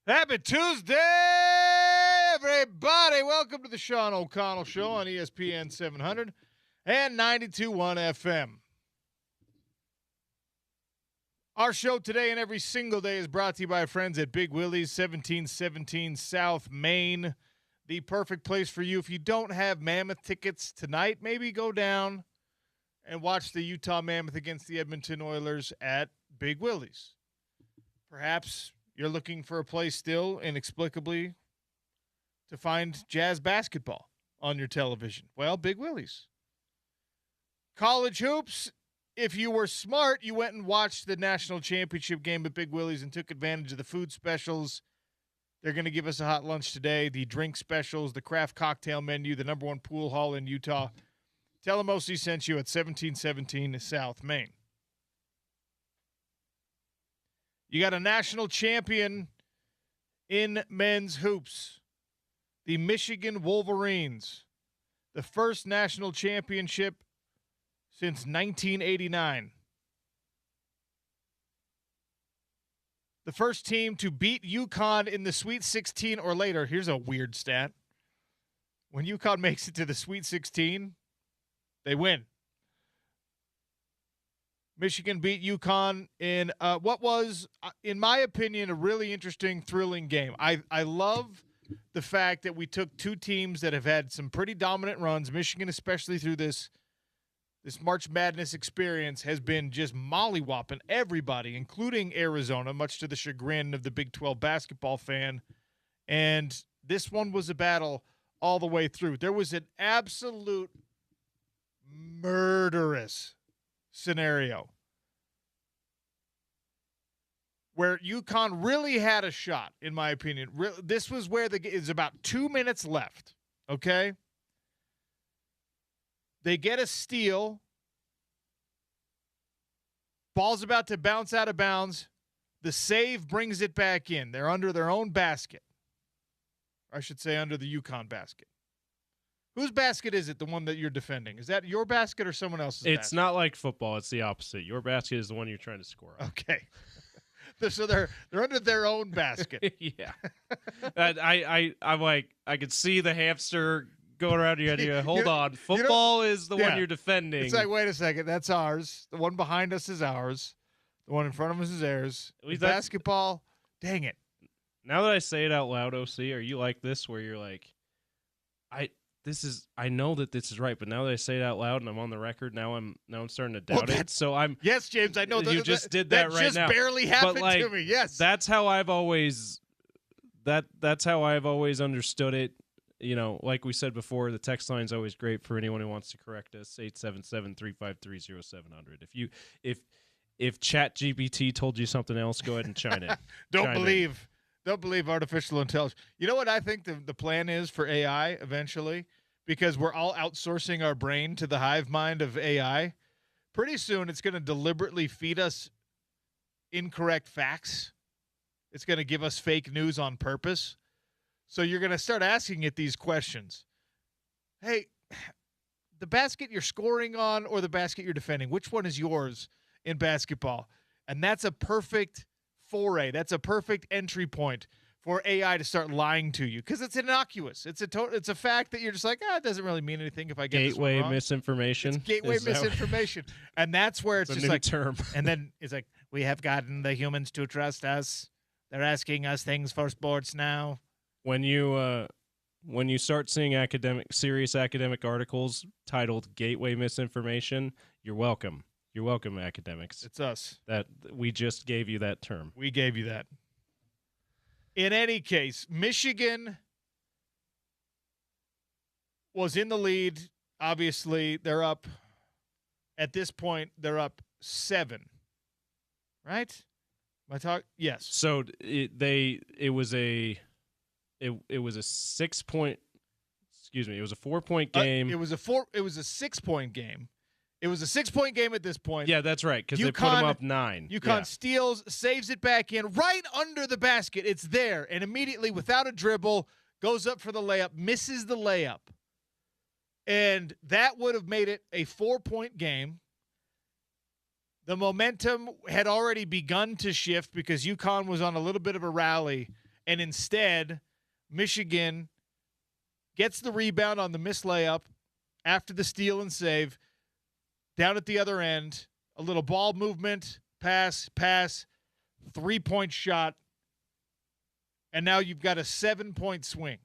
Happy Tuesday, everybody. Welcome to the Sean O'Connell Show on ESPN 700 and 92.1 FM. Our show today and every single day is brought to you by our friends at Big Willie's, 1717 South Main. The perfect place for you. If you don't have Mammoth tickets tonight, maybe go down and watch the Utah Mammoth against the Edmonton Oilers at Big Willie's. Perhaps you're looking for a place still, inexplicably, to find Jazz basketball on your television. Well, Big Willie's. College hoops, if you were smart, you went and watched the national championship game at Big Willie's and took advantage of the food specials. They're going to give us a hot lunch today, the drink specials, the craft cocktail menu, the number one pool hall in Utah. Tell them OC sent you at 1717 South Main. You got a national champion in men's hoops, the Michigan Wolverines, the first national championship since 1989. The first team to beat UConn in the Sweet 16 or later. Here's a weird stat. When UConn makes it to the Sweet 16, they win. Michigan beat UConn in what was, in my opinion, a really interesting, thrilling game. I love the fact that we took two teams that have had some pretty dominant runs. Michigan, especially through this March Madness experience, has been just mollywopping everybody, including Arizona, much to the chagrin of the Big 12 basketball fan. And this one was a battle all the way through. There was an absolute murderous scenario where UConn really had a shot, in my opinion. This was where it's about 2 minutes left, okay? They get a steal. Ball's about to bounce out of bounds. The save brings it back in. They're under their own basket. Or I should say under the UConn basket. Whose basket is it, the one that you're defending? Is that your basket or someone else's basket? It's not like football. It's the opposite. Your basket is the one you're trying to score on. Okay. So they're under their own basket. Yeah. I'm like, I could see the hamster going around your head. Hold on. Football is the one you're defending. It's like, wait a second. That's ours. The one behind us is ours. The one in front of us is theirs. Basketball, dang it. Now that I say it out loud, OC, are you like this where you're like, I know that this is right, but now that I say it out loud and I'm on the record, now I'm starting to doubt it. So yes, James, I know you just did that right now. That just barely happened to me. Yes, that's how I've always understood it. You know, like we said before, the text line is always great for anyone who wants to correct us. 877-353-0700. If ChatGPT told you something else, go ahead and chime in. Don't believe artificial intelligence. You know what I think the plan is for AI eventually? Because we're all outsourcing our brain to the hive mind of AI. Pretty soon it's going to deliberately feed us incorrect facts. It's going to give us fake news on purpose. So you're going to start asking it these questions. Hey, the basket you're scoring on or the basket you're defending, which one is yours in basketball? And that's a perfect foray. That's a perfect entry point for AI to start lying to you because it's innocuous. It's a fact that you're just like, it doesn't really mean anything if I get gateway this one wrong. Misinformation. It's gateway misinformation, and that's where it's just a new like term. And then it's like, we have gotten the humans to trust us. They're asking us things for sports now. When you start seeing serious academic articles titled "Gateway Misinformation," you're welcome. You're welcome, academics. It's us. That we just gave you that term. We gave you that. In any case, Michigan was in the lead. Obviously, they're up. At this point, they're up 7. Right? My talk? Yes. So it was a 6-point. Excuse me. It was a 4-point game. It was a 6-point game. It was a 6-point game at this point. Yeah, that's right, because they put them up 9. UConn steals, saves it back in, right under the basket. It's there, and immediately, without a dribble, goes up for the layup, misses the layup. And that would have made it a 4-point game. The momentum had already begun to shift because UConn was on a little bit of a rally, And instead, Michigan gets the rebound on the missed layup after the steal and save. Down at the other end, a little ball movement, pass, 3-point shot. And now you've got a 7-point swing.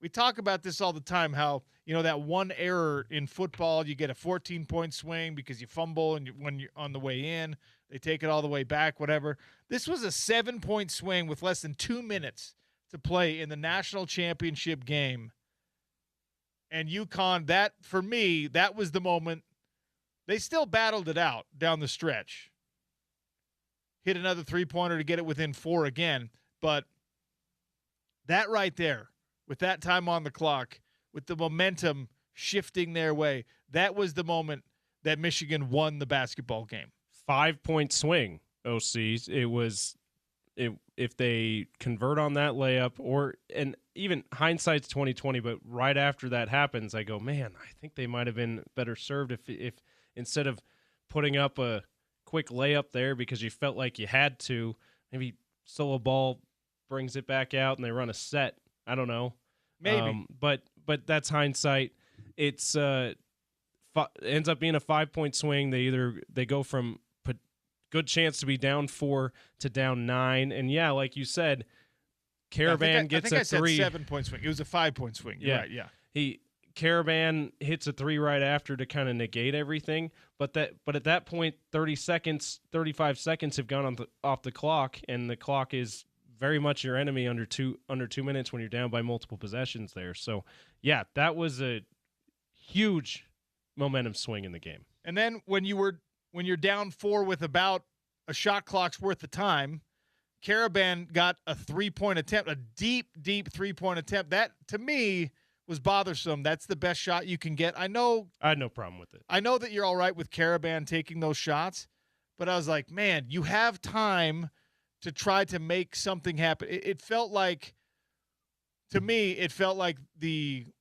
We talk about this all the time, how, that one error in football, you get a 14-point swing because you fumble and when you're on the way in, they take it all the way back, whatever. This was a 7-point swing with less than 2 minutes to play in the national championship game. And UConn, that, for me, that was the moment. They still battled it out down the stretch. Hit another 3-pointer to get it within 4 again. But that right there, with that time on the clock, with the momentum shifting their way, that was the moment that Michigan won the basketball game. 5-point swing, OC. It was if they convert on that layup, and even hindsight's 2020, but right after that happens, I go, man, I think they might have been better served if instead of putting up a quick layup there because you felt like you had to, maybe solo ball brings it back out and they run a set. I don't know. Maybe. But that's hindsight. It's ends up being a 5-point swing. They go from good chance to be down 4 to down 9. And yeah, like you said, Caravan gets a 3. 7-point swing. It was a 5-point swing. You're right. Yeah. Caravan hits a 3 right after to kind of negate everything. But at that point, 35 seconds have gone off the clock, and the clock is very much your enemy under 2 minutes when you're down by multiple possessions there. So yeah, that was a huge momentum swing in the game. And then when you're down 4 with about a shot clock's worth of time, Caravan got a 3-point attempt, a deep 3-point attempt. That, to me, was bothersome. That's the best shot you can get. I had no problem with it. I know that you're all right with Caravan taking those shots, but I was like, man, you have time to try to make something happen. It felt like, to me,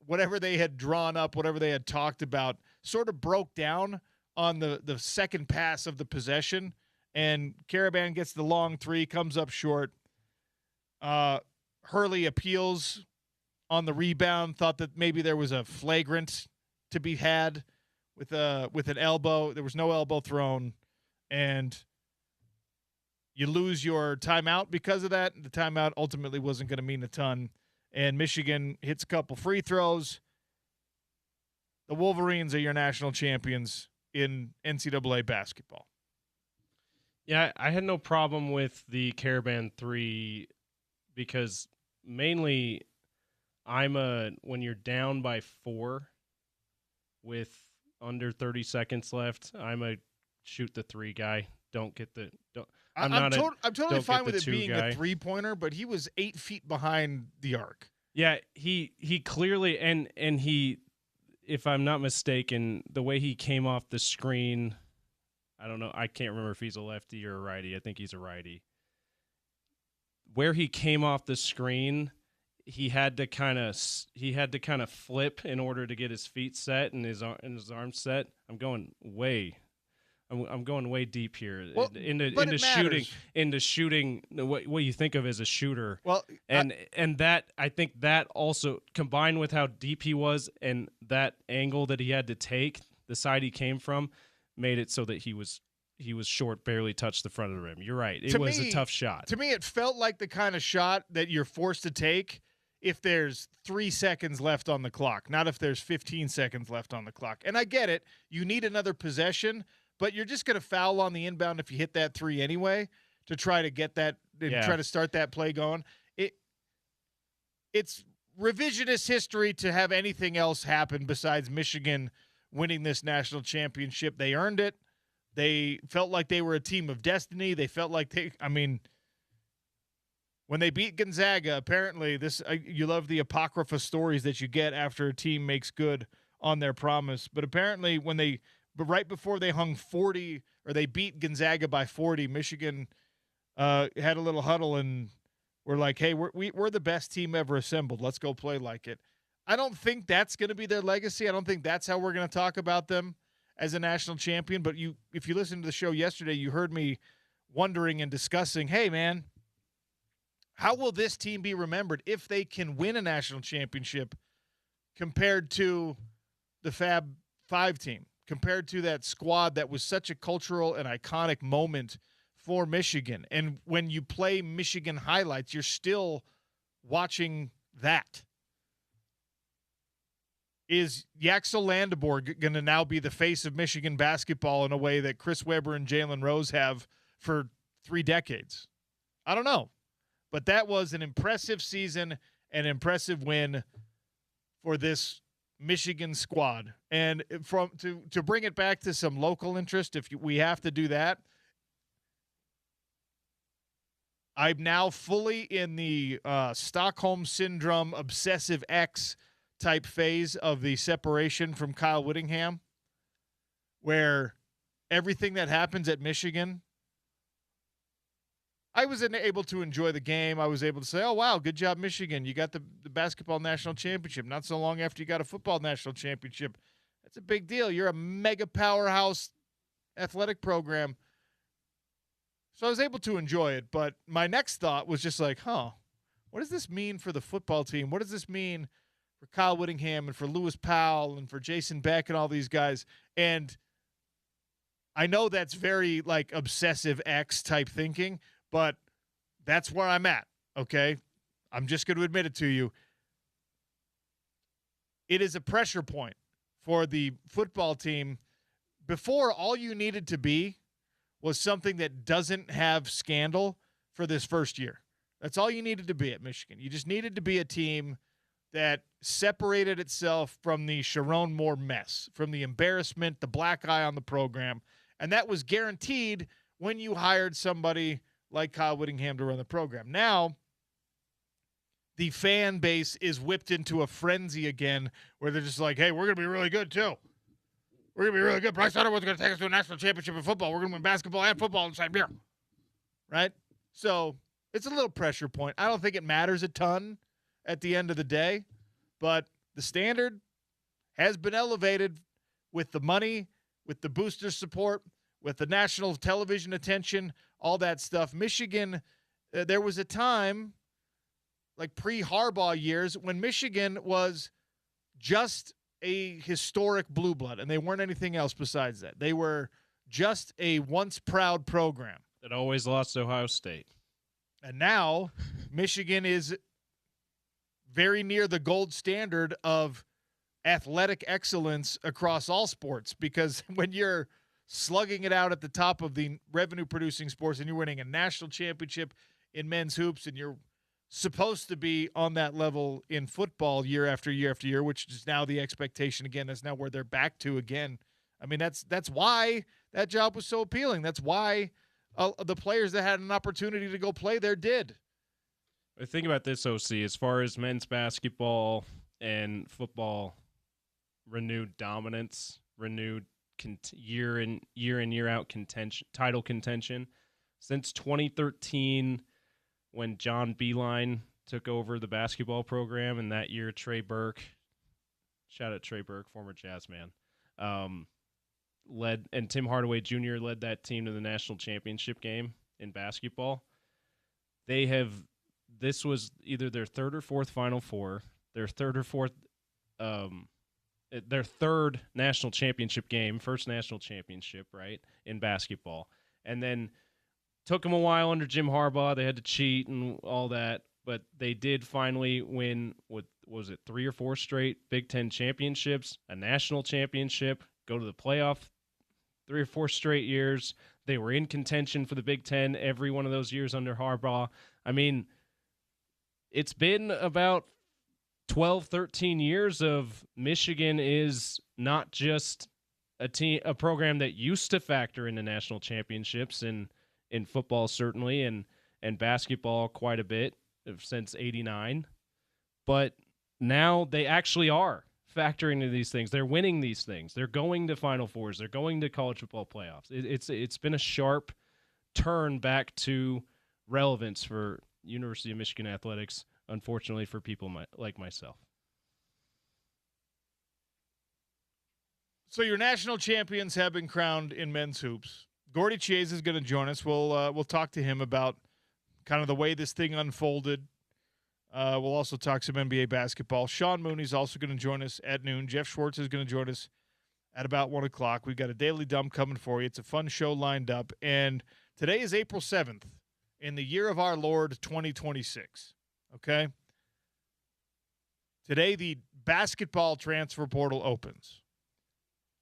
whatever they had drawn up, whatever they had talked about, sort of broke down on the second pass of the possession, and Caravan gets the long 3, comes up short. Hurley appeals on the rebound, thought that maybe there was a flagrant to be had with an elbow. There was no elbow thrown, and you lose your timeout because of that. The timeout ultimately wasn't going to mean a ton, and Michigan hits a couple free throws. The Wolverines are your national champions in NCAA basketball. Yeah, I had no problem with the Caravan 3 because mainly when you're down by 4 with under 30 seconds left, I'm a shoot the 3 guy. I'm totally fine with it being guy. A 3-pointer, but he was 8 feet behind the arc. Yeah, he clearly and he, if I'm not mistaken, the way he came off the screen, I don't know. I can't remember if he's a lefty or a righty. I think he's a righty. Where he came off the screen, he had to kind of flip in order to get his feet set and his arms set. I'm going way deep here into shooting what you think of as a shooter. Well, and that, I think that also combined with how deep he was and that angle that he had to take, the side he came from, made it so that he was short, barely touched the front of the rim. You're right. It was a tough shot. To me, it felt like the kind of shot that you're forced to take if there's 3 seconds left on the clock, not if there's 15 seconds left on the clock. And I get it. You need another possession, but you're just going to foul on the inbound if you hit that 3 anyway to try to get that, try to start that play going. It's revisionist history to have anything else happen besides Michigan winning this national championship. They earned it. They felt like they were a team of destiny. They felt like when they beat Gonzaga, apparently you love the apocrypha stories that you get after a team makes good on their promise. But apparently right before they hung 40 or they beat Gonzaga by 40, Michigan had a little huddle and were like, hey, we're the best team ever assembled. Let's go play like it. I don't think that's going to be their legacy. I don't think that's how we're going to talk about them as a national champion. But if you listened to the show yesterday, you heard me wondering and discussing, hey, man, How will this team be remembered if they can win a national championship compared to the Fab Five team, compared to that squad that was such a cultural and iconic moment for Michigan? And when you play Michigan highlights, you're still watching that. Is Yaxel Landebohr going to now be the face of Michigan basketball in a way that Chris Webber and Jalen Rose have for 3 decades? I don't know. But that was an impressive season, an impressive win for this Michigan squad. And to bring it back to some local interest, we have to do that, I'm now fully in the Stockholm Syndrome obsessive X type phase of the separation from Kyle Whittingham, where everything that happens at Michigan, I was able to enjoy the game. I was able to say, oh, wow, good job, Michigan. You got the basketball national championship. Not so long after you got a football national championship. That's a big deal. You're a mega powerhouse athletic program. So I was able to enjoy it. But my next thought was just like, what does this mean for the football team? What does this mean for Kyle Whittingham and for Lewis Powell and for Jason Beck and all these guys? And I know that's very like obsessive X type thinking, but that's where I'm at, okay? I'm just going to admit it to you. It is a pressure point for the football team. Before, all you needed to be was something that doesn't have scandal for this first year. That's all you needed to be at Michigan. You just needed to be a team that separated itself from the Sharon Moore mess, from the embarrassment, the black eye on the program. And that was guaranteed when you hired somebody like Kyle Whittingham to run the program. Now, the fan base is whipped into a frenzy again where they're just like, hey, we're going to be really good too. We're going to be really good. Bryce Underwood's going to take us to a national championship in football. We're going to win basketball and football inside beer. Right? So it's a little pressure point. I don't think it matters a ton at the end of the day, but the standard has been elevated with the money, with the booster support, with the national television attention, all that stuff. Michigan, there was a time, like pre-Harbaugh years, when Michigan was just a historic blue blood, and they weren't anything else besides that. They were just a once proud program. That always lost to Ohio State. And now Michigan is very near the gold standard of athletic excellence across all sports, because when you're slugging it out at the top of the revenue-producing sports and you're winning a national championship in men's hoops and you're supposed to be on that level in football year after year after year, which is now the expectation again. That's now where they're back to again. I mean, that's why that job was so appealing. That's why the players that had an opportunity to go play there did. Think about this, OC, as far as men's basketball and football, renewed dominance, renewed year in year out contention, title contention. Since 2013, when John Beilein took over the basketball program, and that year Trey Burke, shout out Trey Burke, former Jazz man, led, and Tim Hardaway Jr. led that team to the national championship game in basketball. This was either their third or fourth Final Four, their third national championship game, first national championship, right, in basketball. And then took them a while under Jim Harbaugh. They had to cheat and all that, but they did finally win, what was it, 3 or 4 straight Big Ten championships, a national championship, go to the playoff 3 or 4 straight years. They were in contention for the Big Ten every one of those years under Harbaugh. I mean, it's been about 12, 13 years of Michigan is not just a program that used to factor into national championships in football certainly and basketball quite a bit since 89. But now they actually are factoring into these things. They're winning these things. They're going to Final Fours. They're going to college football playoffs. It's been a sharp turn back to relevance for University of Michigan athletics, unfortunately for people like myself. So your national champions have been crowned in men's hoops. Gordy Chase is going to join us. We'll talk to him about kind of the way this thing unfolded. We'll also talk some NBA basketball. Sean Mooney's also going to join us at noon. Jeff Schwartz is going to join us at about 1 o'clock. We've got a Daily Dump coming for you. It's a fun show lined up. And today is April 7th in the year of our Lord 2026. Okay? Today, the basketball transfer portal opens.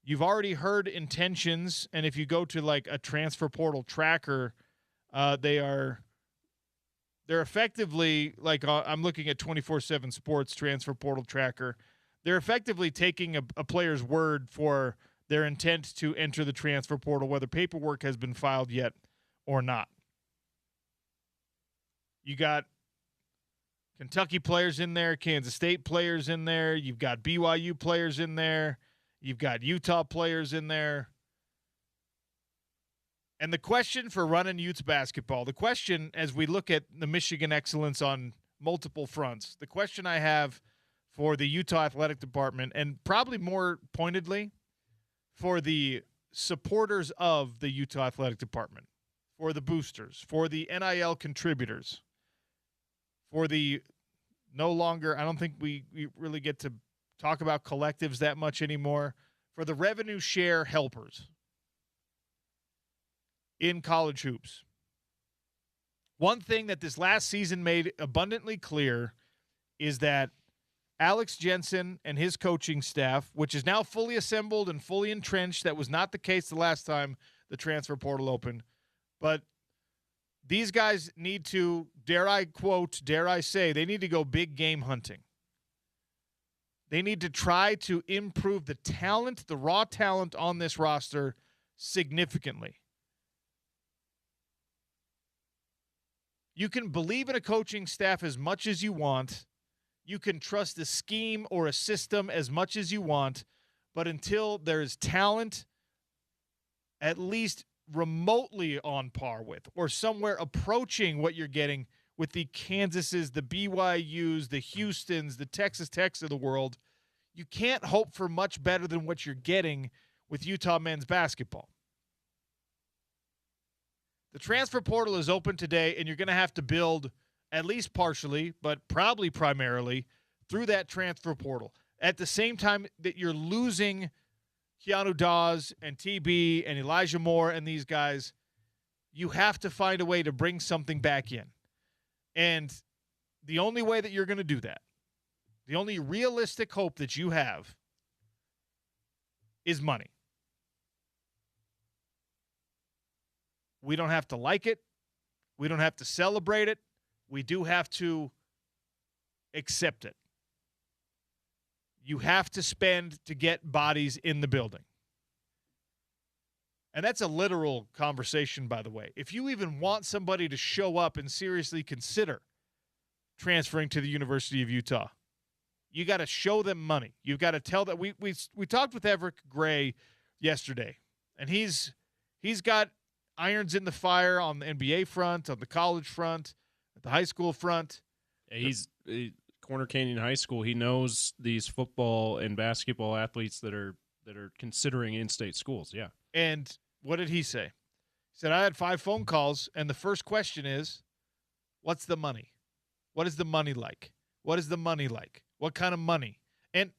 You've already heard intentions, and if you go to like a transfer portal tracker, they're effectively, like I'm looking at 24/7 Sports transfer portal tracker. They're effectively taking a player's word for their intent to enter the transfer portal, whether paperwork has been filed yet or not. You got Kentucky players in there, Kansas State players in there. You've got BYU players in there. You've got Utah players in there. And the question for running Utes basketball, the question as we look at the Michigan excellence on multiple fronts, the question I have for the Utah Athletic Department, and probably more pointedly for the supporters of the Utah Athletic Department, for the boosters, for the NIL contributors, for the no longer, I don't think we really get to talk about collectives that much anymore, for the revenue share helpers in college hoops. One thing that this last season made abundantly clear is that Alex Jensen and his coaching staff, which is now fully assembled and fully entrenched, that was not the case the last time the transfer portal opened, but these guys need to, dare I quote, dare I say, they need to go big game hunting. They need to try to improve the talent, the raw talent on this roster significantly. You can believe in a coaching staff as much as you want. You can trust a scheme or a system as much as you want. But until there is talent at least remotely on par with or somewhere approaching what you're getting with the Kansases, the BYUs, the Houstons, the Texas Techs of the world, you can't hope for much better than what you're getting with Utah men's basketball. The transfer portal is open today, and you're going to have to build at least partially, but probably primarily, through that transfer portal. At the same time that you're losing Keanu Dawes and TB and Elijah Moore and these guys, you have to find a way to bring something back in. And the only way that you're going to do that, the only realistic hope that you have is money. We don't have to like it. We don't have to celebrate it. We do have to accept it. You have to spend to get bodies in the building. And that's a literal conversation, by the way. If you even want somebody to show up and seriously consider transferring to the University of Utah, you got to show them money. You've got to tell that. We talked with Everett Gray yesterday, and he's got irons in the fire on the NBA front, on the college front, at the high school front. Yeah, he's Corner Canyon High School. He knows these football and basketball athletes that are considering in-state schools. Yeah. And what did he say? He said, I had 5 phone calls, and the first question is, what's the money? What is the money like? What is the money like? What kind of money? And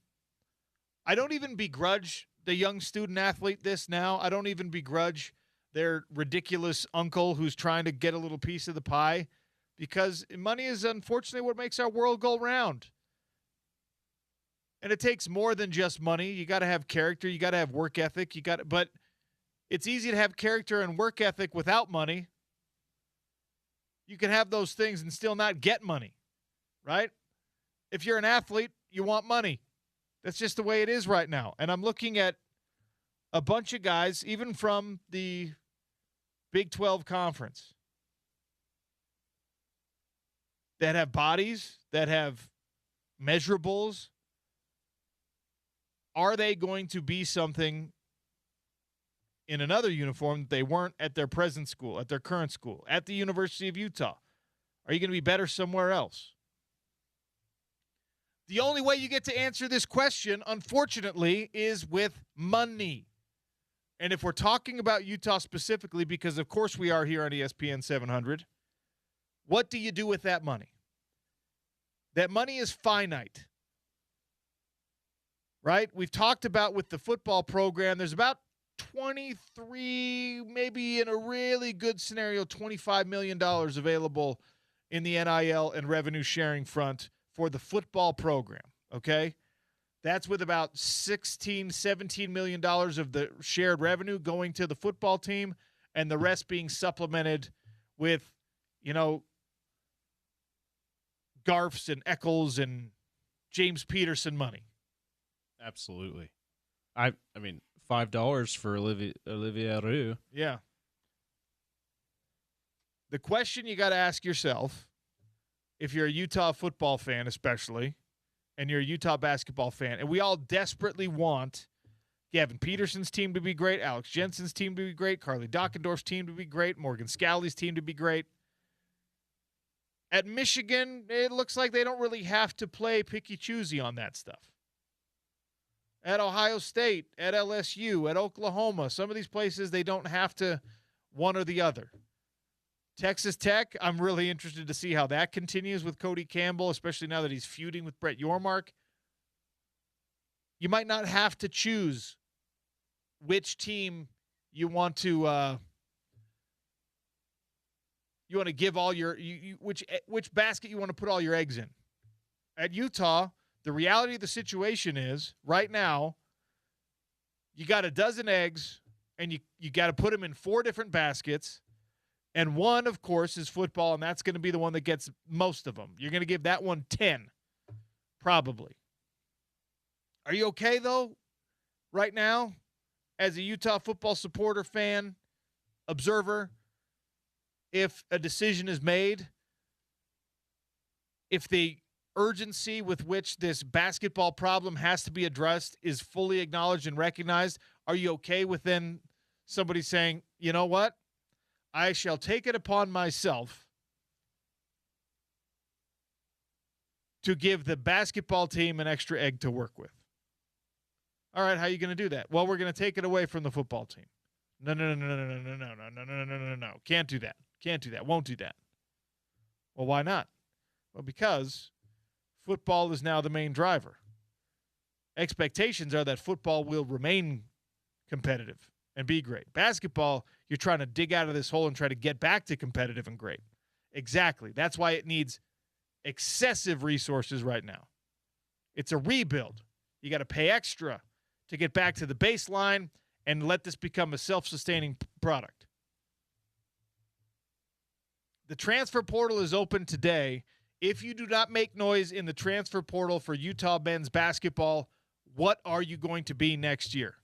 I don't even begrudge the young student athlete this now. I don't even begrudge their ridiculous uncle who's trying to get a little piece of the pie, because money is unfortunately what makes our world go round. And it takes more than just money. You got to have character. You got to have work ethic. But it's easy to have character and work ethic without money. You can have those things and still not get money, right? If you're an athlete, you want money. That's just the way it is right now. And I'm looking at a bunch of guys, even from the Big 12 Conference, that have bodies, that have measurables. Are they going to be something in another uniform that they weren't at their present school, at their current school, at the University of Utah? Are you going to be better somewhere else? The only way you get to answer this question, unfortunately, is with money. And if we're talking about Utah specifically, because of course we are here on ESPN 700, What do you do with that money? That money is finite, right? We've talked about with the football program, there's about 23, maybe in a really good scenario, $25 million available in the NIL and revenue sharing front for the football program, okay? That's with about $16, $17 million of the shared revenue going to the football team and the rest being supplemented with, Garfs and Eccles and James Peterson money. Absolutely. I mean, $5 for Olivier Roux. Yeah. The question you got to ask yourself, if you're a Utah football fan especially, and you're a Utah basketball fan, and we all desperately want Gavin Peterson's team to be great, Alex Jensen's team to be great, Carly Dockendorf's team to be great, Morgan Scalley's team to be great. At Michigan, it looks like they don't really have to play picky-choosy on that stuff. At Ohio State, at LSU, at Oklahoma, some of these places, they don't have to one or the other. Texas Tech, I'm really interested to see how that continues with Cody Campbell, especially now that he's feuding with Brett Yormark. You might not have to choose which team you want to give all your which basket you want to put all your eggs in. At Utah, the reality of the situation is right now you got a dozen eggs and you got to put them in 4 different baskets. And one, of course, is football, and that's going to be the one that gets most of them. You're going to give that one 10, probably. Are you okay, though, right now, as a Utah football supporter, fan, observer, if a decision is made, if the urgency with which this basketball problem has to be addressed is fully acknowledged and recognized, are you okay with then somebody saying, you know what? I shall take it upon myself to give the basketball team an extra egg to work with. All right, how are you going to do that? Well, we're going to take it away from the football team. No. Can't do that. Can't do that. Won't do that. Well, why not? Well, because football is now the main driver. Expectations are that football will remain competitive and be great. Basketball, you're trying to dig out of this hole and try to get back to competitive and great. Exactly. That's why it needs excessive resources right now. It's a rebuild. You got to pay extra to get back to the baseline and let this become a self-sustaining product. The transfer portal is open today. If you do not make noise in the transfer portal for Utah men's basketball, what are you going to be next year?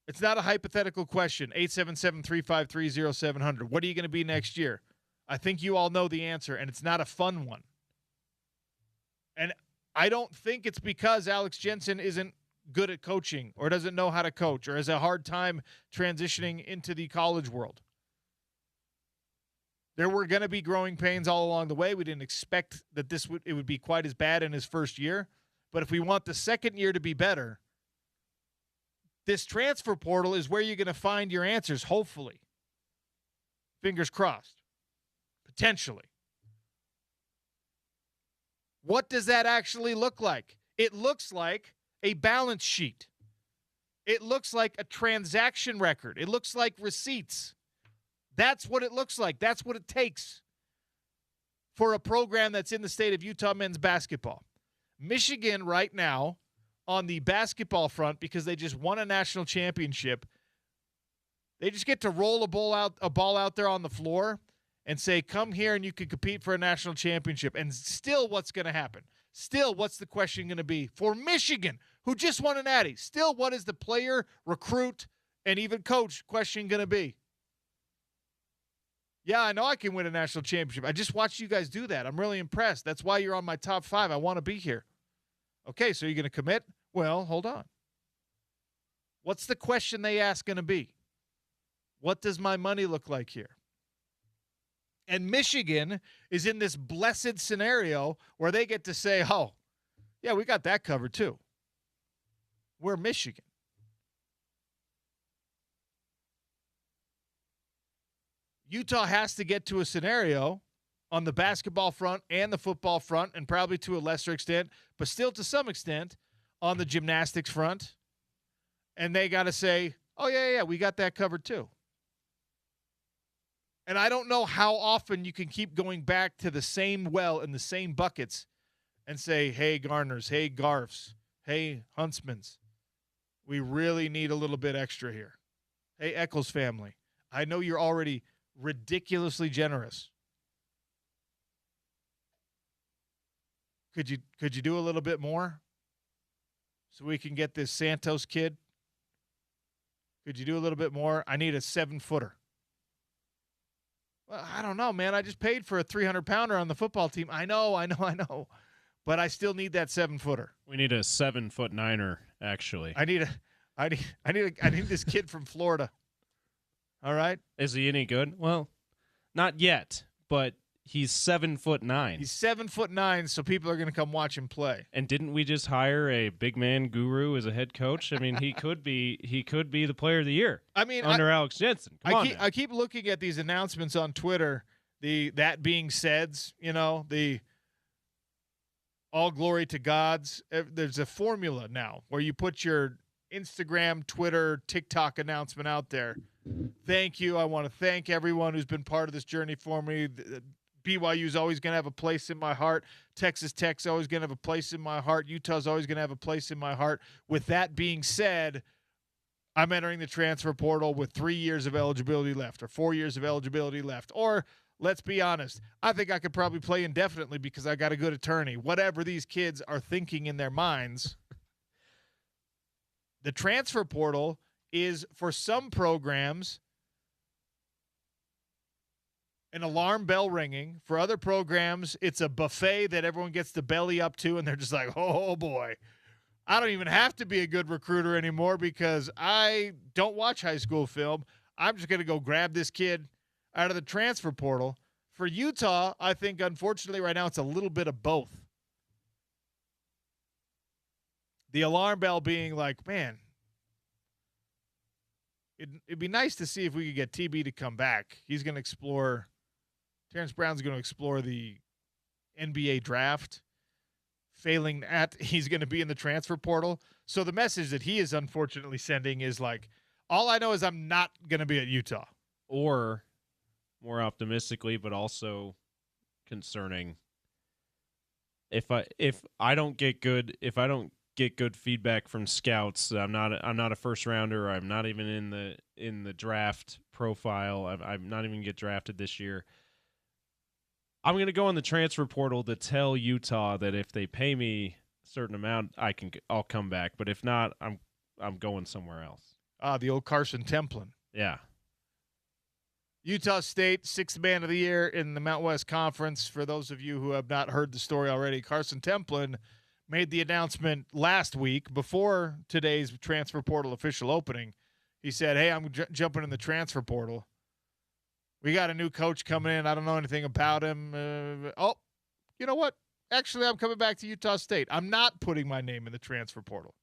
It's not a hypothetical question. 877-353-0700. What are you going to be next year? I think you all know the answer, and it's not a fun one. And I don't think it's because Alex Jensen isn't good at coaching or doesn't know how to coach or has a hard time transitioning into the college world. There were going to be growing pains all along the way. We didn't expect that it would be quite as bad in his first year. But if we want the second year to be better, this transfer portal is where you're going to find your answers, hopefully. Fingers crossed. Potentially. What does that actually look like? It looks like a balance sheet. It looks like a transaction record. It looks like receipts. That's what it looks like. That's what it takes for a program that's in the state of Utah men's basketball. Michigan right now, on the basketball front, because they just won a national championship, they just get to roll a ball out there on the floor and say, come here and you can compete for a national championship. And still, what's going to happen? Still, what's the question going to be for Michigan, who just won a natty? Still, what is the player, recruit, and even coach question going to be? Yeah, I know I can win a national championship. I just watched you guys do that. I'm really impressed. That's why you're on my top 5. I want to be here. Okay, so you're going to commit? Well, hold on. What's the question they ask going to be? What does my money look like here? And Michigan is in this blessed scenario where they get to say, oh, yeah, we got that covered too. We're Michigan. Utah has to get to a scenario on the basketball front and the football front, and probably to a lesser extent, but still to some extent, on the gymnastics front. And they got to say, oh, yeah, we got that covered too. And I don't know how often you can keep going back to the same well in the same buckets and say, hey, Garners, hey, Garfs, hey, Huntsmans, we really need a little bit extra here. Hey, Eccles family, I know you're already ridiculously generous. Could you do a little bit more so we can get this Santos kid? Could you do a little bit more? I need a 7-footer. Well, I don't know, man. I just paid for a 300-pounder on the football team. I know. But I still need that 7-footer. We need a 7'9" actually. I need this kid from Florida. All right? Is he any good? Well, not yet, but he's 7'9". He's 7'9", so people are going to come watch him play. And didn't we just hire a big man guru as a head coach? I mean, he could be the player of the year. I mean, under Alex Jensen. I keep looking at these announcements on Twitter. That being said, the all glory to gods. There's a formula now where you put your Instagram, Twitter, TikTok announcement out there. Thank you. I want to thank everyone who's been part of this journey for me. BYU is always going to have a place in my heart. Texas Tech's always going to have a place in my heart. Utah's always going to have a place in my heart. With that being said, I'm entering the transfer portal with 3 years of eligibility left or 4 years of eligibility left. Or, let's be honest, I think I could probably play indefinitely because I got a good attorney. Whatever these kids are thinking in their minds, the transfer portal is, for some programs, an alarm bell ringing. For other programs, it's a buffet that everyone gets to belly up to, and they're just like, oh, boy. I don't even have to be a good recruiter anymore because I don't watch high school film. I'm just going to go grab this kid out of the transfer portal. For Utah, I think, unfortunately, right now it's a little bit of both. The alarm bell being like, man, it'd be nice to see if we could get TB to come back. He's going to explore – Terrence Brown's going to explore the NBA draft. Failing that, he's going to be in the transfer portal. So the message that he is unfortunately sending is like, all I know is I'm not going to be at Utah. Or, more optimistically, but also concerning, if I don't get good feedback from scouts, I'm not a first rounder. I'm not even in the draft profile. I'm not even going to get drafted this year. I'm going to go on the transfer portal to tell Utah that if they pay me a certain amount, I'll come back. But if not, I'm going somewhere else. The old Carson Templin. Yeah. Utah State, 6th man of the year in the Mountain West Conference. For those of you who have not heard the story already, Carson Templin made the announcement last week before today's transfer portal official opening. He said, hey, I'm jumping in the transfer portal. We got a new coach coming in. I don't know anything about him. You know what? Actually, I'm coming back to Utah State. I'm not putting my name in the transfer portal.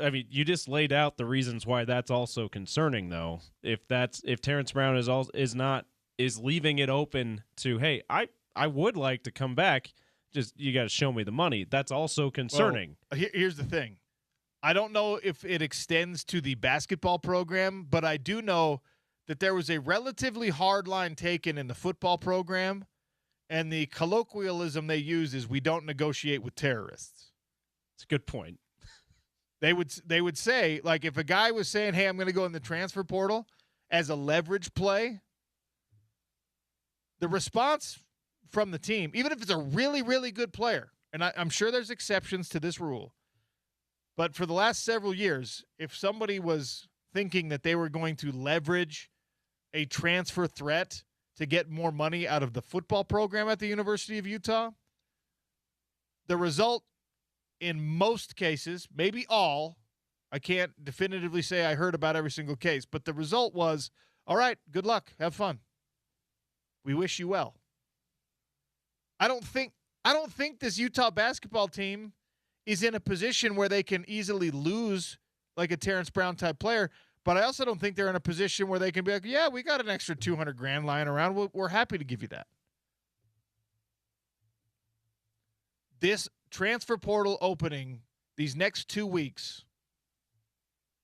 I mean, you just laid out the reasons why that's also concerning, though. If Terrence Brown is leaving it open to, hey, I would like to come back. Just you got to show me the money. That's also concerning. Well, here's the thing. I don't know if it extends to the basketball program, but I do know that there was a relatively hard line taken in the football program, and the colloquialism they use is we don't negotiate with terrorists. It's a good point. They would say, like, if a guy was saying, hey, I'm going to go in the transfer portal as a leverage play, the response from the team, even if it's a really, really good player, and I'm sure there's exceptions to this rule, but for the last several years, if somebody was thinking that they were going to leverage a transfer threat to get more money out of the football program at the University of Utah, the result in most cases, maybe all, I can't definitively say I heard about every single case, but the result was, all right, good luck, have fun. We wish you well. I don't think this Utah basketball team is in a position where they can easily lose like a Terrence Brown type player, But I also don't think they're in a position where they can be like, yeah, we got an extra $200,000 lying around. We're happy to give you that. This transfer portal opening, these next 2 weeks,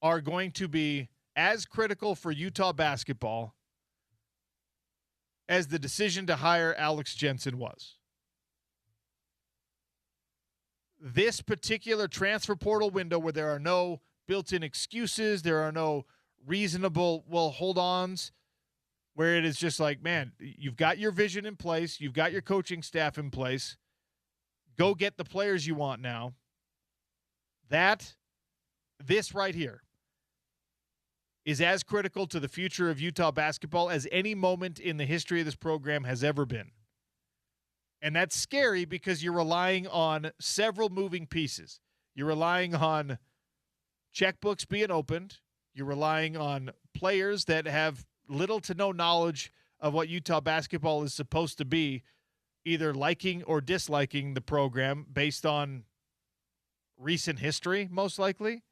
are going to be as critical for Utah basketball as the decision to hire Alex Jensen was. This particular transfer portal window where there are no built-in excuses, there are no reasonable, hold-ons, where it is just like, man, you've got your vision in place, you've got your coaching staff in place, go get the players you want now. This right here is as critical to the future of Utah basketball as any moment in the history of this program has ever been. And that's scary because you're relying on several moving pieces. You're relying on checkbooks being opened. You're relying on players that have little to no knowledge of what Utah basketball is supposed to be, either liking or disliking the program based on recent history, most likely.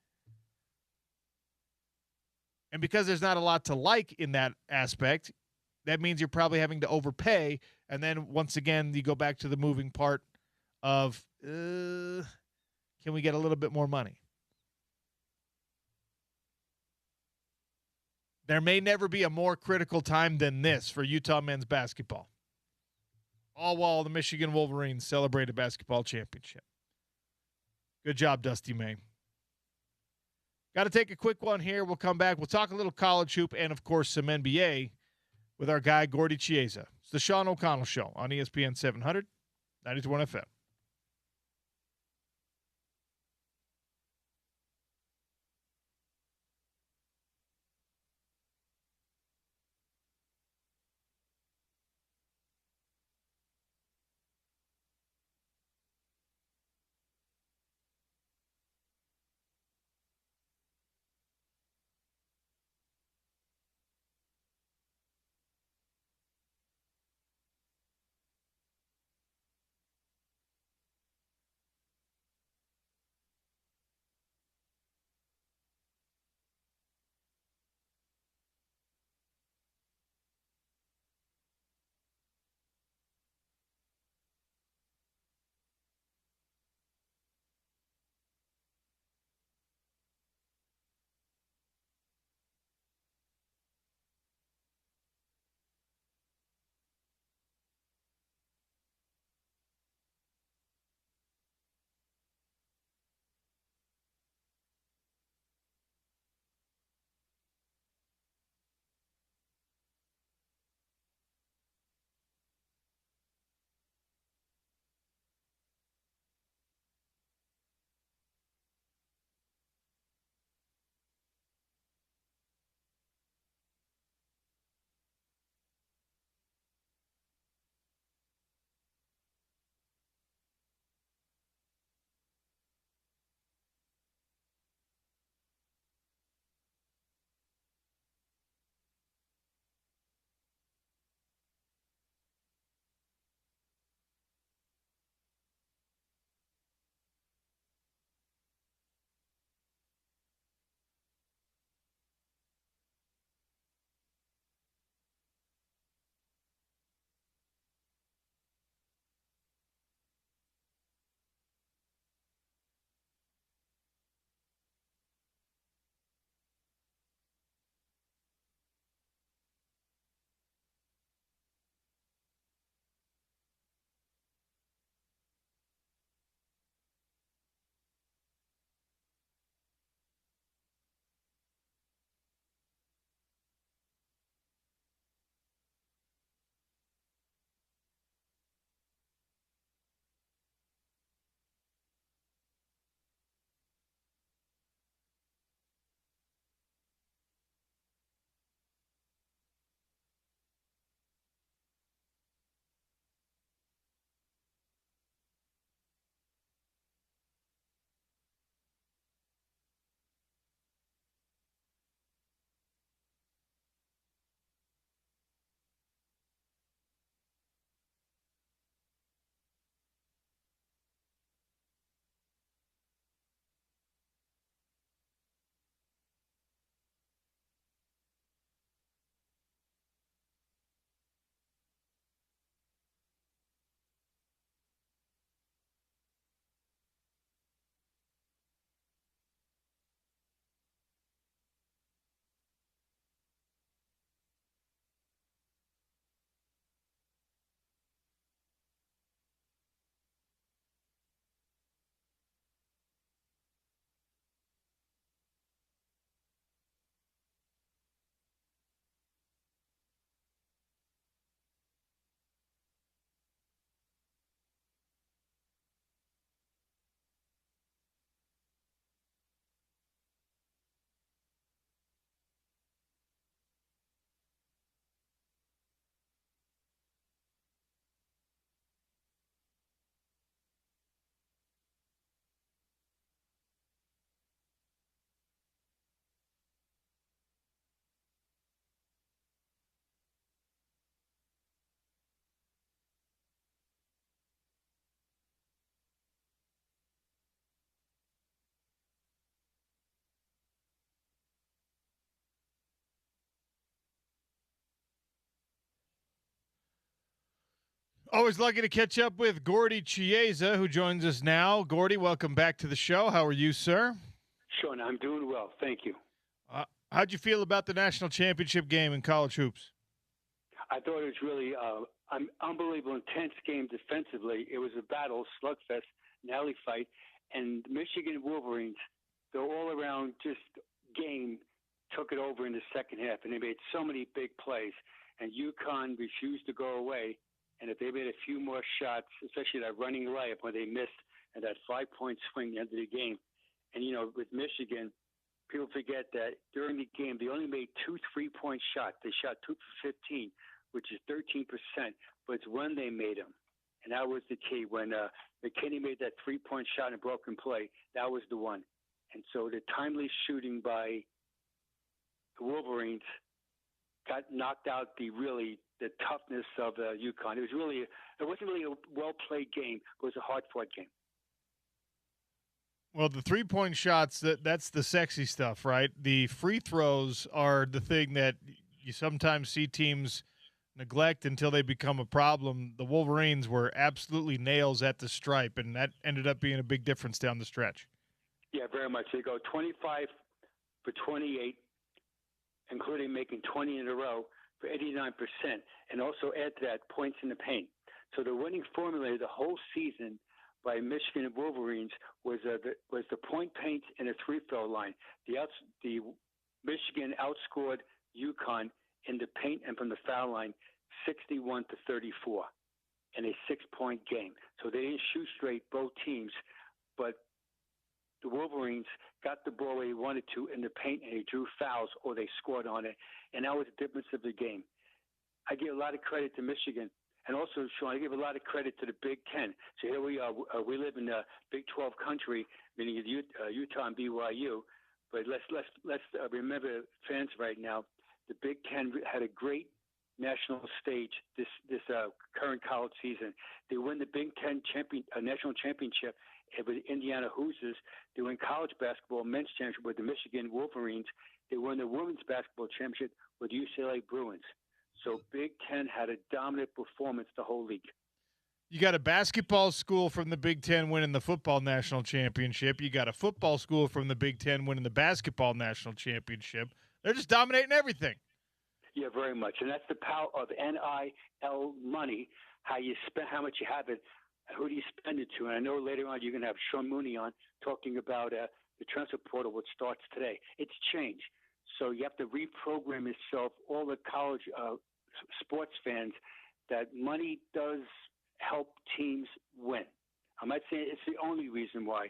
And because there's not a lot to like in that aspect, that means you're probably having to overpay. And then once again, you go back to the moving part of, can we get a little bit more money? There may never be a more critical time than this for Utah men's basketball. All while the Michigan Wolverines celebrate a basketball championship. Good job, Dusty May. Got to take a quick one here. We'll come back. We'll talk a little college hoop and, of course, some NBA with our guy, Gordy Chiesa. It's the Sean O'Connell Show on ESPN 700, 92.1 FM. Always lucky to catch up with Gordy Chiesa, who joins us now. Gordy, welcome back to the show. How are you, sir? Sean, I'm doing well. Thank you. How'd you feel about the national championship game in college hoops? I thought it was really an unbelievable, intense game defensively. It was a battle, slugfest, an alley fight, and Michigan Wolverines, the all-around just game, took it over in the second half, and they made so many big plays. And UConn refused to go away, and if they made a few more shots, especially that running layup when they missed and that 5-point swing at the end of the game. And, with Michigan, people forget that during the game, they only made 2 3-point shots. They shot 2 for 15, which is 13%, but it's when they made them. And that was the key. When McKinney made that 3-point shot in a broken play, that was the one. And so the timely shooting by the Wolverines got knocked out the toughness of UConn. It wasn't really a well-played game. It was a hard-fought game. Well, the 3-point shots, that's the sexy stuff, right? The free throws are the thing that you sometimes see teams neglect until they become a problem. The Wolverines were absolutely nails at the stripe, and that ended up being a big difference down the stretch. Yeah, very much. They go 25 for 28, including making 20 in a row for 89%, and also add to that points in the paint. So the winning formula the whole season by Michigan Wolverines was the point paint and a free-throw line. The Michigan outscored UConn in the paint and from the foul line 61 to 34 in a 6-point game. So they didn't shoot straight, both teams, but the Wolverines got the ball where they wanted to in the paint, and they drew fouls or they scored on it, and that was the difference of the game. I give a lot of credit to Michigan. And also, Sean, I give a lot of credit to the Big Ten. So here we are. We live in the Big 12 country, meaning Utah and BYU. But let's remember, fans, right now, the Big Ten had a great national stage this current college season. They win the Big Ten national championship with the Indiana Hoosiers. They win college basketball men's championship with the Michigan Wolverines. They won the women's basketball championship with UCLA Bruins. So Big Ten had a dominant performance the whole league. You got a basketball school from the Big Ten winning the football national championship. You got a football school from the Big Ten winning the basketball national championship. They're just dominating everything. Yeah, very much. And that's the power of NIL money, how much you have it, who do you spend it to. And I know later on you're going to have Sean Mooney on talking about the transfer portal, which starts today. It's changed. So you have to reprogram yourself, all the college sports fans, that money does help teams win. I'm not saying it's the only reason why,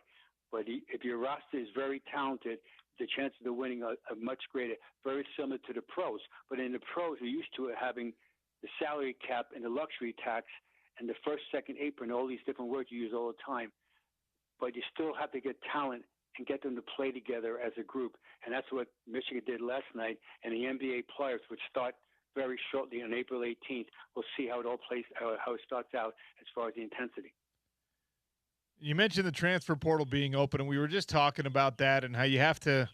but if your roster is very talented, the chances of winning are much greater, very similar to the pros. But in the pros, we're used to having the salary cap and the luxury tax and the first, second apron, all these different words you use all the time. But you still have to get talent and get them to play together as a group. And that's what Michigan did last night. And the NBA players, which start very shortly on April 18th, we'll see how it all plays, how it starts out as far as the intensity. You mentioned the transfer portal being open, and we were just talking about that and how you have to,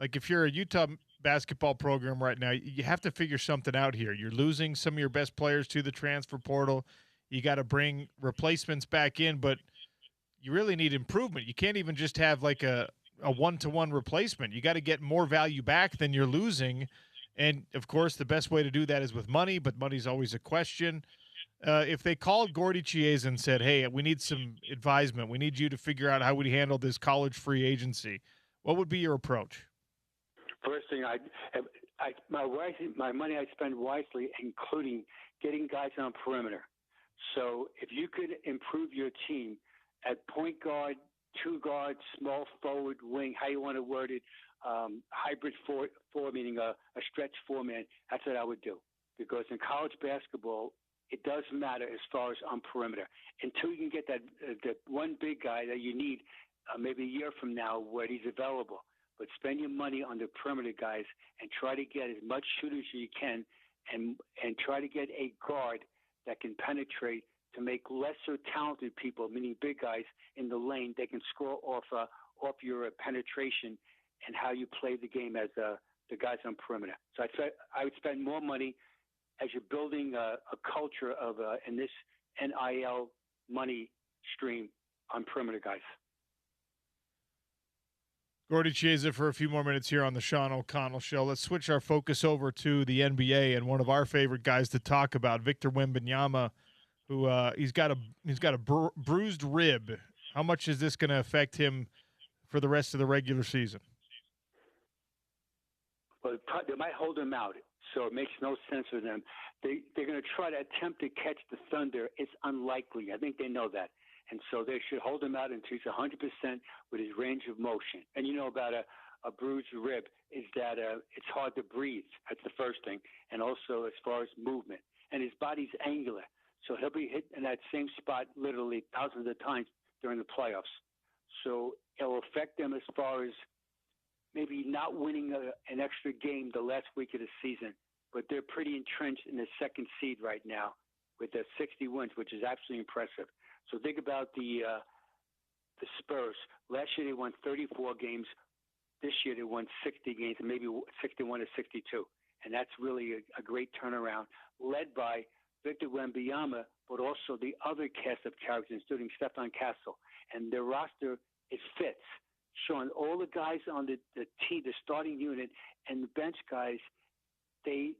like, if you're a Utah basketball program right now, you have to figure something out here. You're losing some of your best players to the transfer portal. You got to bring replacements back in, but you really need improvement. You can't even just have like a one-to-one replacement. You got to get more value back than you're losing. And, of course, the best way to do that is with money, but money's always a question. If they called Gordy Chiesa and said, hey, we need some advisement, we need you to figure out how we handle this college free agency, what would be your approach? First thing, my money I spend wisely, including getting guys on perimeter. So if you could improve your team at point guard, two guards, small forward, wing, how you want to word it, hybrid four, meaning a stretch four-man, that's what I would do. Because in college basketball, it does matter as far as on perimeter. Until you can get that one big guy that you need maybe a year from now where he's available. But spend your money on the perimeter guys and try to get as much shooters as you can and try to get a guard that can penetrate to make lesser talented people, meaning big guys, in the lane. They can score off your penetration and how you play the game as the guys on perimeter. So I would spend more money as you're building a culture of in this NIL money stream on perimeter guys. Gordy Chiesa for a few more minutes here on the Sean O'Connell Show. Let's switch our focus over to the NBA and one of our favorite guys to talk about, Victor Wembanyama, who he's got a bruised rib. How much is this going to affect him for the rest of the regular season? Well, they might hold him out, so it makes no sense for them. They're going to try to attempt to catch the Thunder. It's unlikely. I think they know that. And so they should hold him out until he's 100% with his range of motion. And you know about a bruised rib is that it's hard to breathe. That's the first thing. And also as far as movement. And his body's angular. So he'll be hit in that same spot literally thousands of times during the playoffs. So it'll affect them as far as maybe not winning an extra game the last week of the season. But they're pretty entrenched in the second seed right now with the 60 wins, which is absolutely impressive. So think about the Spurs. Last year they won 34 games. This year they won 60 games, and maybe 61 or 62. And that's really a great turnaround, led by Victor Wembanyama, but also the other cast of characters, including Stefan Castle. And their roster, it fits, showing all the guys on the team, the starting unit, and the bench guys, they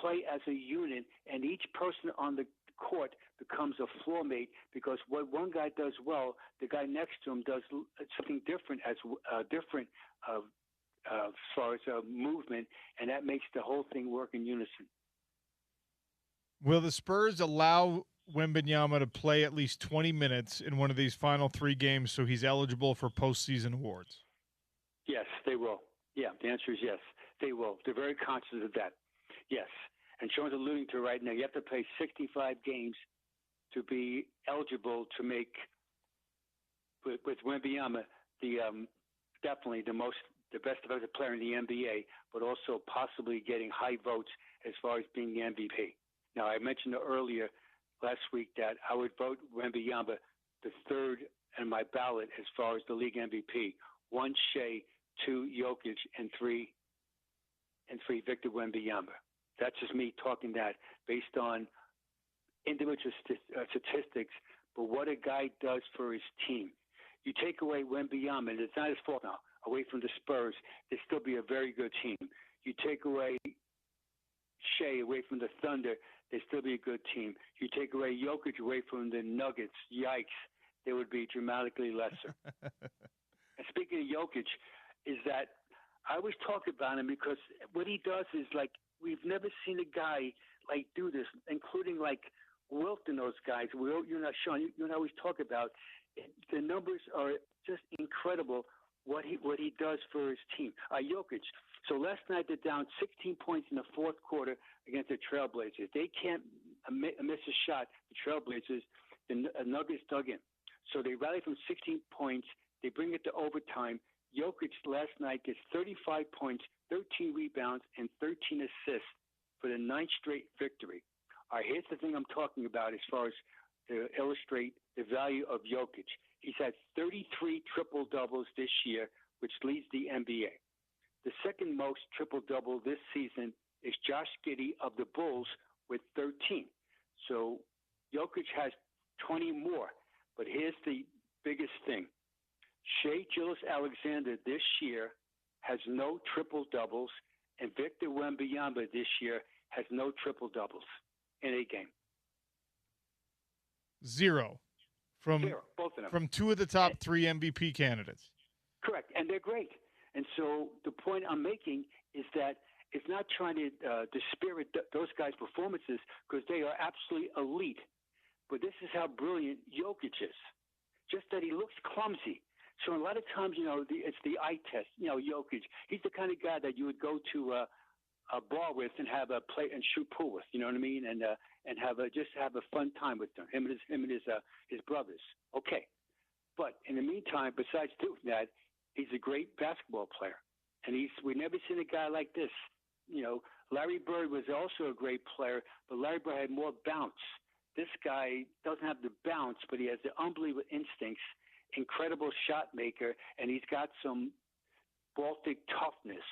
play as a unit, and each person on the court becomes a floor mate, because what one guy does well, the guy next to him does something different, as far as movement, and that makes the whole thing work in unison. Will the Spurs allow Wembanyama to play at least 20 minutes in one of these final three games so he's eligible for postseason awards? Yes, they will. Yeah, the answer is yes, they will. They're very conscious of that. Yes. And Sean's alluding to right now, you have to play 65 games to be eligible to make, with Wembanyama, definitely the best defensive player in the NBA, but also possibly getting high votes as far as being the MVP. Now, I mentioned earlier last week that I would vote Wembanyama the third in my ballot as far as the league MVP. 1, Shea, 2, Jokic, and 3 Victor Wembanyama. That's just me talking that based on individual statistics, but what a guy does for his team. You take away Wembanyama, and it's not his fault now, away from the Spurs, they'd still be a very good team. You take away Shea away from the Thunder, they'd still be a good team. You take away Jokic away from the Nuggets, yikes, they would be dramatically lesser. And speaking of Jokic, is that I always talk about him because what he does is like, we've never seen a guy like do this, including like Wilt and those guys. You're not Sean. You and I always talk about the numbers are just incredible. What he does for his team. Jokic. So last night they're down 16 points in the fourth quarter against the Trailblazers. They can't miss a shot. The Trailblazers, the Nuggets dug in. So they rally from 16 points. They bring it to overtime. Jokic last night gets 35 points, 13 rebounds, and 13 assists for the 9th straight victory. All right, here's the thing I'm talking about as far as to illustrate the value of Jokic. He's had 33 triple-doubles this year, which leads the NBA. The second most triple-double this season is Josh Giddey of the Bulls with 13. So Jokic has 20 more. But here's the biggest thing. Shai Gilgeous-Alexander this year has no triple-doubles, and Victor Wembanyama this year has no triple-doubles in a game. Zero. Zero, both of them. From two of the top three MVP candidates. Correct, and they're great. And so the point I'm making is that it's not trying to dispirit those guys' performances because they are absolutely elite. But this is how brilliant Jokic is. Just that he looks clumsy. So a lot of times, it's the eye test. Jokic, he's the kind of guy that you would go to a bar with and have a play and shoot pool with. You know what I mean? And have a fun time with them. Him and his brothers. Okay, but in the meantime, besides doing that, he's a great basketball player, and we've never seen a guy like this. Larry Bird was also a great player, but Larry Bird had more bounce. This guy doesn't have the bounce, but he has the unbelievable instincts. Incredible shot maker, and he's got some Baltic toughness.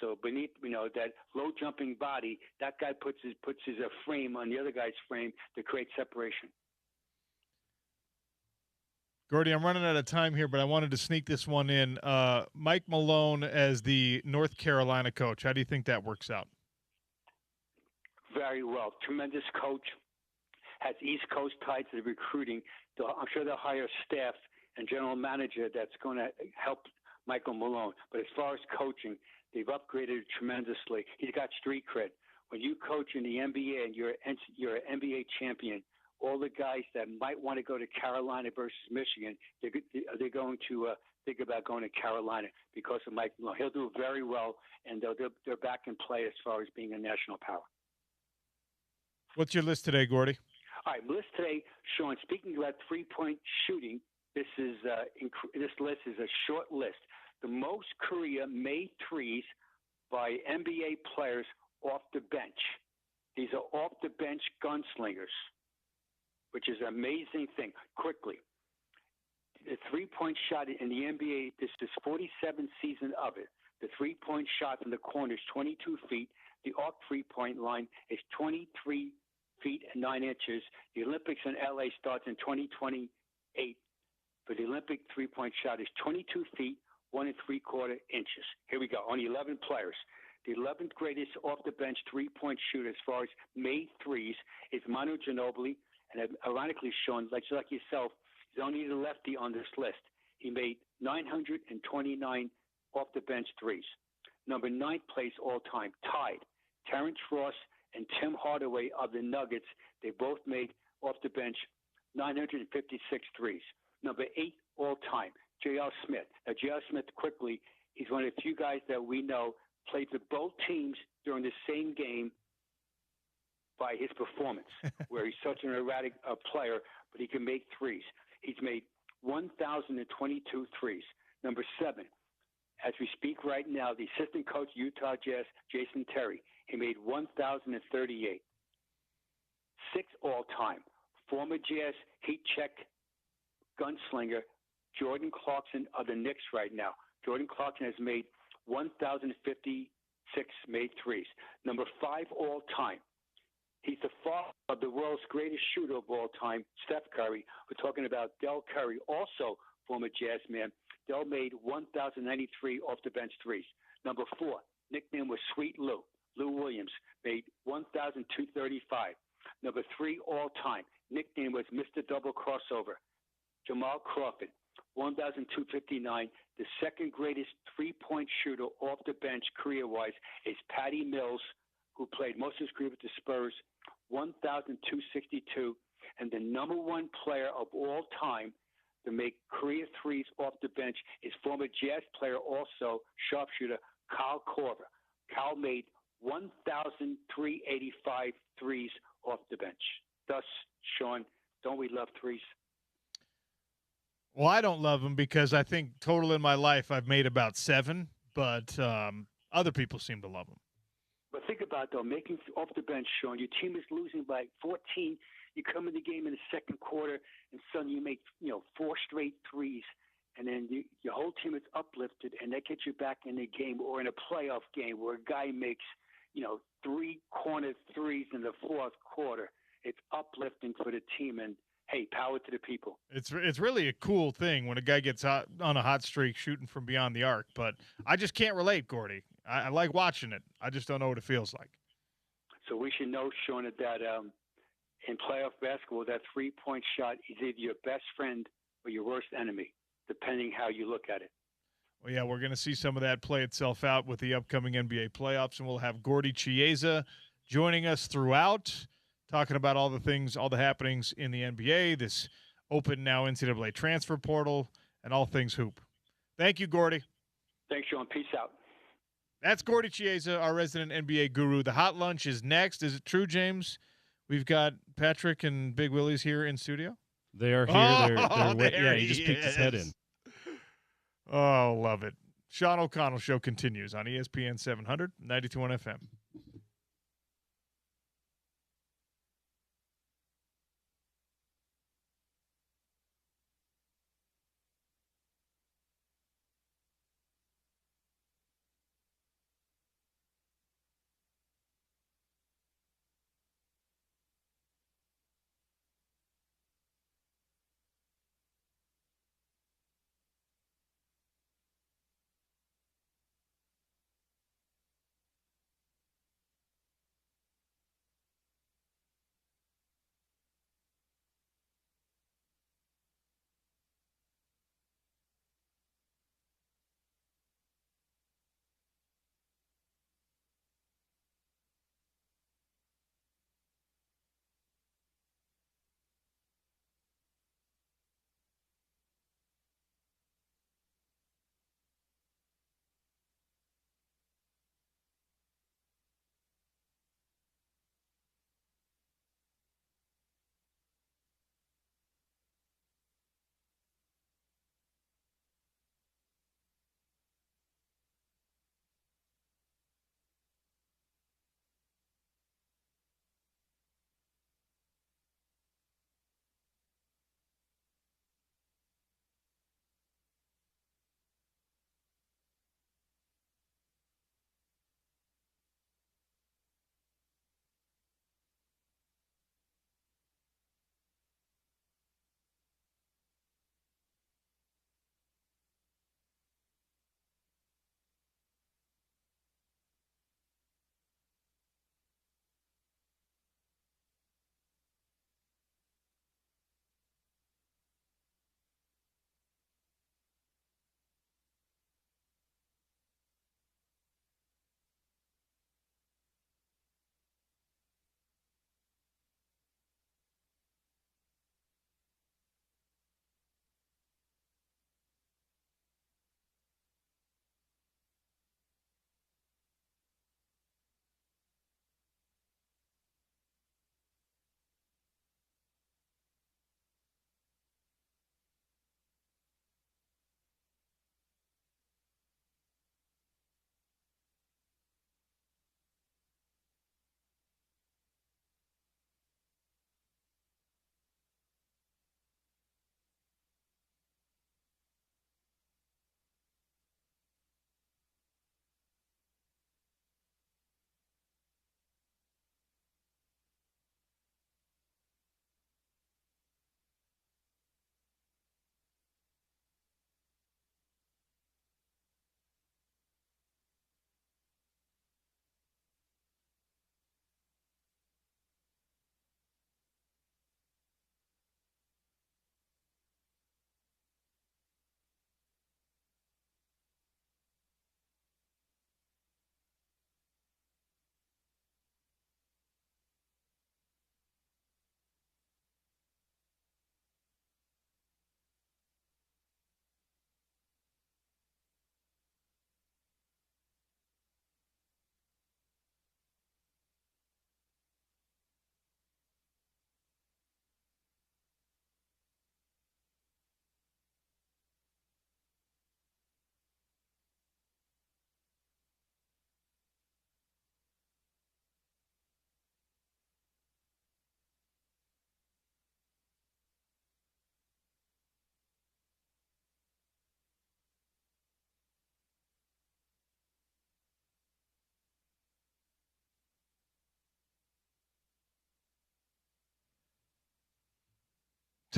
So beneath, that low jumping body, that guy puts his frame on the other guy's frame to create separation. Gordy, I'm running out of time here, but I wanted to sneak this one in. Mike Malone as the North Carolina coach. How do you think that works out? Very well. Tremendous coach. Has East Coast ties to the recruiting. I'm sure they'll hire staff and general manager that's going to help Michael Malone. But as far as coaching, they've upgraded tremendously. He's got street cred. When you coach in the NBA and you're an NBA champion, all the guys that might want to go to Carolina versus Michigan, they're going to think about going to Carolina because of Mike Malone. He'll do very well, and they're back in play as far as being a national power. What's your list today, Gordy? All right, list today, Sean. Speaking about three-point shooting, this list is a short list. The most career-made threes by NBA players off the bench. These are off-the-bench gunslingers, which is an amazing thing. Quickly, the three-point shot in the NBA, this is 47th season of it. The three-point shot from the corner is 22 feet. The off three-point line is 23 feet and 9 inches. The Olympics in LA starts in 2028. For the Olympic three-point shot is 22 feet, 1 3/4 inches. Here we go. Only 11 players. The 11th greatest off-the-bench three-point shooter as far as made threes is Manu Ginobili. And ironically, Sean, like yourself, he's only the lefty on this list. He made 929 off-the-bench threes. Number 9th place all-time, tied. Terrence Ross and Tim Hardaway of the Nuggets. They both made off-the-bench 956 threes. Number 8 all-time, J.R. Smith. Now, J.R. Smith, quickly, he's one of the few guys that we know played for both teams during the same game by his performance, where he's such an erratic player, but he can make threes. He's made 1,022 threes. Number 7, as we speak right now, the assistant coach Utah Jazz, Jason Terry, he made 1,038. 6 all-time, former Jazz heat check gunslinger Jordan Clarkson of the Knicks right now. Jordan Clarkson has made 1,056 made threes. Number 5 all-time. He's the father of the world's greatest shooter of all time, Steph Curry. We're talking about Del Curry, also former Jazz man. Del made 1,093 off-the-bench threes. Number 4, nickname was Sweet Lou. Lou Williams made 1,235. Number 3 all-time, nickname was Mr. Double Crossover. Jamal Crawford, 1,259. The second greatest three-point shooter off the bench career-wise is Patty Mills, who played most of his career with the Spurs, 1,262. And the number 1 player of all time to make career threes off the bench is former Jazz player, also sharpshooter, Kyle Korver. Kyle made 1,385 threes off the bench. Thus, Sean, don't we love threes? Well, I don't love them because I think total in my life I've made about 7, but other people seem to love them. But think about, though, making off the bench, Sean, your team is losing by 14. You come in the game in the second quarter, and suddenly you make 4 straight threes, and then your whole team is uplifted, and that gets you back in the game, or in a playoff game where a guy makes 3 corner threes in the fourth quarter. It's uplifting for the team, and hey, power to the people. It's really a cool thing when a guy gets on a hot streak shooting from beyond the arc, but I just can't relate, Gordy. I like watching it. I just don't know what it feels like. So we should know, Sean, that in playoff basketball, that three-point shot is either your best friend or your worst enemy, depending how you look at it. Well, yeah, we're going to see some of that play itself out with the upcoming NBA playoffs, and we'll have Gordy Chiesa joining us throughout, talking about all the things, all the happenings in the NBA, this open now NCAA transfer portal, and all things hoop. Thank you, Gordy. Thanks, Sean. Peace out. That's Gordy Chiesa, our resident NBA guru. The hot lunch is next. Is it true, James? We've got Patrick and Big Willie's here in studio. They are here. There he just peeked his head in. Oh, love it. Sean O'Connell Show continues on ESPN 700, 92.1 FM.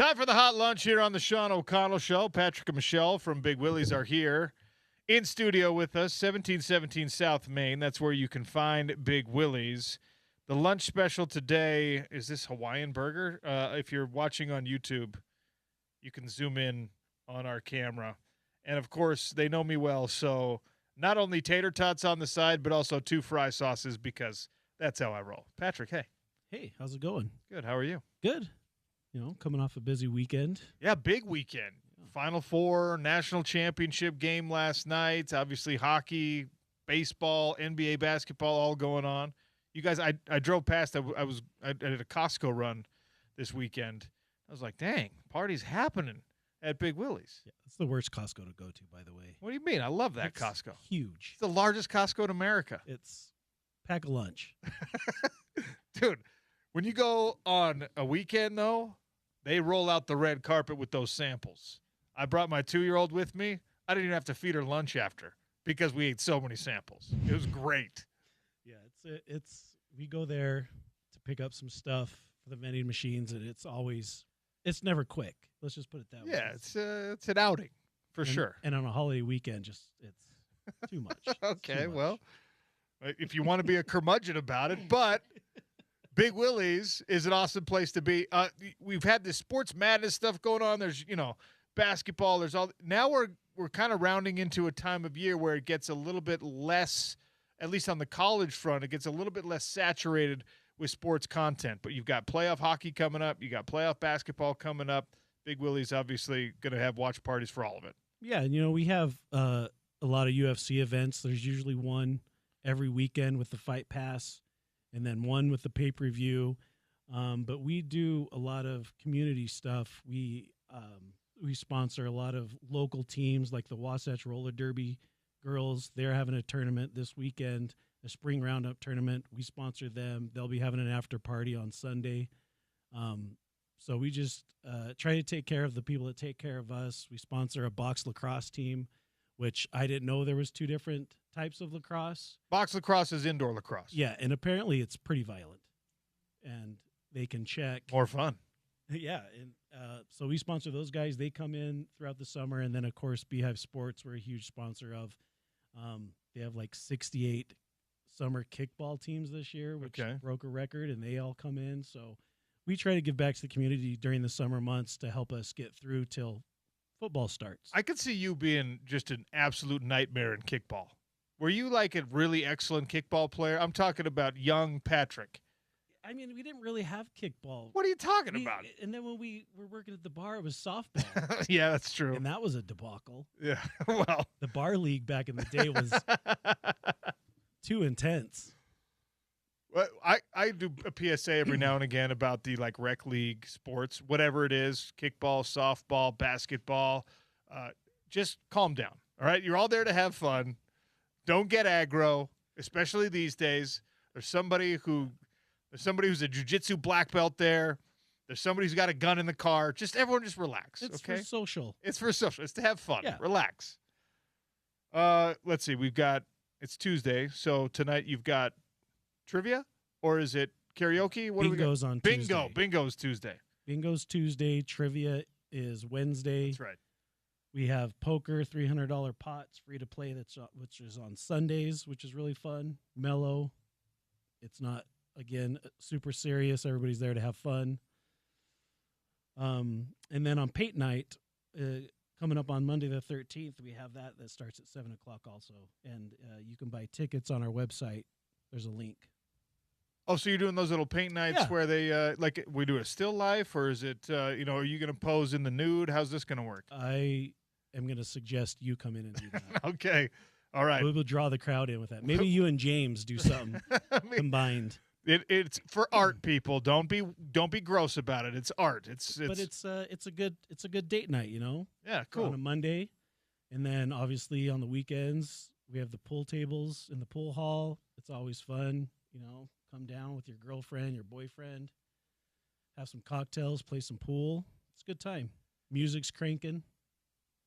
Time for the hot lunch here on the Sean O'Connell Show. Patrick and Michelle from Big Willie's are here in studio with us, 1717 South Main. That's where you can find Big Willie's. The lunch special today is this Hawaiian burger. If you're watching on YouTube, you can zoom in on our camera. And, of course, they know me well, so not only tater tots on the side, but also 2 fry sauces because that's how I roll. Patrick, hey. Hey, how's it going? Good. How are you? Good. You know, coming off a busy weekend. Yeah, big weekend. Final Four, national championship game last night. Obviously, hockey, baseball, NBA basketball, all going on. You guys, I drove past. I did a Costco run this weekend. I was like, dang, party's happening at Big Willie's. Yeah, it's the worst Costco to go to, by the way. What do you mean? I love that It's Costco. huge. It's the largest Costco in America. It's pack a lunch. Dude, when you go on a weekend, though, they roll out the red carpet with those samples. I brought my 2-year-old with me. I didn't even have to feed her lunch after because we ate so many samples. It was great. Yeah, it's we go there to pick up some stuff for the vending machines, and it's never quick. Let's just put it that way. Yeah, it's an outing for sure. And on a holiday weekend, it's too much. It's Okay, too much. well, if you want to be a curmudgeon about it, but Big Willie's is an awesome place to be. We've had this sports madness stuff going on. There's, basketball. There's all. Now we're kind of rounding into a time of year where it gets a little bit less, at least on the college front, it gets a little bit less saturated with sports content. But you've got playoff hockey coming up. You got playoff basketball coming up. Big Willie's obviously going to have watch parties for all of it. Yeah, and we have a lot of UFC events. There's usually one every weekend with the Fight Pass, and then one with the pay-per-view. But we do a lot of community stuff. We sponsor a lot of local teams like the Wasatch Roller Derby girls. They're having a tournament this weekend, a spring roundup tournament. We sponsor them. They'll be having an after party on Sunday. So we just try to take care of the people that take care of us. We sponsor a box lacrosse team, which I didn't know there was 2 different types of lacrosse. Box lacrosse is indoor lacrosse. Yeah, and apparently it's pretty violent. And they can check. More fun. Yeah, and so we sponsor those guys. They come in throughout the summer, and then, of course, Beehive Sports we're a huge sponsor of. They have like 68 summer kickball teams this year, which broke a record, and they all come in. So we try to give back to the community during the summer months to help us get through till football starts. I could see you being just an absolute nightmare in kickball. Were you like a really excellent kickball player? I'm talking about young Patrick. I mean, we didn't really have kickball. What are you talking about? And then when we were working at the bar, it was softball. Yeah, that's true. And that was a debacle. Yeah, well. The bar league back in the day was too intense. Well, I do a PSA every now and again about the rec league sports, whatever it is, kickball, softball, basketball. Just calm down, all right? You're all there to have fun. Don't get aggro, especially these days. There's somebody who's a jiu-jitsu black belt there. There's somebody who's got a gun in the car. Everyone just relax, It's okay? for social. It's for social. It's to have fun. Yeah. Relax. Let's see. It's Tuesday, so tonight you've got trivia, or is it karaoke? What Bingo's on Tuesday. Bingo's Tuesday. Bingo's Tuesday. Trivia is Wednesday. That's right. We have poker, $300 pots, free to play, which is on Sundays, which is really fun. Mellow. It's not, again, super serious. Everybody's there to have fun. And then on Pate Night, coming up on Monday the 13th, we have that starts at 7 o'clock also. And you can buy tickets on our website. There's a link. Oh, so you're doing those little paint nights Yeah. where they we do a still life, or is it are you going to pose in the nude? How's this going to work? I am going to suggest you come in and do that. Okay, all right. We will draw the crowd in with that. Maybe you and James do something combined. It's for art, people. Don't be gross about it. It's art. But it's a good date night, Yeah, cool. On a Monday, and then obviously on the weekends we have the pool tables in the pool hall. It's always fun, Come down with your girlfriend, your boyfriend, have some cocktails, play some pool. It's a good time. Music's cranking.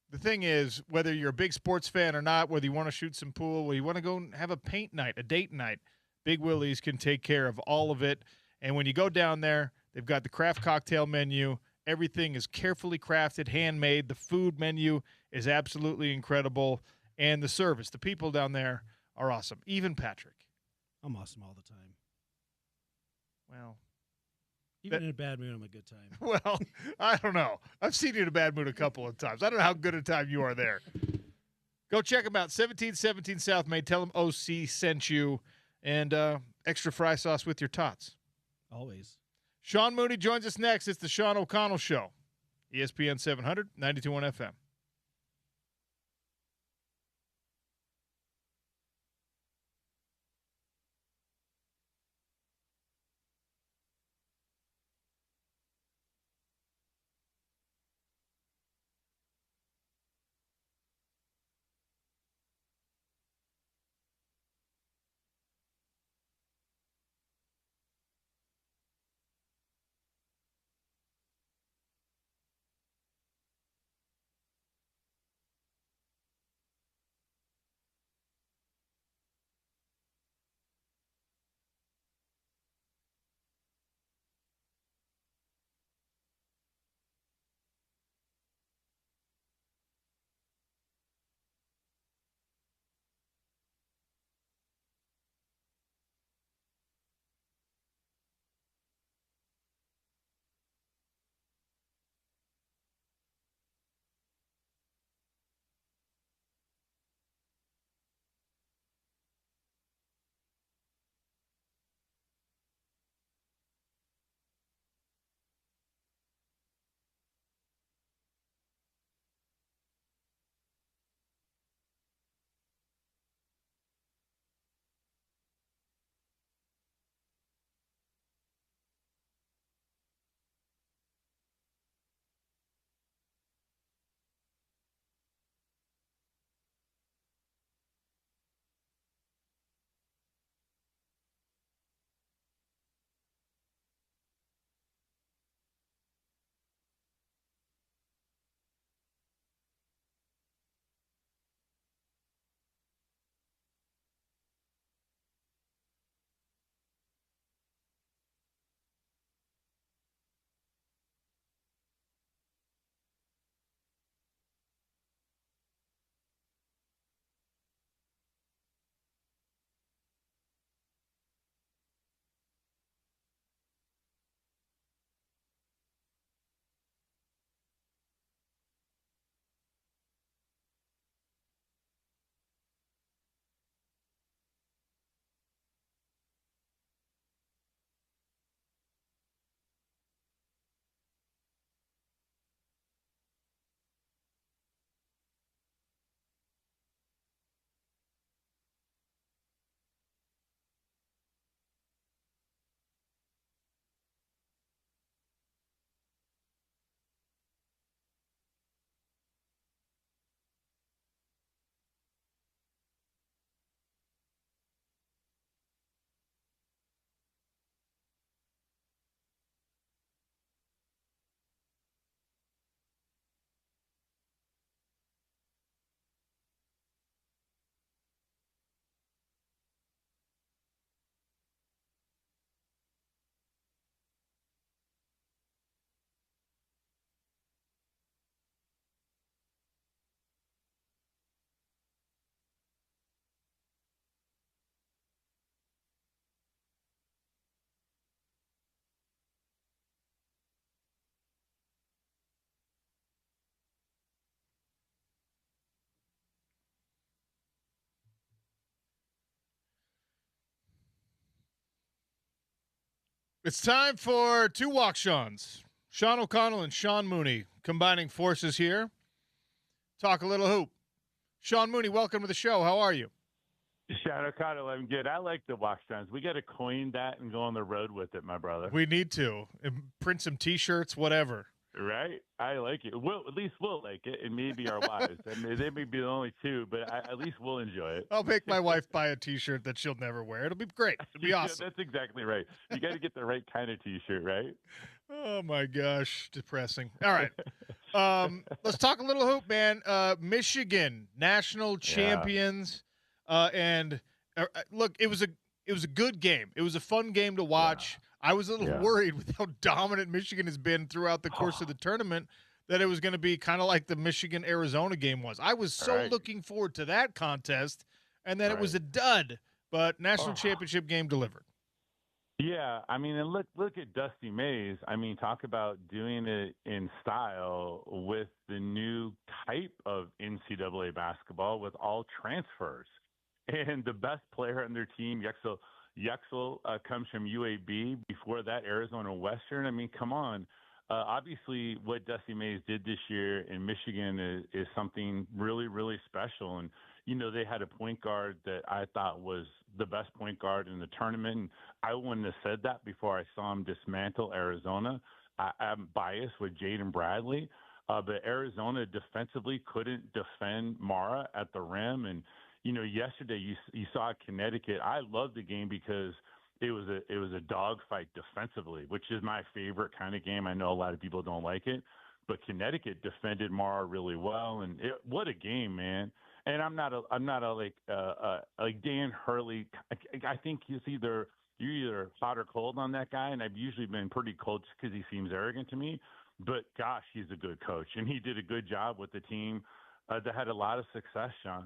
The thing is, whether you're a big sports fan or not, whether you want to shoot some pool, whether you want to go and have a paint night, a date night, Big Willie's can take care of all of it. And when you go down there, they've got the craft cocktail menu, Everything is carefully crafted, handmade. The food menu is absolutely incredible. And the service, the people down there are awesome. Even Patrick. I'm awesome all the time. Well, even in a bad mood, I'm a good time. well, I don't know. I've seen you in a bad mood a couple of times. I don't know how good a time you are there. Go check them out. 1717 South Main. Tell them OC sent you. And extra fry sauce with your tots. Always. Sean Mooney joins us next. It's the Sean O'Connell Show. ESPN 700, 92.1 FM. It's time for two walk-shons. Sean O'Connell and Sean Mooney combining forces here. Talk a little hoop. Sean Mooney, welcome to the show. How are you? Sean O'Connell, I'm good. I like the walk-ons. We got to coin that and go on the road with it, my brother. We need to. And print some T-shirts, whatever. Right? I like it. At least we'll like it, and maybe our wives. I mean, they may be the only two, but at least we'll enjoy it. I'll make my wife buy a T-shirt that she'll never wear. It'll be great. It'll be awesome. That's exactly right. You got to get the right kind of T-shirt, right? Oh, my gosh. Depressing. All right. Let's talk a little hoop, man. Michigan, national champions. And look, it was a good game. It was a fun game to watch. I was a little worried with how dominant Michigan has been throughout the course of the tournament that it was going to be kind of like the Michigan-Arizona game was. I was so looking forward to that contest, and then it was a dud, but national championship game delivered. Yeah, I mean, and look at Dusty Mays. I mean, talk about doing it in style with the new type of NCAA basketball with all transfers. And the best player on their team, Yexel comes from UAB. Before that, Arizona Western. I mean, come on. Obviously, what Dusty Mays did this year in Michigan is something really, really special. And, you know, they had a point guard that I thought was the best point guard in the tournament. And I wouldn't have said that before I saw him dismantle Arizona. I'm biased with Jaden Bradley, but Arizona defensively couldn't defend Mara at the rim. And, you know, yesterday you saw Connecticut. I loved the game because it was a dogfight defensively, which is my favorite kind of game. I know a lot of people don't like it, but Connecticut defended Mara really well. And what a game, man! And I'm not a like Dan Hurley. I think you're either hot or cold on that guy, and I've usually been pretty cold just because he seems arrogant to me. But gosh, he's a good coach, and he did a good job with the team that had a lot of success, Sean.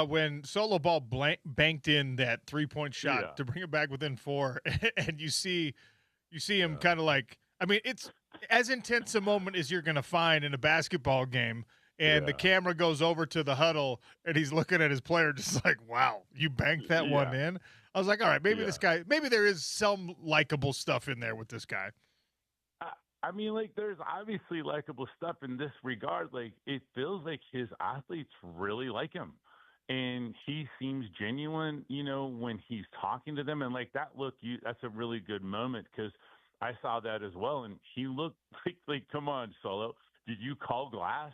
When Solo Ball banked in that 3-point shot to bring it back within 4, and you see him kind of like, I mean, it's as intense a moment as you're going to find in a basketball game. And the camera goes over to the huddle, and he's looking at his player just like, wow, you banked that one in? I was like, all right, maybe this guy – maybe there is some likable stuff in there with this guy. I mean, like, there's obviously likable stuff in this regard. Like, it feels like his athletes really like him. And he seems genuine, you know, when he's talking to them. And, like, that look, that's a really good moment because I saw that as well. And he looked like come on, Solo. Did you call glass?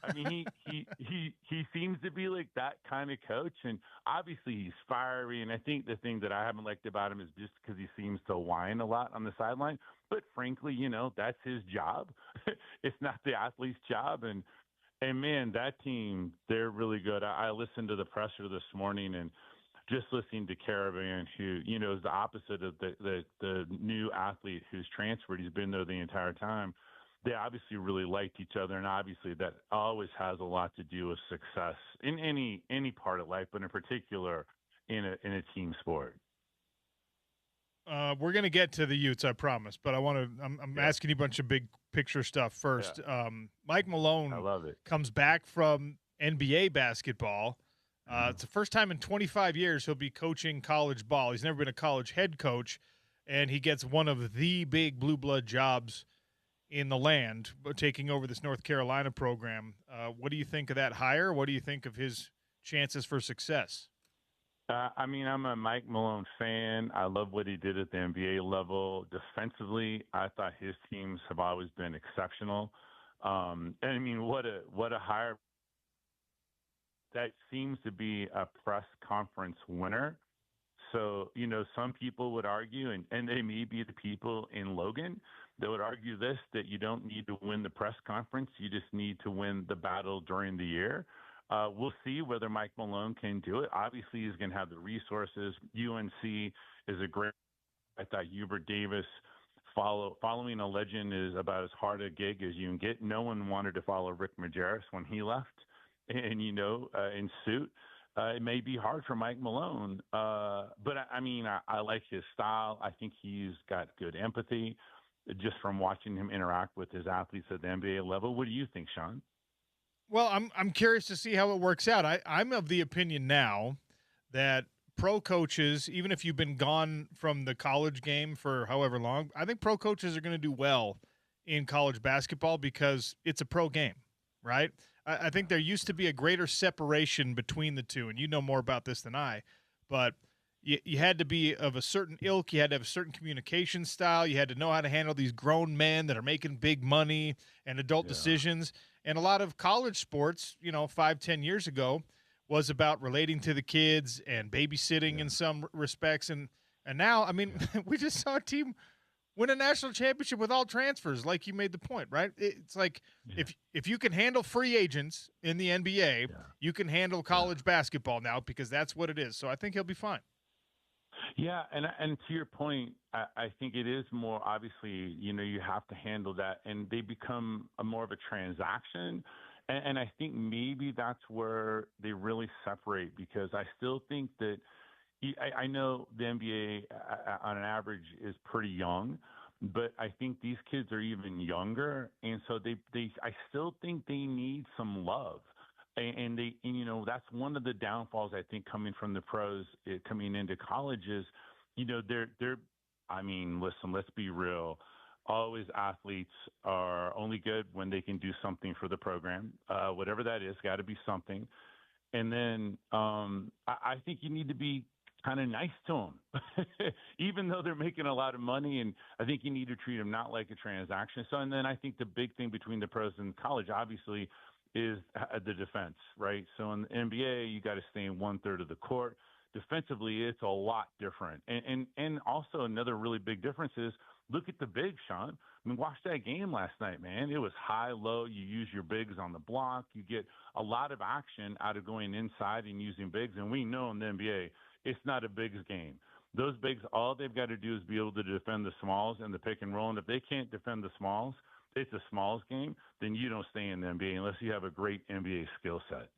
I mean, he seems to be like that kind of coach, and obviously he's fiery. And I think the thing that I haven't liked about him is just because he seems to whine a lot on the sideline. But frankly, you know, that's his job. It's not the athlete's job. And man, that team, they're really good. I listened to the presser this morning and just listening to Caravan, who, you know, is the opposite of the new athlete who's transferred. He's been there the entire time. They obviously really liked each other, and obviously that always has a lot to do with success in any part of life, but in particular in a team sport. We're gonna get to the Utes, I promise, but I'm asking you a bunch of big picture stuff first. Yeah. Mike Malone, I love it, comes back from NBA basketball. It's the first time in 25 years he'll be coaching college ball. He's never been a college head coach, and he gets one of the big blue blood jobs in the land, taking over this North Carolina program. What do you think of that hire? What do you think of his chances for success? I mean, I'm a Mike Malone fan. I love what he did at the NBA level. Defensively, I thought his teams have always been exceptional. And I mean, what a hire. That seems to be a press conference winner. So, you know, some people would argue, and they may be the people in Logan that would argue this, that you don't need to win the press conference. You just need to win the battle during the year. We'll see whether Mike Malone can do it. Obviously, he's going to have the resources. UNC is a great – I thought Hubert Davis following a legend is about as hard a gig as you can get. No one wanted to follow Rick Majerus when he left. And, you know, in suit. It may be hard for Mike Malone, but I mean, I like his style. I think he's got good empathy just from watching him interact with his athletes at the NBA level. What do you think, Sean? Well, I'm curious to see how it works out. I'm of the opinion now that pro coaches, even if you've been gone from the college game for however long, I think pro coaches are going to do well in college basketball because it's a pro game, right? I think there used to be a greater separation between the two, and you know more about this than I, but you had to be of a certain ilk. You had to have a certain communication style. You had to know how to handle these grown men that are making big money and adult decisions. And a lot of college sports, you know, 5-10 years ago was about relating to the kids and babysitting in some respects. And now, I mean, we just saw a team win a national championship with all transfers, like you made the point, right? It's like if you can handle free agents in the NBA, you can handle college basketball now because that's what it is. So I think he'll be fine. Yeah, and to your point, I think it is more obviously, you have to handle that, and they become a more of a transaction, and I think maybe that's where they really separate because I still think that I know the NBA on an average is pretty young, but I think these kids are even younger, and so I still think they need some love. And that's one of the downfalls I think coming from the pros coming into colleges. They're I mean, listen, let's be real. Always athletes are only good when they can do something for the program, whatever that is. Got to be something. And then I think you need to be kind of nice to them, even though they're making a lot of money. And I think you need to treat them not like a transaction. So, and then I think the big thing between the pros and college, obviously, is the defense, right? So in the NBA, you got to stay in 1/3 of the court. Defensively, it's a lot different. And also another really big difference is look at the bigs, Sean. I mean, watch that game last night, man. It was high, low. You use your bigs on the block. You get a lot of action out of going inside and using bigs. And we know in the NBA, it's not a bigs game. Those bigs, all they've got to do is be able to defend the smalls and the pick and roll. And if they can't defend the smalls, it's a smalls game, then you don't stay in the NBA unless you have a great NBA skill set.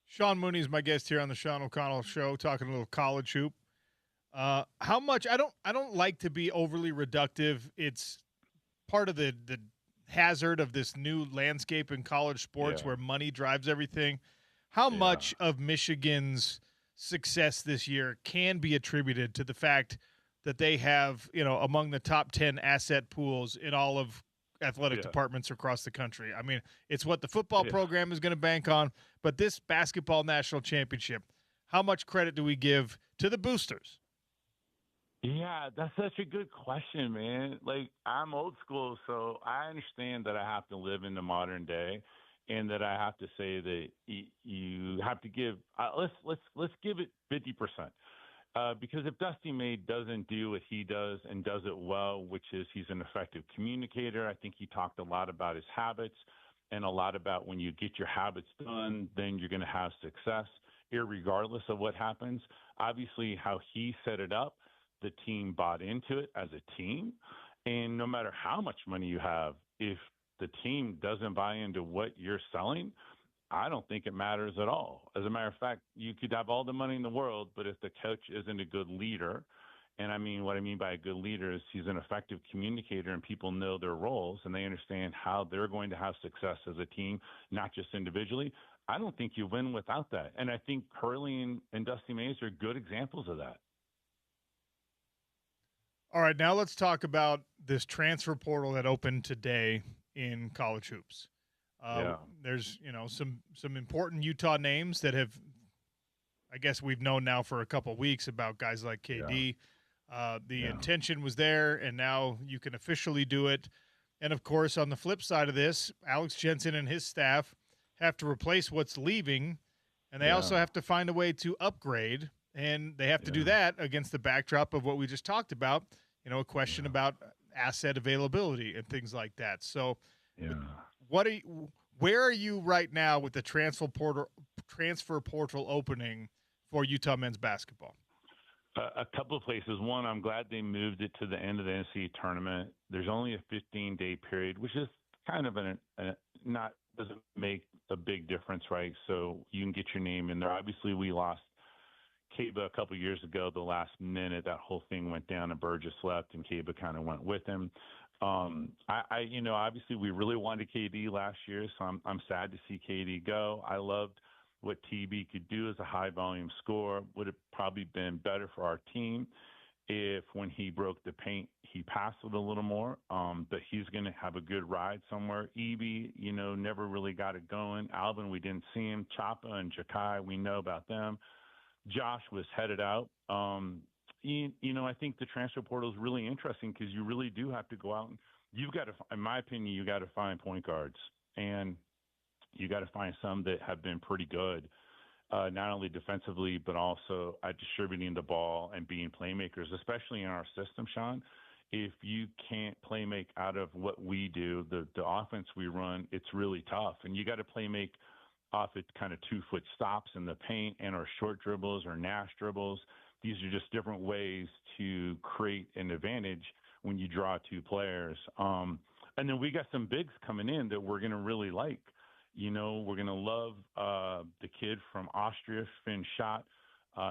Sean Mooney is my guest here on the Sean O'Connell Show, talking a little college hoop. How much I don't like to be overly reductive. It's part of the hazard of this new landscape in college sports where money drives everything. How much of Michigan's success this year can be attributed to the fact that they have, among the top 10 asset pools in all of athletic departments across the country? I mean, it's what the football program is going to bank on, but this basketball national championship, how much credit do we give to the boosters? Yeah, that's such a good question, man. Like, I'm old school, so I understand that I have to live in the modern day, and that I have to say that you have to give. Let's give it 50%. Because if Dusty May doesn't do what he does and does it well, which is he's an effective communicator, I think he talked a lot about his habits and a lot about when you get your habits done, then you're going to have success, irregardless of what happens. Obviously, how he set it up, the team bought into it as a team. And no matter how much money you have, if the team doesn't buy into what you're selling, I don't think it matters at all. As a matter of fact, you could have all the money in the world, but if the coach isn't a good leader, and what I mean by a good leader is he's an effective communicator and people know their roles and they understand how they're going to have success as a team, not just individually, I don't think you win without that. And I think Hurley and Dusty Mays are good examples of that. All right, now let's talk about this transfer portal that opened today in college hoops. There's, some important Utah names that have, I guess we've known now for a couple of weeks about guys like KD. The intention was there, and now you can officially do it. And, of course, on the flip side of this, Alex Jensen and his staff have to replace what's leaving, and they also have to find a way to upgrade, and they have to do that against the backdrop of what we just talked about, a question about asset availability and things like that. So where are you right now with the transfer portal opening for Utah men's basketball? A couple of places. One, I'm glad they moved it to the end of the NCAA tournament. There's only a 15-day period, which is kind of doesn't make a big difference, right? So you can get your name in there. Obviously, we lost Kaba a couple of years ago. The last minute, that whole thing went down, and Burgess left, and Kaba kind of went with him. Obviously we really wanted KD last year, so I'm sad to see KD go. I loved what TB could do as a high volume scorer. Would have probably been better for our team if when he broke the paint, he passed it a little more. But he's going to have a good ride somewhere. Eby, never really got it going. Alvin, we didn't see him. Chapa and Jakai, we know about them. Josh was headed out. I think the transfer portal is really interesting because you really do have to go out and you've got to, in my opinion, you got to find point guards, and you got to find some that have been pretty good, not only defensively, but also at distributing the ball and being playmakers, especially in our system, Sean. If you can't play make out of what we do, the offense we run, it's really tough. And you got to play make off at kind of 2-foot stops in the paint and our short dribbles or Nash dribbles. these are just different ways to create an advantage when you draw two players. And then we got some bigs coming in that we're going to really like. We're going to love the kid from Austria, Finn Schott,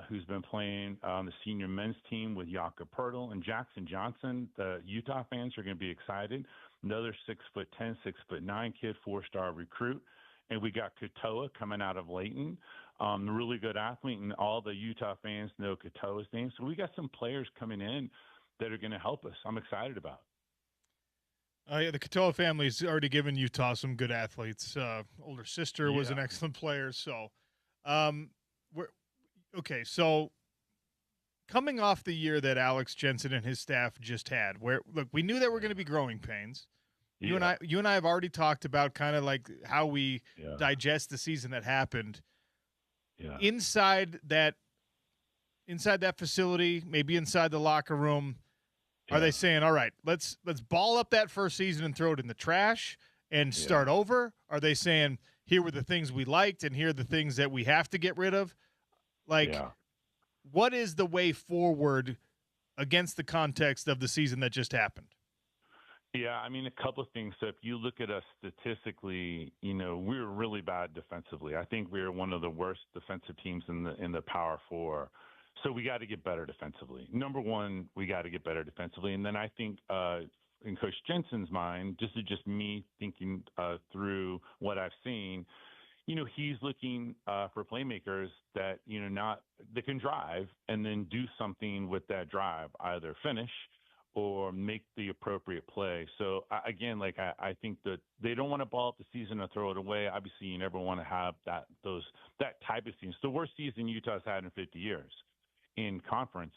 who's been playing on the senior men's team with Jakob Poeltl and Jackson Johnson. The Utah fans are going to be excited. Another 6'10", 6'9" kid, 4-star recruit. And we got Katoa coming out of Layton, a really good athlete, and all the Utah fans know Katoa's name. So we got some players coming in that are going to help us. I'm excited about it. Yeah, the Katoa family's already given Utah some good athletes. Older sister was an excellent player. So, So coming off the year that Alex Jensen and his staff just had, where look, we knew there were going to be growing pains. You and I have already talked about kind of like how we digest the season that happened. Yeah. Inside that facility, maybe inside the locker room, are they saying, all right, let's ball up that first season and throw it in the trash and start over? Are they saying, here were the things we liked and here are the things that we have to get rid of? What is the way forward against the context of the season that just happened? Yeah, I mean, a couple of things. So if you look at us statistically, we were really bad defensively. I think we were one of the worst defensive teams in the Power Four. So we got to get better defensively. Number one, we got to get better defensively. And then I think in Coach Jensen's mind, this is just me thinking through what I've seen, he's looking for playmakers that, that can drive and then do something with that drive, either finish or make the appropriate play. So again, I think that they don't want to ball up the season and throw it away. Obviously, you never want to have that type of season. It's the worst season Utah's had in 50 years in conference.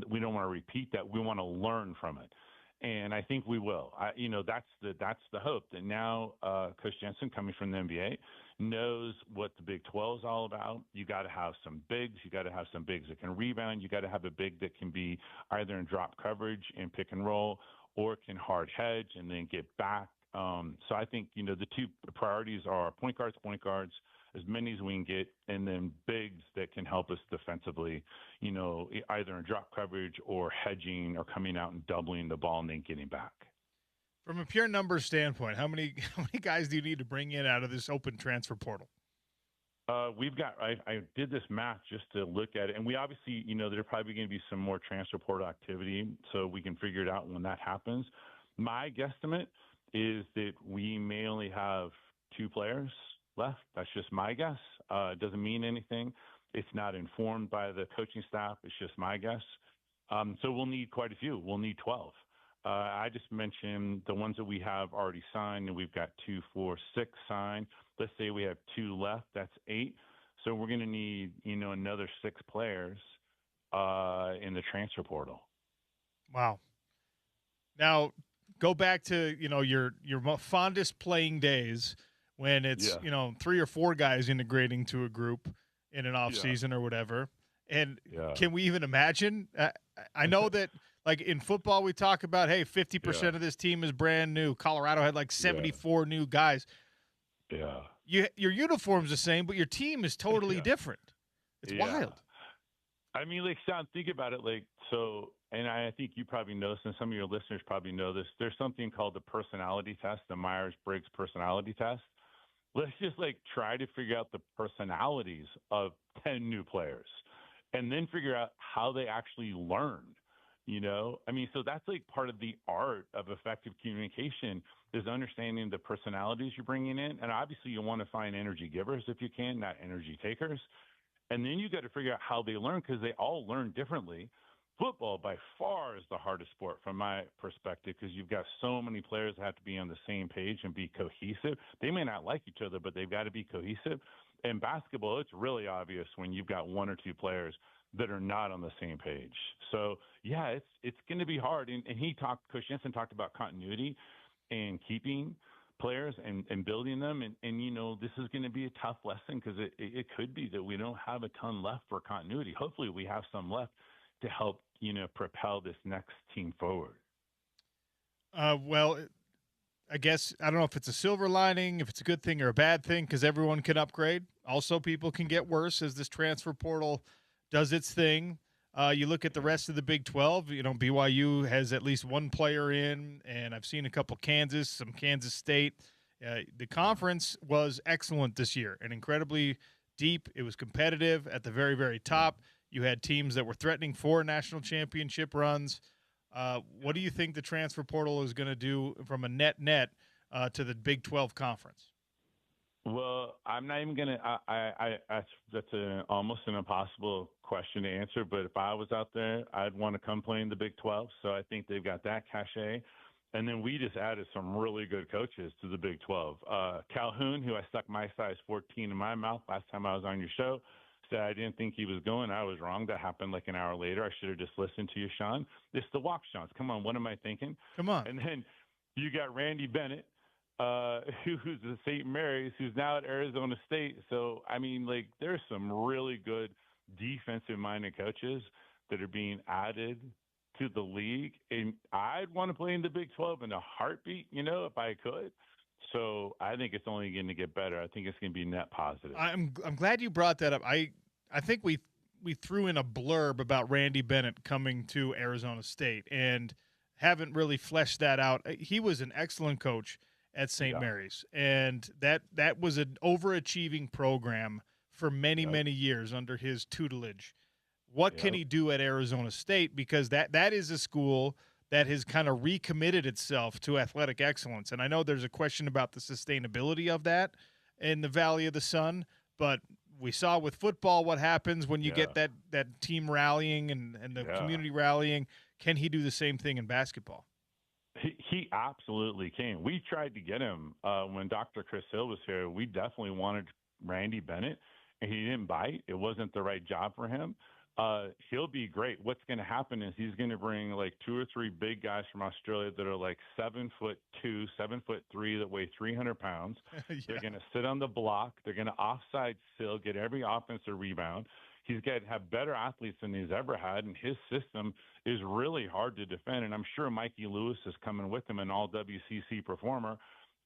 We don't want to repeat that. We want to learn from it. And I think we will. That's the hope that now Coach Jensen, coming from the NBA, knows what the Big 12 is all about. You got to have some bigs. You got to have some bigs that can rebound. You got to have a big that can be either in drop coverage and pick and roll, or can hard hedge and then get back. So I think the two priorities are point guards, as many as we can get, and then bigs that can help us defensively, either in drop coverage or hedging or coming out and doubling the ball and then getting back. From a pure numbers standpoint, how many guys do you need to bring in out of this open transfer portal? We've got, I did this math just to look at it, and we obviously, there's probably going to be some more transfer portal activity, so we can figure it out when that happens. My guesstimate is that we may only have 2 players left. That's just my guess. It doesn't mean anything. It's not informed by the coaching staff. It's just my guess. So we'll need quite a few. We'll need 12. I just mentioned the ones that we have already signed, and we've got 2, 4, 6 signed. Let's say we have 2 left. That's 8. So we're going to need, another 6 players in the transfer portal. Wow. Now, go back to, your fondest playing days when it's, 3 or 4 guys integrating to a group in an off season or whatever. And can we even imagine? I know that, like in football, we talk about, hey, 50% of this team is brand new. Colorado had like 74 new guys. Yeah. Your uniform's the same, but your team is totally different. It's wild. I mean, Sean, think about it. And I think you probably know this, and some of your listeners probably know this. There's something called the personality test, the Myers-Briggs personality test. Let's just try to figure out the personalities of 10 new players and then figure out how they actually learn. So that's part of the art of effective communication is understanding the personalities you're bringing in. And obviously you want to find energy givers if you can, not energy takers. And then you got to figure out how they learn, because they all learn differently. Football by far is the hardest sport from my perspective, because you've got so many players that have to be on the same page and be cohesive. They may not like each other, but they've got to be cohesive. In basketball, it's really obvious when you've got 1 or 2 players that are not on the same page. So it's going to be hard. And Coach Jensen talked about continuity and keeping players and building them. And this is going to be a tough lesson, because it could be that we don't have a ton left for continuity. Hopefully we have some left to help, propel this next team forward. Well, I guess, I don't know if it's a silver lining, if it's a good thing or a bad thing, because everyone can upgrade. Also, people can get worse as this transfer portal does its thing. You look at the rest of the Big 12, BYU has at least one player in, and I've seen a couple some Kansas State. The conference was excellent this year and incredibly deep. It was competitive at the very, very top. You had teams that were threatening for national championship runs. What do you think the transfer portal is going to do from a net to the Big 12 conference? Well, I'm not even going to that's almost an impossible question to answer. But if I was out there, I'd want to come play in the Big 12. So I think they've got that cachet. And then we just added some really good coaches to the Big 12. Calhoun, who I stuck my size 14 in my mouth last time I was on your show, said I didn't think he was going. I was wrong. That happened like an hour later. I should have just listened to you, Sean. It's the walk shots. Come on, what am I thinking? Come on. And then you got Randy Bennett, who's at St. Mary's, who's now at Arizona State. So, I mean, like, there's some really good defensive-minded coaches that are being added to the league. And I'd want to play in the Big 12 in a heartbeat, if I could. So I think it's only going to get better. I think it's going to be net positive. I'm glad you brought that up. I think we threw in a blurb about Randy Bennett coming to Arizona State and haven't really fleshed that out. He was an excellent coach at St. Mary's, and that was an overachieving program for many, many years under his tutelage. What can he do at Arizona State? Because that is a school that has kind of recommitted itself to athletic excellence. And I know there's a question about the sustainability of that in the Valley of the Sun, but we saw with football what happens when you get that team rallying and the community rallying. Can he do the same thing in basketball? He absolutely can. We tried to get him when Dr. Chris Hill was here. We definitely wanted Randy Bennett, and he didn't bite. It wasn't the right job for him. He'll be great. What's going to happen is he's going to bring like 2 or 3 big guys from Australia that are like 7'2", 7'3", that weigh 300 pounds. They're going to sit on the block. They're going to offside still, get every offensive rebound. He's going to have better athletes than he's ever had, and his system is really hard to defend. And I'm sure Mikey Lewis is coming with him, an all-WCC performer,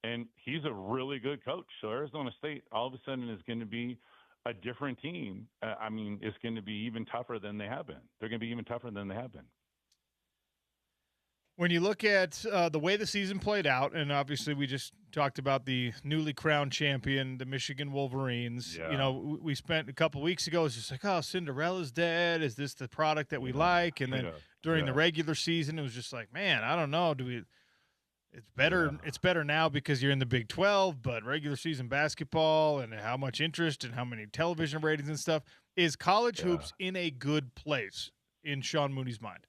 and he's a really good coach. So Arizona State all of a sudden is going to be a different team. I mean, it's going to be even tougher than they have been. They're going to be even tougher than they have been. When you look at the way the season played out, and obviously we just talked about the newly crowned champion, the Michigan Wolverines. Yeah. We spent a couple weeks ago, it's just like, oh, Cinderella's dead. Is this the product that we like? And then during the regular season, it was just like, man, I don't know. It's better. Yeah. It's better now because you're in the Big 12, but regular season basketball and how much interest and how many television ratings and stuff. Is college hoops in a good place in Sean Mooney's mind?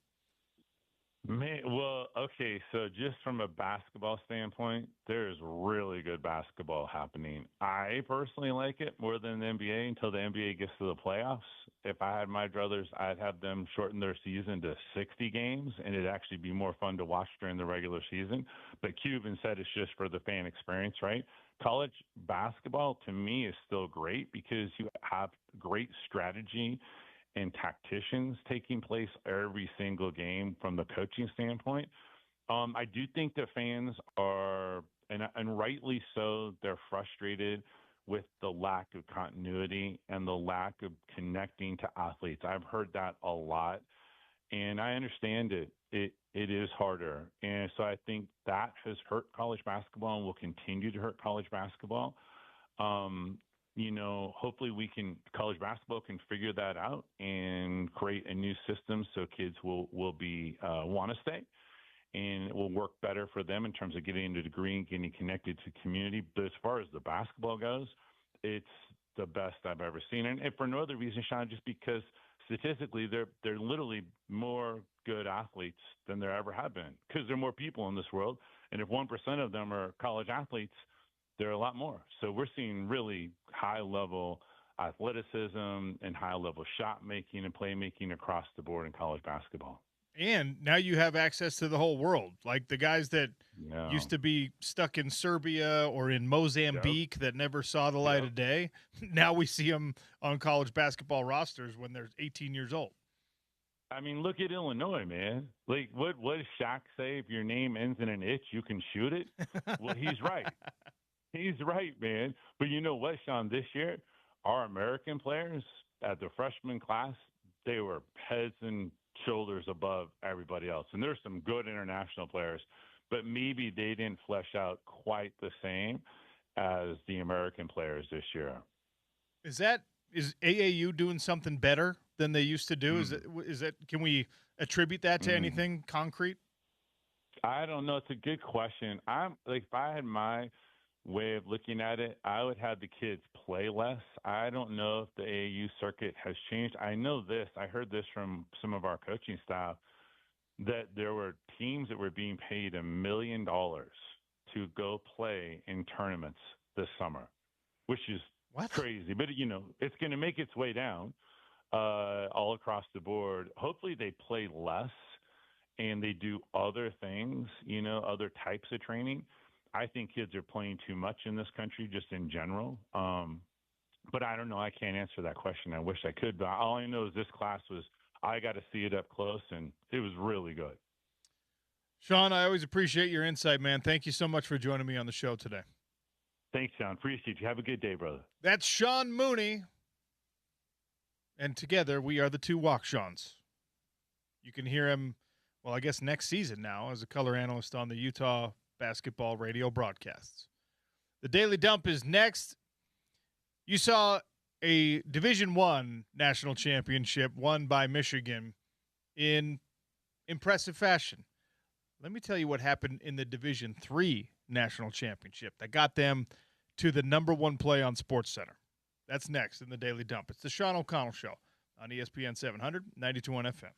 Man, well, okay, so just from a basketball standpoint, there's really good basketball happening. I personally like it more than the NBA until the NBA gets to the playoffs. If I had my druthers, I'd have them shorten their season to 60 games, and it'd actually be more fun to watch during the regular season. But Cuban said it's just for the fan experience, right? College basketball, to me, is still great because you have great strategy and tacticians taking place every single game from the coaching standpoint. I do think that fans are, and rightly so, they're frustrated with the lack of continuity and the lack of connecting to athletes. I've heard that a lot, and I understand it. It is harder. And so I think that has hurt college basketball and will continue to hurt college basketball. Hopefully college basketball can figure that out and create a new system so kids will want to stay, and it will work better for them in terms of getting a degree and getting connected to community. But as far as the basketball goes, it's the best I've ever seen. And for no other reason, Sean, just because statistically they're literally more good athletes than there ever have been because there are more people in this world. And if 1% of them are college athletes, there are a lot more. So we're seeing really high-level athleticism and high-level shot making and playmaking across the board in college basketball. And now you have access to the whole world. Like the guys that used to be stuck in Serbia or in Mozambique that never saw the light of day. Now we see them on college basketball rosters when they're 18 years old. I mean, look at Illinois, man. Like, what does Shaq say? If your name ends in an itch, you can shoot it. Well, he's right. He's right, man. But you know what, Sean? This year, our American players at the freshman class, they were heads and shoulders above everybody else. And there's some good international players, but maybe they didn't flesh out quite the same as the American players this year. Is AAU doing something better than they used to do? Is that can we attribute that to anything concrete? I don't know. It's a good question. I'm like, if I had my way of looking at it, I would have the kids play less. I don't know if the AAU circuit has changed. I know this. I heard this from some of our coaching staff that there were teams that were being paid $1 million to go play in tournaments this summer, which is crazy. But, it's going to make its way down all across the board. Hopefully they play less and they do other things, other types of training. I think kids are playing too much in this country just in general. But I don't know. I can't answer that question. I wish I could. But all I know is this class I got to see it up close, and it was really good. Sean, I always appreciate your insight, man. Thank you so much for joining me on the show today. Thanks, Sean. Appreciate you. Have a good day, brother. That's Sean Mooney. And together we are the two Walk-Shawns. You can hear him, well, I guess next season now as a color analyst on the Utah basketball radio broadcasts. The Daily Dump is next. You saw a Division I national championship won by Michigan in impressive fashion. Let me tell you what happened in the Division III national championship that got them to the number one play on SportsCenter. That's next in the Daily Dump. It's the Sean O'Connell Show on ESPN 700, 92.1 FM.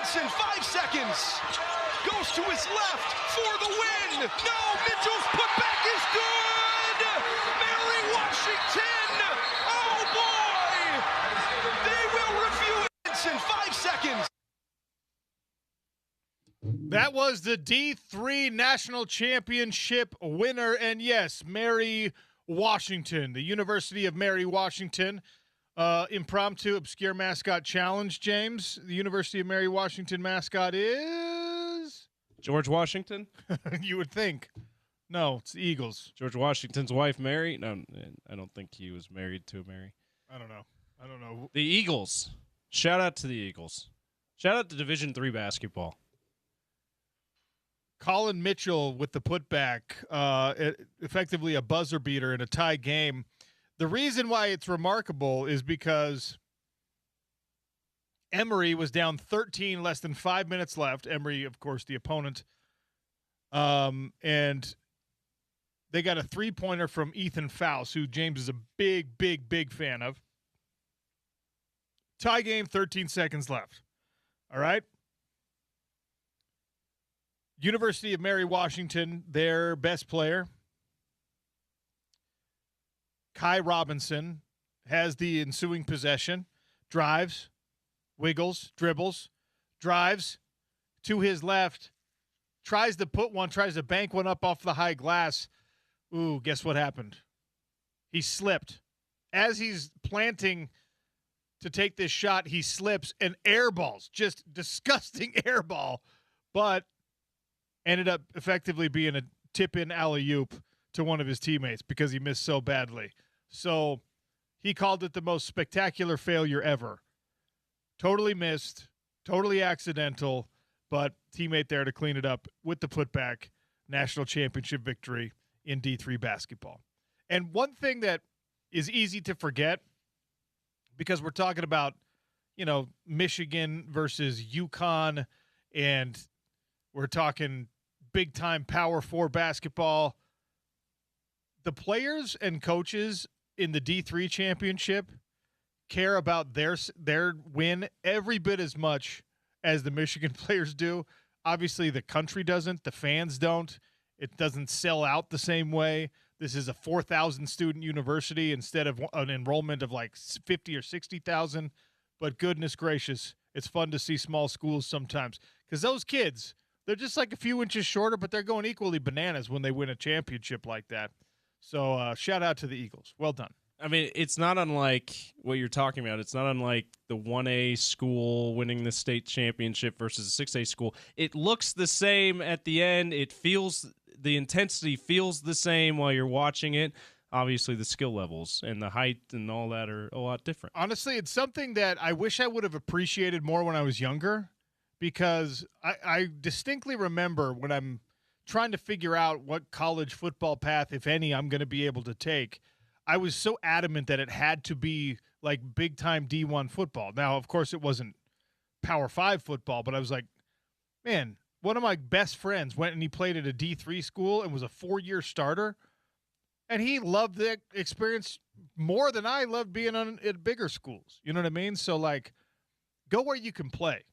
Henson, 5 seconds. Goes to his left for the win. No, Mitchell's putback is good. Mary Washington. Oh, boy. They will review Henson, 5 seconds. That was the D3 National Championship winner. And yes, Mary Washington, the University of Mary Washington. Impromptu obscure mascot challenge, James. The University of Mary Washington mascot is George Washington? You would think. No, it's the Eagles. George Washington's wife, Mary? No, I don't think he was married to Mary. I don't know. The Eagles. Shout out to the Eagles. Shout out to Division III basketball. Colin Mitchell with the putback, effectively a buzzer beater in a tie game. The reason why it's remarkable is because Emory was down 13, less than 5 minutes left. Emory, of course, the opponent. And they got a three-pointer from Ethan Faust, who James is a big, big, big fan of. Tie game, 13 seconds left. All right? University of Mary Washington, their best player, Kai Robinson, has the ensuing possession, drives, wiggles, dribbles, drives to his left, tries to bank one up off the high glass. Ooh, guess what happened? He slipped. As he's planting to take this shot, he slips and airballs, just disgusting airball, but ended up effectively being a tip-in alley-oop to one of his teammates because he missed so badly. So he called it the most spectacular failure ever. Totally missed, totally accidental, but teammate there to clean it up with the putback. National championship victory in D3 basketball. And one thing that is easy to forget, because we're talking about, Michigan versus UConn, and we're talking big-time Power 4 basketball. The players and coaches in the D3 championship care about their win every bit as much as the Michigan players do. Obviously, the country doesn't. The fans don't. It doesn't sell out the same way. This is a 4,000-student university instead of an enrollment of like 50 or 60,000. But goodness gracious, it's fun to see small schools sometimes because those kids – they're just like a few inches shorter, but they're going equally bananas when they win a championship like that. So shout out to the Eagles. Well done. I mean, it's not unlike what you're talking about. It's not unlike the 1A school winning the state championship versus a 6A school. It looks the same at the end. The intensity feels the same while you're watching it. Obviously, the skill levels and the height and all that are a lot different. Honestly, it's something that I wish I would have appreciated more when I was younger. Because I distinctly remember when I'm trying to figure out what college football path, if any, I'm going to be able to take, I was so adamant that it had to be like big-time D1 football. Now, of course, it wasn't Power 5 football, but I was like, man, one of my best friends went and he played at a D3 school and was a 4-year starter, and he loved the experience more than I loved being at bigger schools. You know what I mean? So, like, go where you can play.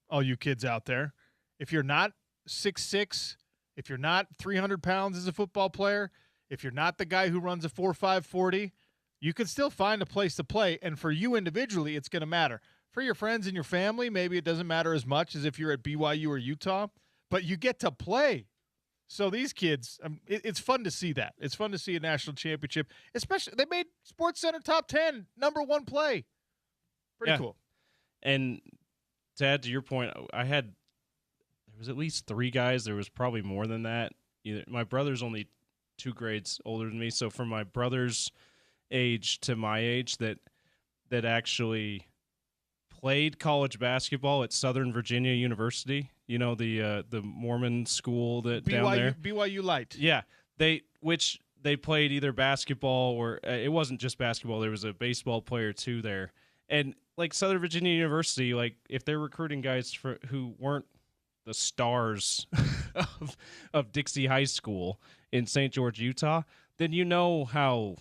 All you kids out there, if you're not 6'6", if you're not 300 pounds as a football player, if you're not the guy who runs a 4.5 40, you can still find a place to play. And for you individually, it's going to matter. For your friends and your family, maybe it doesn't matter as much as if you're at BYU or Utah, but you get to play. So these kids, it's fun to see that. It's fun to see a national championship, especially they made SportsCenter top 10, number 1 play. Pretty cool. And to add to your point, there was at least 3 guys. There was probably more than that. My brother's only 2 grades older than me, so from my brother's age to my age that actually played college basketball at Southern Virginia University. The Mormon school that down there. BYU Light. Yeah, they played either basketball or it wasn't just basketball. There was a baseball player too there, and like Southern Virginia University, like if they're recruiting guys who weren't the stars of Dixie High School in St. George, Utah, then how,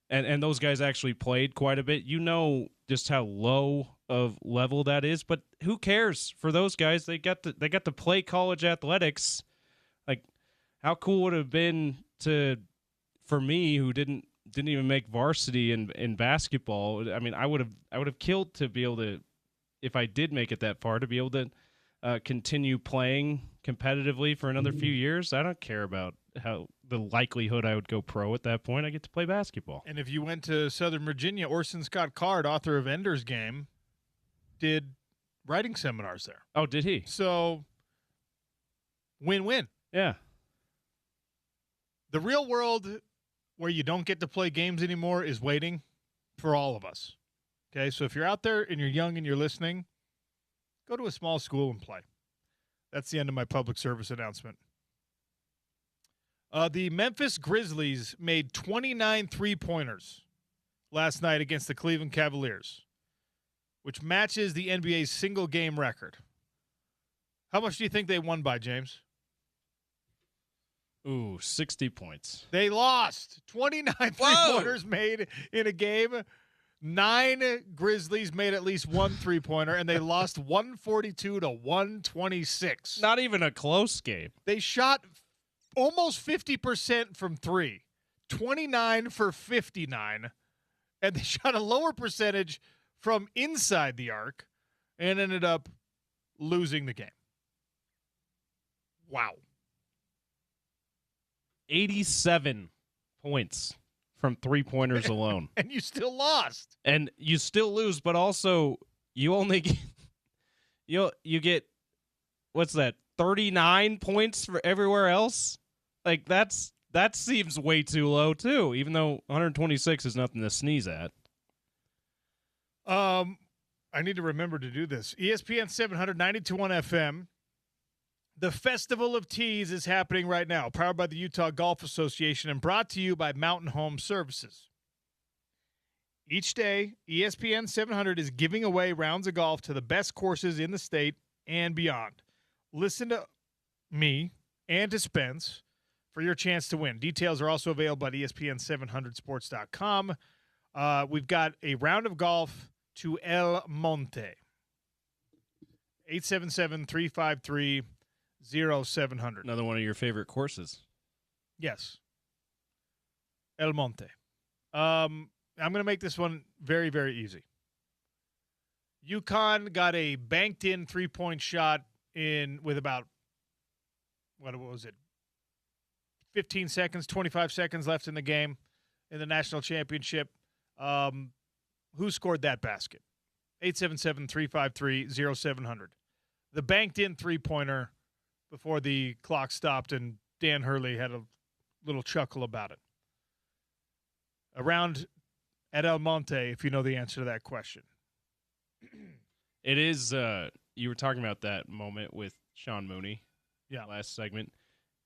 and those guys actually played quite a bit. Just how low of level that is, but who cares for those guys? They got to play college athletics. Like, how cool would it have been for me, who didn't even make varsity in basketball? I mean, I would have killed to be able to, if I did make it that far, to be able to continue playing competitively for another few years. I don't care about how the likelihood I would go pro at that point. I get to play basketball. And if you went to Southern Virginia, Orson Scott Card, author of Ender's Game, did writing seminars there. Oh, did he? So, win-win. Yeah. The real world where you don't get to play games anymore is waiting for all of us. Okay, so if you're out there and you're young and you're listening, go to a small school and play. That's the end of my public service announcement. The Memphis Grizzlies made 29 three-pointers last night against the Cleveland Cavaliers, which matches the NBA's single-game record. How much do you think they won by, James? Ooh, 60 points. They lost. 29 three-pointers made in a game. 9 Grizzlies made at least one three-pointer, and they lost 142 to 126. Not even a close game. They shot almost 50% from three, 29 for 59, and they shot a lower percentage from inside the arc and ended up losing the game. Wow. 87 points from three-pointers alone. And you still lost. And you still lose, but also you only get, you get, what's that, 39 points for everywhere else? Like, that seems way too low, too, even though 126 is nothing to sneeze at. I need to remember to do this. ESPN 700, 92.1 FM. The Festival of Tees is happening right now, powered by the Utah Golf Association and brought to you by Mountain Home Services. Each day, ESPN 700 is giving away rounds of golf to the best courses in the state and beyond. Listen to me and to Spence for your chance to win. Details are also available at ESPN700sports.com. We've got a round of golf to El Monte. 877-353-0700. Another one of your favorite courses. Yes. El Monte. I'm going to make this one very, very easy. UConn got a banked-in three-point shot with about, what was it, 15 seconds, 25 seconds left in the game in the national championship. Who scored that basket? 877-353-0700. The banked-in three-pointer before the clock stopped, and Dan Hurley had a little chuckle about it. Around at El Monte, if you know the answer to that question. It is, you were talking about that moment with Sean Mooney. Yeah. Last segment.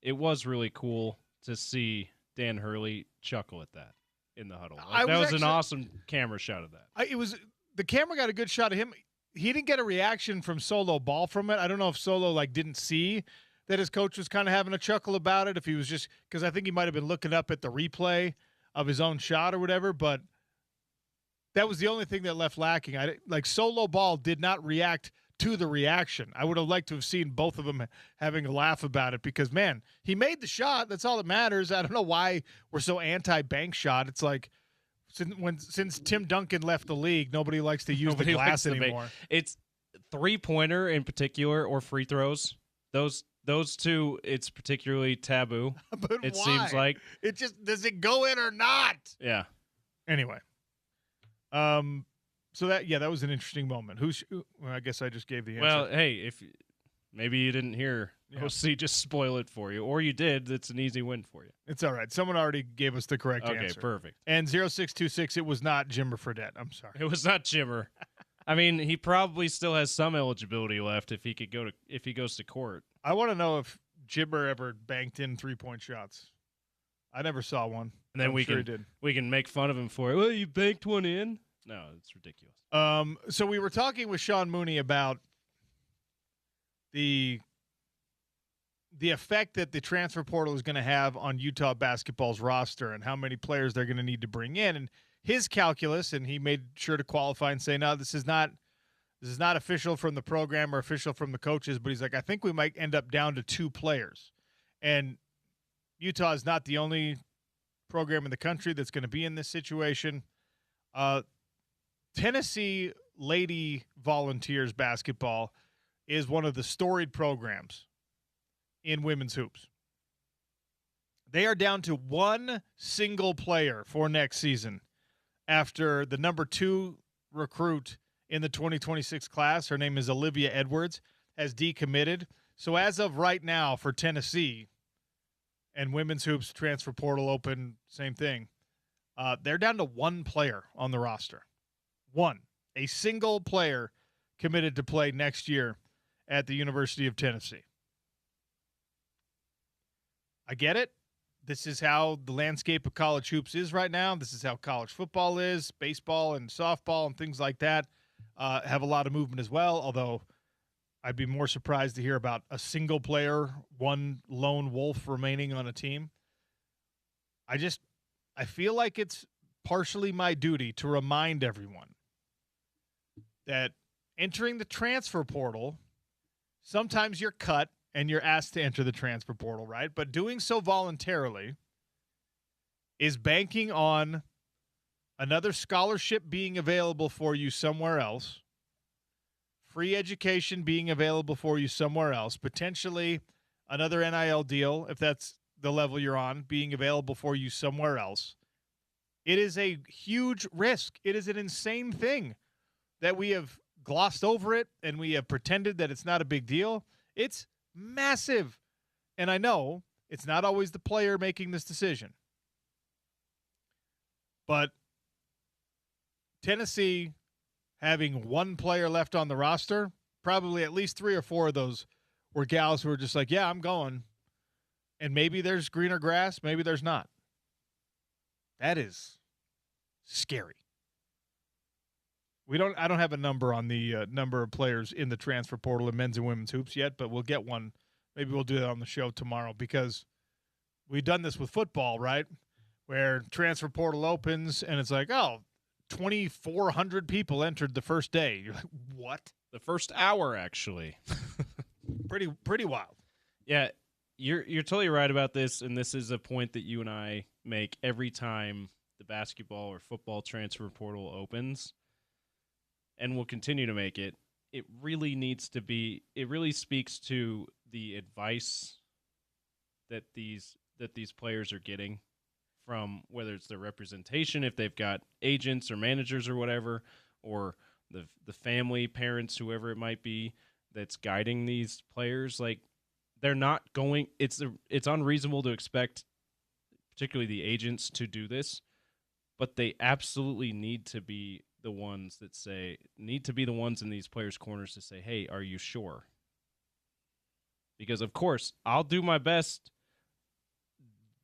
It was really cool to see Dan Hurley chuckle at that in the huddle. That was an awesome camera shot of that. The camera got a good shot of him. He didn't get a reaction from Solo Ball from it. I don't know if Solo didn't see that his coach was kind of having a chuckle about it, if he was just – because I think he might have been looking up at the replay of his own shot or whatever, but that was the only thing that left lacking. Solo Ball did not react to the reaction. I would have liked to have seen both of them having a laugh about it because, man, he made the shot. That's all that matters. I don't know why we're so anti-bank shot. It's like – Since Tim Duncan left the league, nobody likes to use the glass anymore. It's three-pointer in particular or free throws. Those two, it's particularly taboo. But it why? seems like it just does it go in or not? Yeah. Anyway, so that was an interesting moment. I guess I just gave the answer. Well, hey, if maybe you didn't hear OC just spoil it for you, or you did, it's an easy win for you. It's all right. Someone already gave us the correct answer. Okay, perfect. And 0626, it was not Jimmer Fredette. I'm sorry. It was not Jimmer. I mean, he probably still has some eligibility left if he goes to court. I want to know if Jimmer ever banked in three-point shots. I never saw one. And then he did. We can make fun of him for it. Well, you banked one in? No, it's ridiculous. So we were talking with Sean Mooney about the effect that the transfer portal is going to have on Utah basketball's roster and how many players they're going to need to bring in. And his calculus, and he made sure to qualify and say, no, this is not This is not official from the program or official from the coaches, but he's like, I think we might end up down to 2 players. And Utah is not the only program in the country that's going to be in this situation. Tennessee Lady Volunteers basketball is one of the storied programs in women's hoops. They are down to 1 single player for next season after the number 2 recruit in the 2026 class, her name is Olivia Edwards, has decommitted. So as of right now for Tennessee and women's hoops transfer portal open, same thing, they're down to 1 player on the roster. 1. A single player committed to play next year at the University of Tennessee. I get it. This is how the landscape of college hoops is right now. This is how college football is. Baseball and softball and things like that have a lot of movement as well, although I'd be more surprised to hear about a single player, 1 lone wolf remaining on a team. I feel like it's partially my duty to remind everyone that entering the transfer portal, sometimes you're cut and you're asked to enter the transfer portal, right? But doing so voluntarily is banking on another scholarship being available for you somewhere else, free education being available for you somewhere else, potentially another NIL deal, if that's the level you're on, being available for you somewhere else. It is a huge risk. It is an insane thing that we have glossed over it and we have pretended that it's not a big deal. It's massive. And I know it's not always the player making this decision. But Tennessee having 1 player left on the roster, probably at least 3 or 4 of those were gals who were just like, yeah, I'm going. And maybe there's greener grass, maybe there's not. That is scary. I don't have a number on the number of players in the transfer portal in men's and women's hoops yet, but we'll get one. Maybe we'll do that on the show tomorrow because we've done this with football, right? Where transfer portal opens and it's like, 2,400 people entered the first day. You're like, what? The first hour, actually. Pretty wild. Yeah, you're totally right about this, and this is a point that you and I make every time the basketball or football transfer portal opens. And we'll continue to make it. It really speaks to the advice that these players are getting from whether it's their representation, if they've got agents or managers or whatever, or the family, parents, whoever it might be that's guiding these players. Like, they're not going. It's unreasonable to expect, particularly the agents, to do this, but they absolutely need to be the ones in these players' corners to say, hey, are you sure? Because, of course, I'll do my best.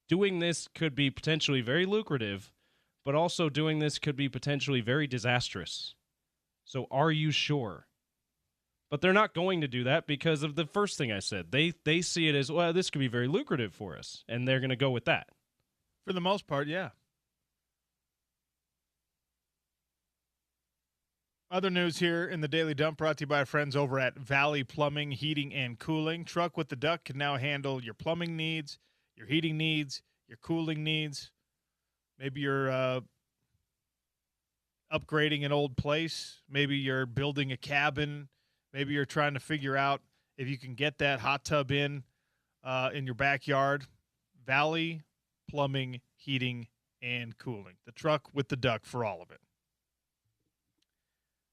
Doing this could be potentially very lucrative, but also doing this could be potentially very disastrous. So are you sure? But they're not going to do that because of the first thing I said. They see it as, well, this could be very lucrative for us, and they're going to go with that. For the most part, yeah. Other news here in the Daily Dump brought to you by our friends over at Valley Plumbing, Heating, and Cooling. Truck with the Duck can now handle your plumbing needs, your heating needs, your cooling needs. Maybe you're upgrading an old place. Maybe you're building a cabin. Maybe you're trying to figure out if you can get that hot tub in your backyard. Valley Plumbing, Heating, and Cooling. The truck with the duck for all of it.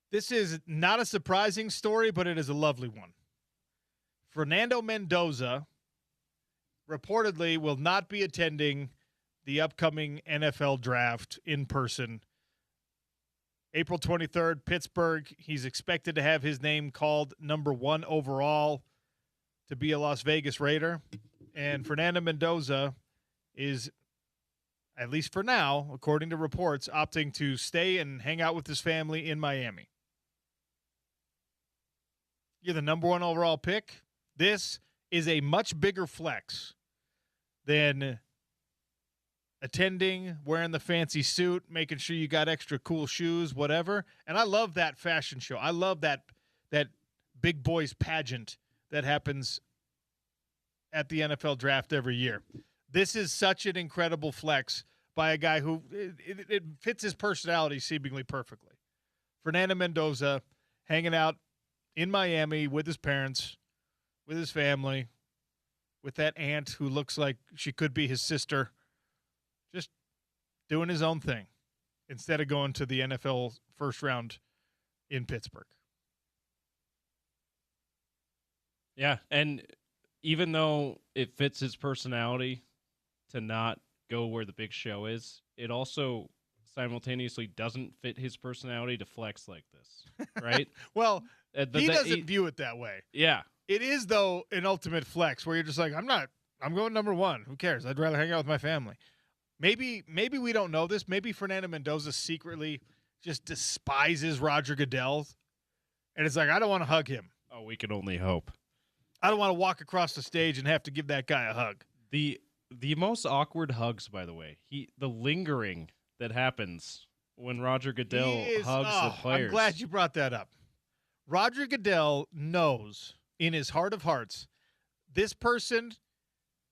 This is not a surprising story, but it is a lovely one. Fernando Mendoza reportedly will not be attending the upcoming NFL draft in person. April 23rd, Pittsburgh. He's expected to have his name called number 1 overall to be a Las Vegas Raider. And Fernando Mendoza is, at least for now, according to reports, opting to stay and hang out with his family in Miami. You're the number 1 overall pick. This is a much bigger flex than attending, wearing the fancy suit, making sure you got extra cool shoes, whatever. And I love that fashion show. I love that that big boys pageant that happens at the NFL draft every year. This is such an incredible flex by a guy who it fits his personality seemingly perfectly. Fernando Mendoza hanging out in Miami with his parents, with his family, with that aunt who looks like she could be his sister, just doing his own thing instead of going to the NFL first round in Pittsburgh. Yeah, and even though it fits his personality to not go where the big show is, it also simultaneously doesn't fit his personality to flex like this, right? Well, he doesn't view it that way. Yeah. It is, though, an ultimate flex where you're just like, I'm going number one. Who cares? I'd rather hang out with my family. Maybe we don't know this. Maybe Fernando Mendoza secretly just despises Roger Goodell. And it's like, I don't want to hug him. Oh, we can only hope. I don't want to walk across the stage and have to give that guy a hug. The most awkward hugs, by the way, the lingering that happens when Roger Goodell hugs the players. I'm glad you brought that up. Roger Goodell knows in his heart of hearts, this person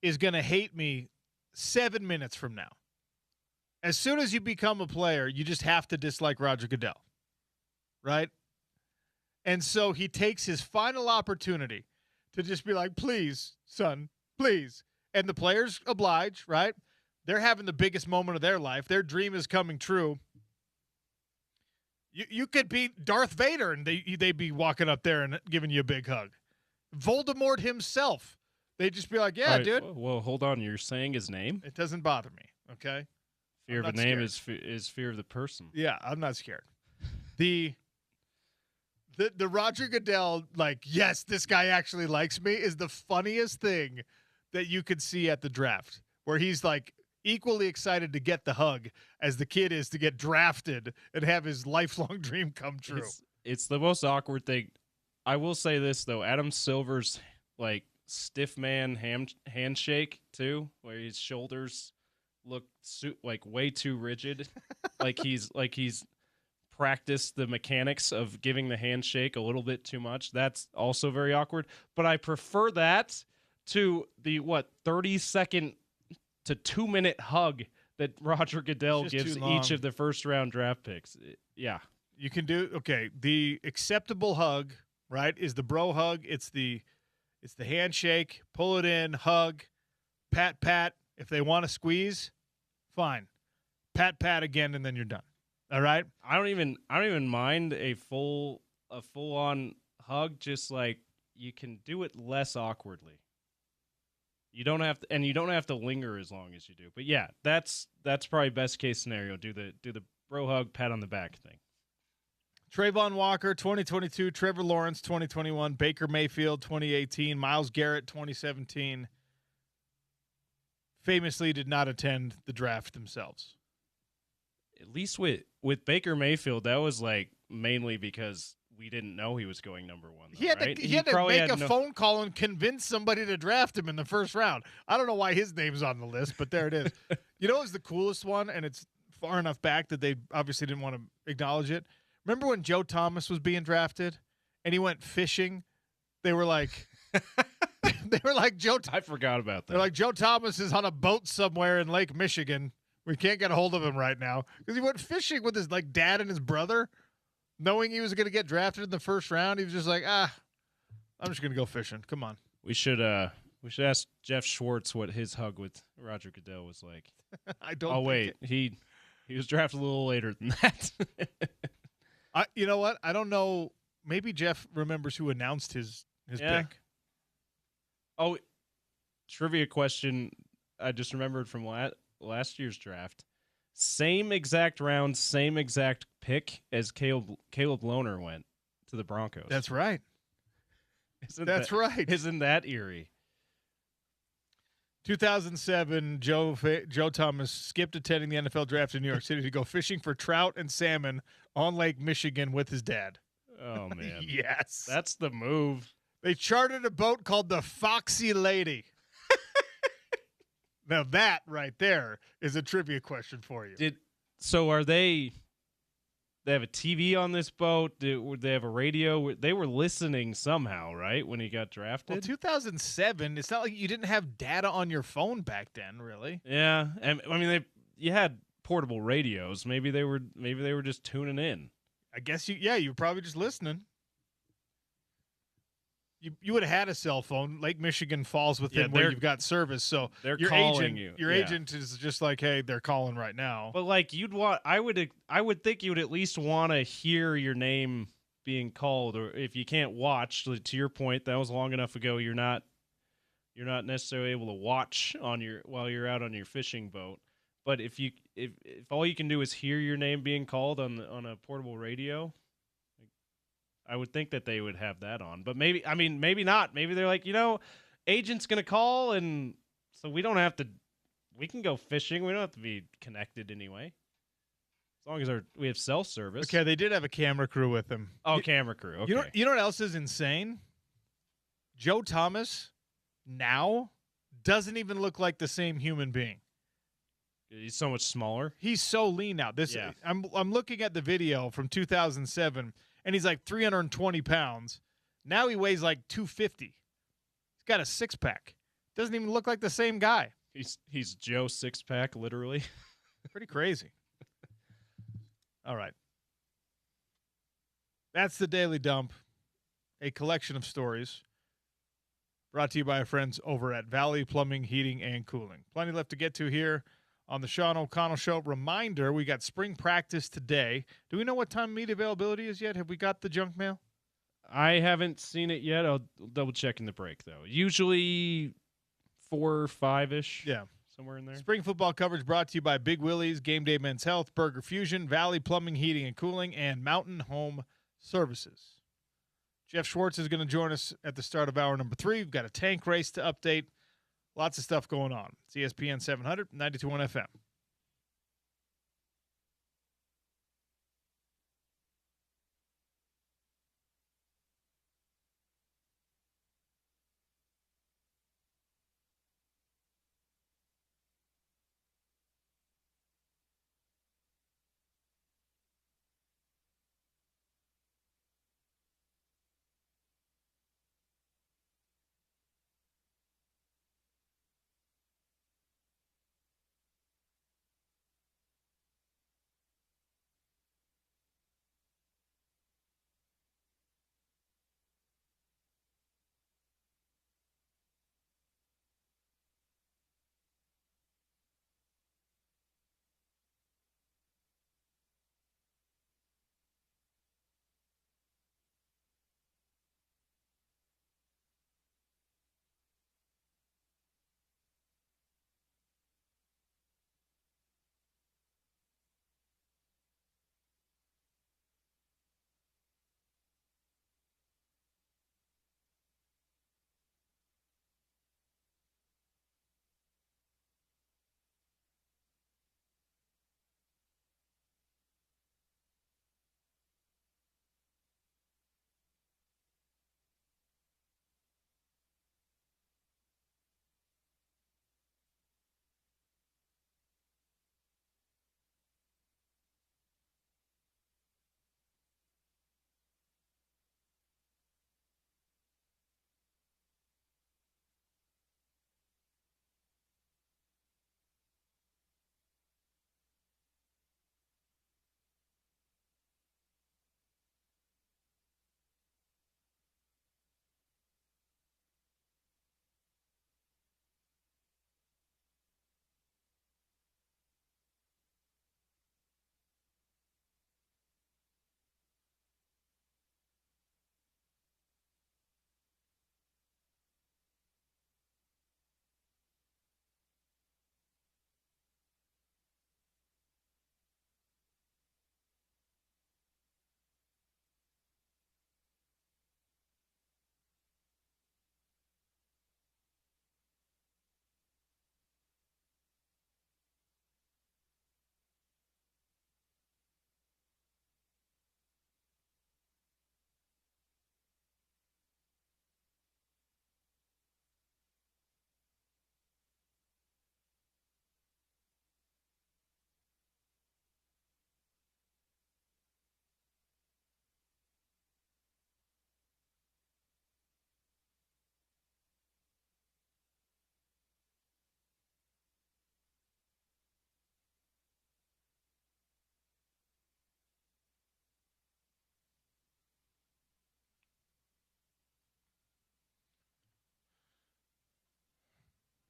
is going to hate me 7 minutes from now. As soon as you become a player, you just have to dislike Roger Goodell, right? And so he takes his final opportunity to just be like, please, son, please. And the players oblige, right? They're having the biggest moment of their life. Their dream is coming true. You could be Darth Vader and they'd be walking up there and giving you a big hug. Voldemort himself. They'd just be like, yeah, dude. Well, hold on. You're saying his name? It doesn't bother me, okay? Fear of a name is fear of the person. Yeah, I'm not scared. The Roger Goodell, like, yes, this guy actually likes me, is the funniest thing that you could see at the draft, where he's like equally excited to get the hug as the kid is to get drafted and have his lifelong dream come true. It's the most awkward thing. I will say this, though. Adam Silver's, like, stiff man handshake, too, where his shoulders look like way too rigid. like he's practiced the mechanics of giving the handshake a little bit too much. That's also very awkward. But I prefer that to the 30-second to 2-minute hug that Roger Goodell gives each of the first-round draft picks. Yeah. You can do the acceptable hug, right, is the bro hug. It's the handshake, pull it in, hug, pat. If they want to squeeze, fine. Pat again, and then you're done. All right? I don't even mind a full-on hug, just like you can do it less awkwardly. You don't have to linger as long as you do. But yeah, that's probably best case scenario. Do the bro hug, pat on the back thing. Trayvon Walker 2022, Trevor Lawrence 2021, Baker Mayfield 2018, Myles Garrett 2017 famously did not attend the draft themselves. At least with Baker Mayfield, that was like mainly because we didn't know he was going number one. Though, he had to make a phone call and convince somebody to draft him in the first round. I don't know why his name's on the list, but there it is. You know, it's the coolest one, and it's far enough back that they obviously didn't want to acknowledge it. Remember when Joe Thomas was being drafted and he went fishing? They were like, Joe. I forgot about that. They're like, Joe Thomas is on a boat somewhere in Lake Michigan. We can't get a hold of him right now because he went fishing with his dad and his brother, knowing he was going to get drafted in the first round. He was just like, I'm just going to go fishing. Come on. We should ask Jeff Schwartz what his hug with Roger Goodell was like. He was drafted a little later than that. You know what? I don't know. Maybe Jeff remembers who announced his pick. Oh, trivia question. I just remembered from last year's draft. Same exact round, same exact pick as Caleb Lohner went to the Broncos. That's right. That's right. Isn't that eerie? 2007, Joe Thomas skipped attending the NFL draft in New York City to go fishing for trout and salmon on Lake Michigan with his dad. Oh, man. Yes. That's the move. They chartered a boat called the Foxy Lady. Now that right there is a trivia question for you. So are they they have a TV on this boat. They have a radio. They were listening somehow, right, when he got drafted? Well, 2007, it's not like you didn't have data on your phone back then, really. Yeah, and I mean, you had portable radios. Maybe they were just tuning in. I guess you were probably just listening. You would have had a cell phone. Lake Michigan falls within where you've got service, so they're your calling agent, you. Your agent is just like, hey, they're calling right now. But like I would think you would at least want to hear your name being called, or if you can't watch. To your point, that was long enough ago. You're not necessarily able to watch while you're out on your fishing boat. But if all you can do is hear your name being called on a portable radio, I would think that they would have that on. But maybe not. Maybe they're like, agent's going to call, and so we don't have to – we can go fishing. We don't have to be connected anyway. As long as we have cell service. Okay, they did have a camera crew with them. Oh, camera crew. Okay. You know what else is insane? Joe Thomas now doesn't even look like the same human being. He's so much smaller. He's so lean now. I'm looking at the video from 2007, and he's like 320 pounds. Now he weighs like 250. He's got a six-pack. Doesn't even look like the same guy. He's Joe six-pack, literally. Pretty crazy. All right. That's the Daily Dump, a collection of stories brought to you by our friends over at Valley Plumbing, Heating, and Cooling. Plenty left to get to here on the Sean O'Connell Show. Reminder, we got spring practice today. Do we know what time meet availability is yet? Have we got the junk mail? I haven't seen it yet. I'll double check in the break, though. Usually 4 or 5-ish. Yeah. Somewhere in there. Spring football coverage brought to you by Big Willie's, Game Day Men's Health, Burger Fusion, Valley Plumbing, Heating, and Cooling, and Mountain Home Services. Jeff Schwartz is going to join us at the start of hour number 3. We've got a tank race to update. Lots of stuff going on. It's ESPN 700, 92.1 FM.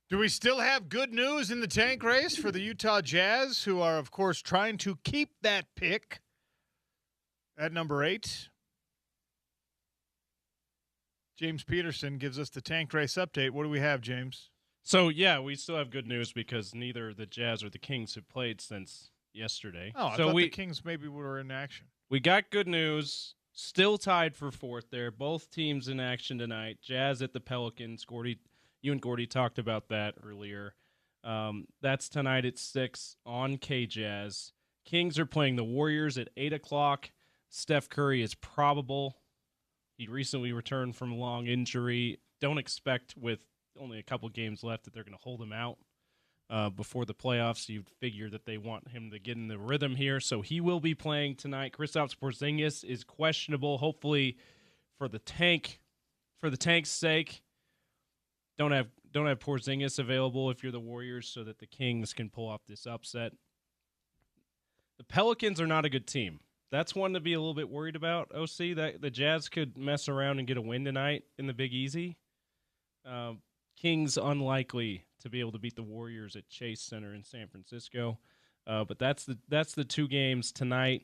Do we still have good news in the tank race for the Utah Jazz, who are, of course, trying to keep that pick at number 8? James Peterson gives us the tank race update. What do we have, James? So, yeah, we still have good news because neither the Jazz or the Kings have played since yesterday. Oh, I so thought the Kings maybe were in action. We got good news. Still tied for 4th there. Both teams in action tonight. Jazz at the Pelicans. You and Gordy talked about that earlier. That's tonight at 6 on K-Jazz. Kings are playing the Warriors at 8 o'clock. Steph Curry is probable. He recently returned from a long injury. Don't expect, with only a couple games left, that they're going to hold him out before the playoffs. You'd figure that they want him to get in the rhythm here. So he will be playing tonight. Kristaps Porzingis is questionable. Hopefully for the tank's sake, don't have Porzingis available if you're the Warriors so that the Kings can pull off this upset. The Pelicans are not a good team. That's one to be a little bit worried about, OC. That the Jazz could mess around and get a win tonight in the Big Easy. Kings unlikely to be able to beat the Warriors at Chase Center in San Francisco. But that's the 2 games tonight.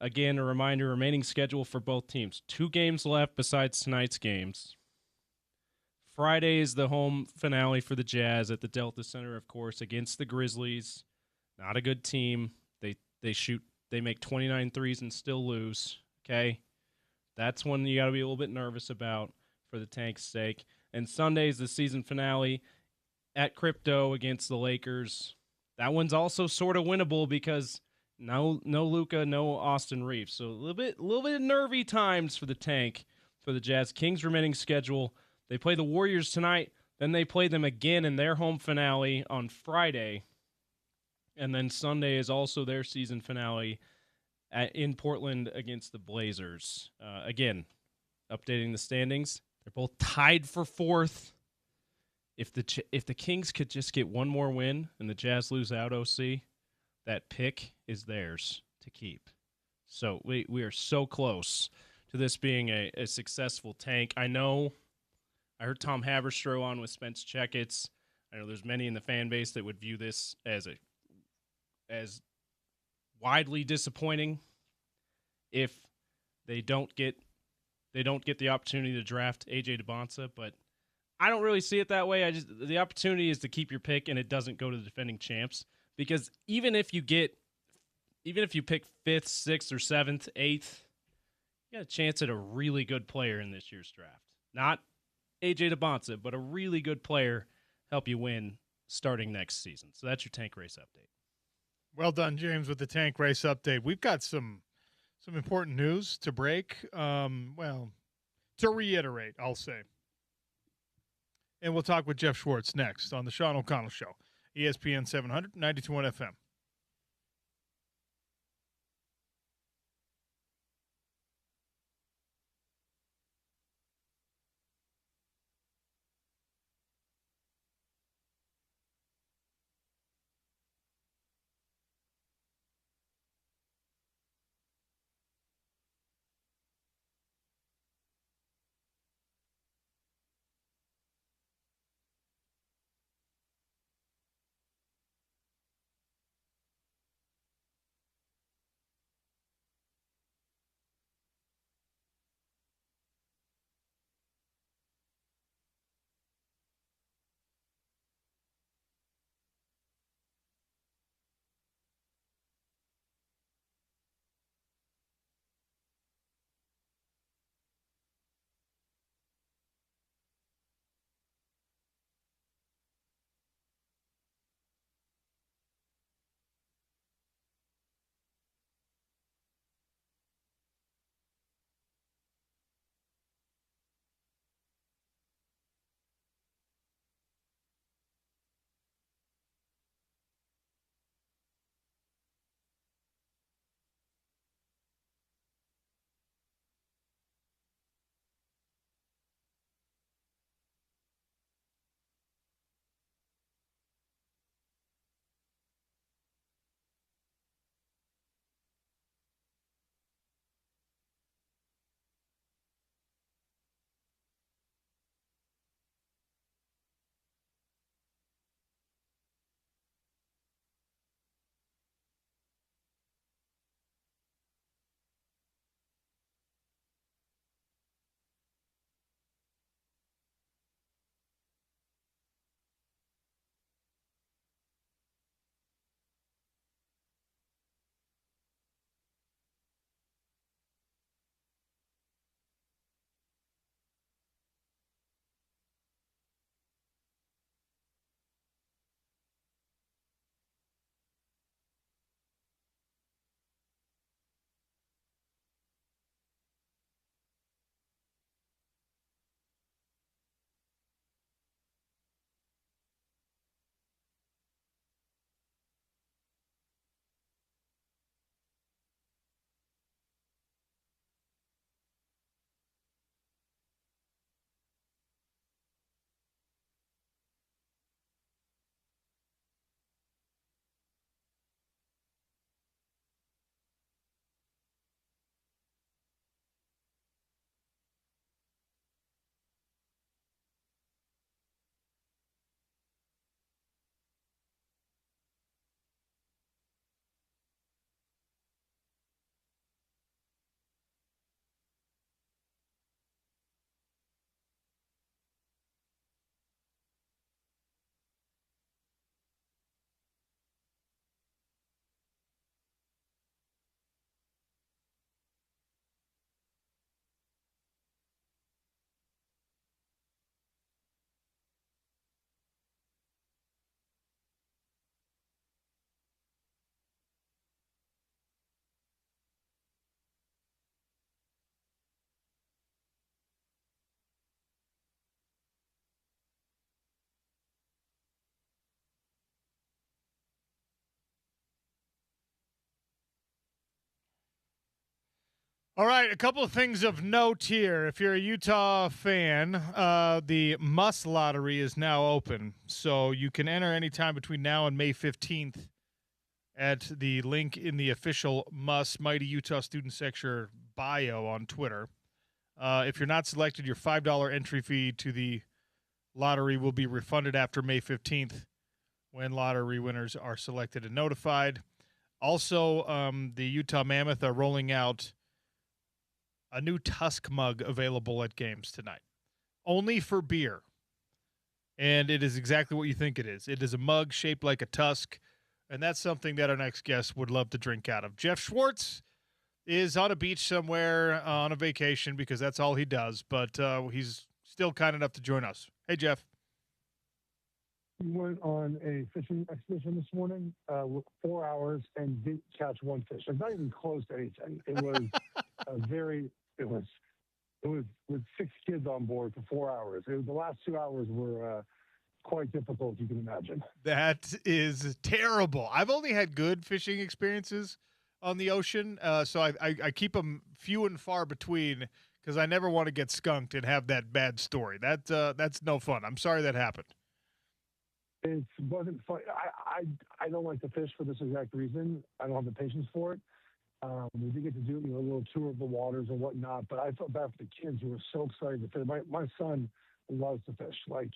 Again, a reminder, remaining schedule for both teams. 2 games left besides tonight's games. Friday is the home finale for the Jazz at the Delta Center, of course, against the Grizzlies. Not a good team. They make 29 threes and still lose. Okay? That's one you got to be a little bit nervous about for the tank's sake. And Sunday is the season finale at Crypto against the Lakers. That one's also sort of winnable because no Luka, no Austin Reeves. So a little bit nervy times for the tank for the Jazz. Kings remaining schedule. They play the Warriors tonight. Then they play them again in their home finale on Friday. And then Sunday is also their season finale in Portland against the Blazers. Again, updating the standings. They're both tied for 4th. If the Kings could just get one more win and the Jazz lose out, OC, that pick is theirs to keep. So we are so close to this being a successful tank. I heard Tom Haberstroh on with Spence Checketts. I know there's many in the fan base that would view this as widely disappointing if they don't get the opportunity to draft AJ DeBonsa, but I don't really see it that way. The opportunity is to keep your pick and it doesn't go to the defending champs, because even if you pick 5th, 6th, or 7th, 8th, you got a chance at a really good player in this year's draft. Not AJ DeBonsa, but a really good player help you win starting next season. So that's your tank race update. Well done, James, with the tank race update. We've got some important news to break. To reiterate, I'll say. And we'll talk with Jeff Schwartz next on the Sean O'Connell Show, ESPN 700, 92.1 FM. All right, a couple of things of note here. If you're a Utah fan, the Muss Lottery is now open, so you can enter anytime between now and May 15th at the link in the official Muss Mighty Utah Student Sector bio on Twitter. If you're not selected, your $5 entry fee to the lottery will be refunded after May 15th when lottery winners are selected and notified. Also, the Utah Mammoth are rolling out a new Tusk mug available at games tonight, only for beer. And it is exactly what you think it is. It is a mug shaped like a tusk, and that's something that our next guest would love to drink out of. Jeff Schwartz is on a beach somewhere on a vacation because that's all he does, but he's still kind enough to join us. Hey, Jeff. We went on a fishing expedition this morning with 4 hours and didn't catch one fish. It's not even close to anything. It was it was with 6 kids on board for 4 hours. The last 2 hours were quite difficult, you can imagine. That is terrible. I've only had good fishing experiences on the ocean, so I keep them few and far between because I never want to get skunked and have that bad story. That's no fun. I'm sorry that happened. It wasn't fun. I don't like to fish for this exact reason. I don't have the patience for it. We did get to do a little tour of the waters and whatnot, but I felt bad for the kids who were so excited to fish. My son loves to fish. Like,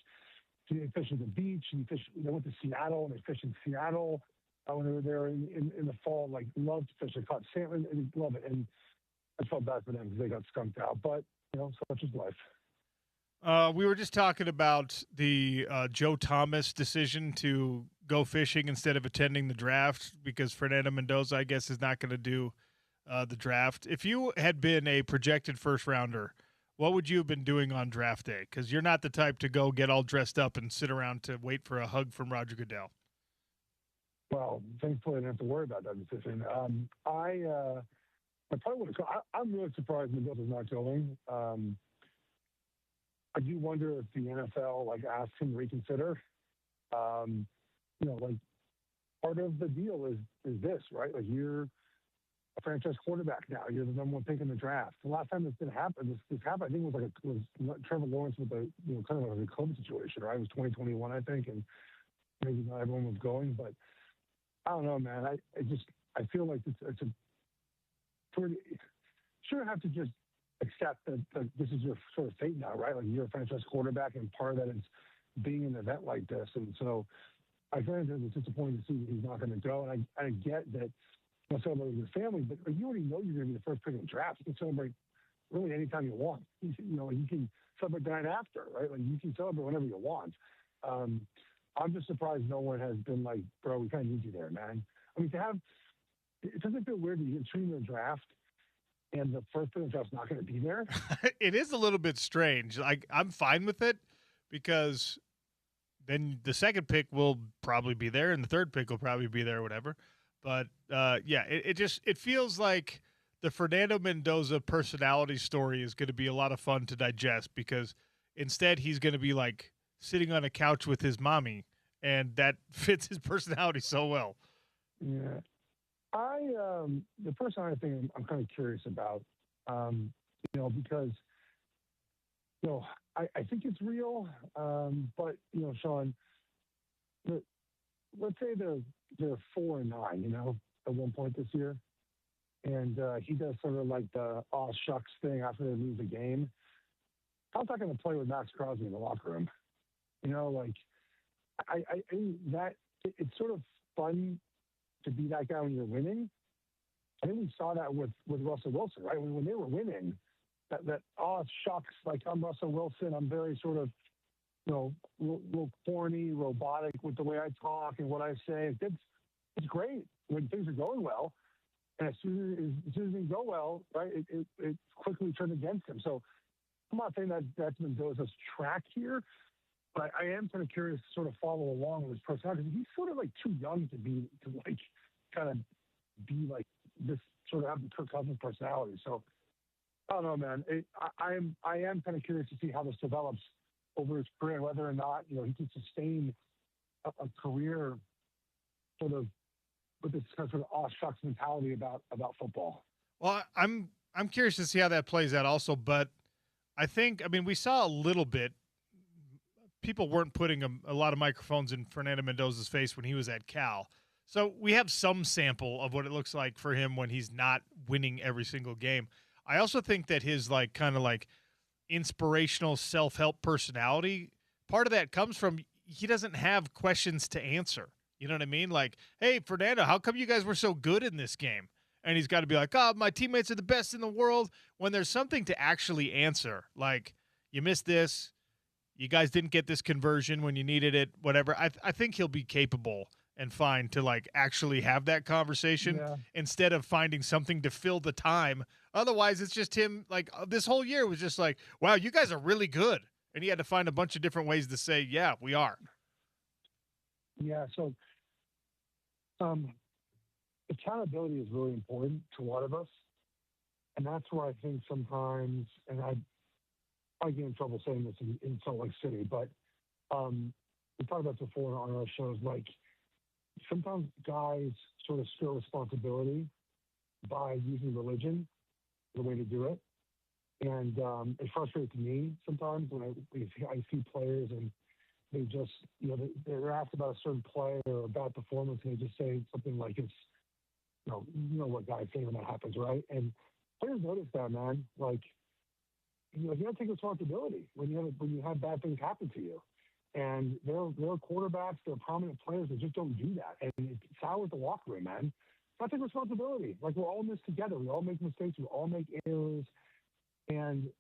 he fished at the beach. They went to Seattle and they fished in Seattle when they were there in the fall. Like, loved to fish. They caught salmon and love it. And I felt bad for them because they got skunked out. But such is life. We were just talking about the Joe Thomas decision to go fishing instead of attending the draft because Fernando Mendoza, I guess, is not going to do the draft. If you had been a projected first rounder, what would you have been doing on draft day? Because you're not the type to go get all dressed up and sit around to wait for a hug from Roger Goodell. Well, thankfully, I didn't have to worry about that decision. I probably would have. I'm really surprised Mendoza's not going. I do wonder if the NFL asked him to reconsider. Part of the deal is this, right? Like, you're a franchise quarterback now. You're the number one pick in the draft. The last time this happened, I think was Trevor Lawrence with a kind of a COVID situation, right? It was 2021, I think, and maybe not everyone was going, but I don't know, man. I feel like it's a pretty sure have to just accept that this is your sort of fate now, right? Like, you're a franchise quarterback, and part of that is being an event like this. And so I find it disappointing to see that he's not going to go. And I get that you'll celebrate with your family, but you already know you're going to be the first pick in the draft. You can celebrate really anytime you want. You can celebrate the night after, right? Like, you can celebrate whenever you want. I'm just surprised no one has been like, bro, we kind of need you there, man. I mean, it doesn't feel weird that you get treated in the draft and the first pick in the draft's not going to be there. It is a little bit strange. Like, I'm fine with it because then the second pick will probably be there and the third pick will probably be there or whatever. But, it feels like the Fernando Mendoza personality story is going to be a lot of fun to digest because instead he's going to be like sitting on a couch with his mommy, and that fits his personality so well. Yeah. The personality thing I'm kind of curious about, because, I think it's real. But, Sean, let's say they're 4-9, at one point this year. And he does sort of like the aw shucks thing after they lose the game. How's that going to play with Max Crosby in the locker room? I think that it's sort of fun to be that guy when you're winning. I think we saw that with Russell Wilson, right? When they were winning, that oh shucks, like, I'm Russell Wilson, I'm very sort of, little corny, robotic with the way I talk and what I say. It's great when things are going well, and as soon as things go well, right, it quickly turned against him. So I'm not saying that's Mendoza's track here, but I am kind of curious to sort of follow along with his personality because he's sort of like too young to kind of be like this, sort of have the Kirk Cousins personality. So I don't know, man. I am kind of curious to see how this develops over his career, whether or not he can sustain a career sort of with this kind of aw shucks mentality about football. Well, I'm I'm curious to see how that plays out also, but I mean, we saw a little bit. People weren't putting a lot of microphones in Fernando Mendoza's face when he was at Cal. So we have some sample of what it looks like for him when he's not winning every single game. I also think that his kind of inspirational self-help personality, part of that comes from he doesn't have questions to answer. You know what I mean? Like, hey, Fernando, how come you guys were so good in this game? And he's got to be like, oh, my teammates are the best in the world. When there's something to actually answer, like you missed this, you guys didn't get this conversion when you needed it, whatever. I think he'll be capable and fine to actually have that conversation instead of finding something to fill the time. Otherwise, it's just him. This whole year was just like, wow, you guys are really good. And he had to find a bunch of different ways to say, yeah, we are. Yeah. So, accountability is really important to a lot of us. And that's where I think sometimes, and I get in trouble saying this in Salt Lake City, but we talked about this before on our shows, sometimes guys sort of steal responsibility by using religion the way to do it. And it frustrates me sometimes when I see players and they just, they're asked about a certain play or a bad performance and they just say something like it's, you know what guys say when that happens, right? And players notice that, man. You got to take responsibility when you have bad things happen to you. And there are quarterbacks, there are prominent players that just don't do that. And it sours the locker room, man. Got to take responsibility. We're all in this together. We all make mistakes. We all make errors. And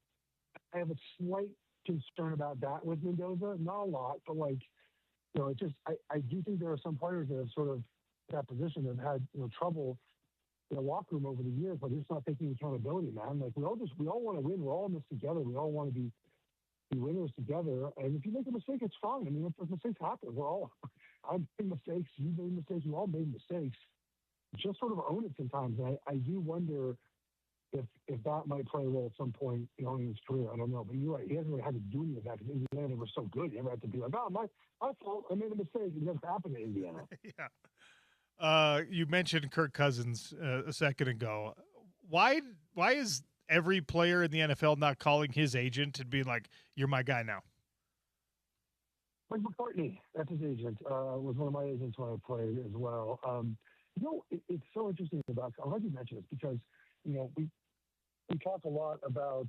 I have a slight concern about that with Mendoza. Not a lot, but it's just I do think there are some players that have sort of that position that have had trouble in the locker room over the years, but just not taking accountability, man. We all want to win. We're all in this together. We all want to be winners together. And if you make a mistake, it's fine. I mean, if mistakes happen, I've made mistakes. You've made mistakes. We all made mistakes. Just sort of own it sometimes. And I do wonder if that might play a role at some point, in his career. I don't know. But you're right. He hasn't really had to do any of that because Indiana was so good. He never had to be like, oh, my fault. I made a mistake. It never happened to Indiana. Yeah. You mentioned Kirk Cousins a second ago. Why is every player in the NFL not calling his agent and being like, you're my guy now? Mike McCartney, that's his agent, was one of my agents when I played as well. It's so interesting I'm glad you mentioned this because, we talk a lot about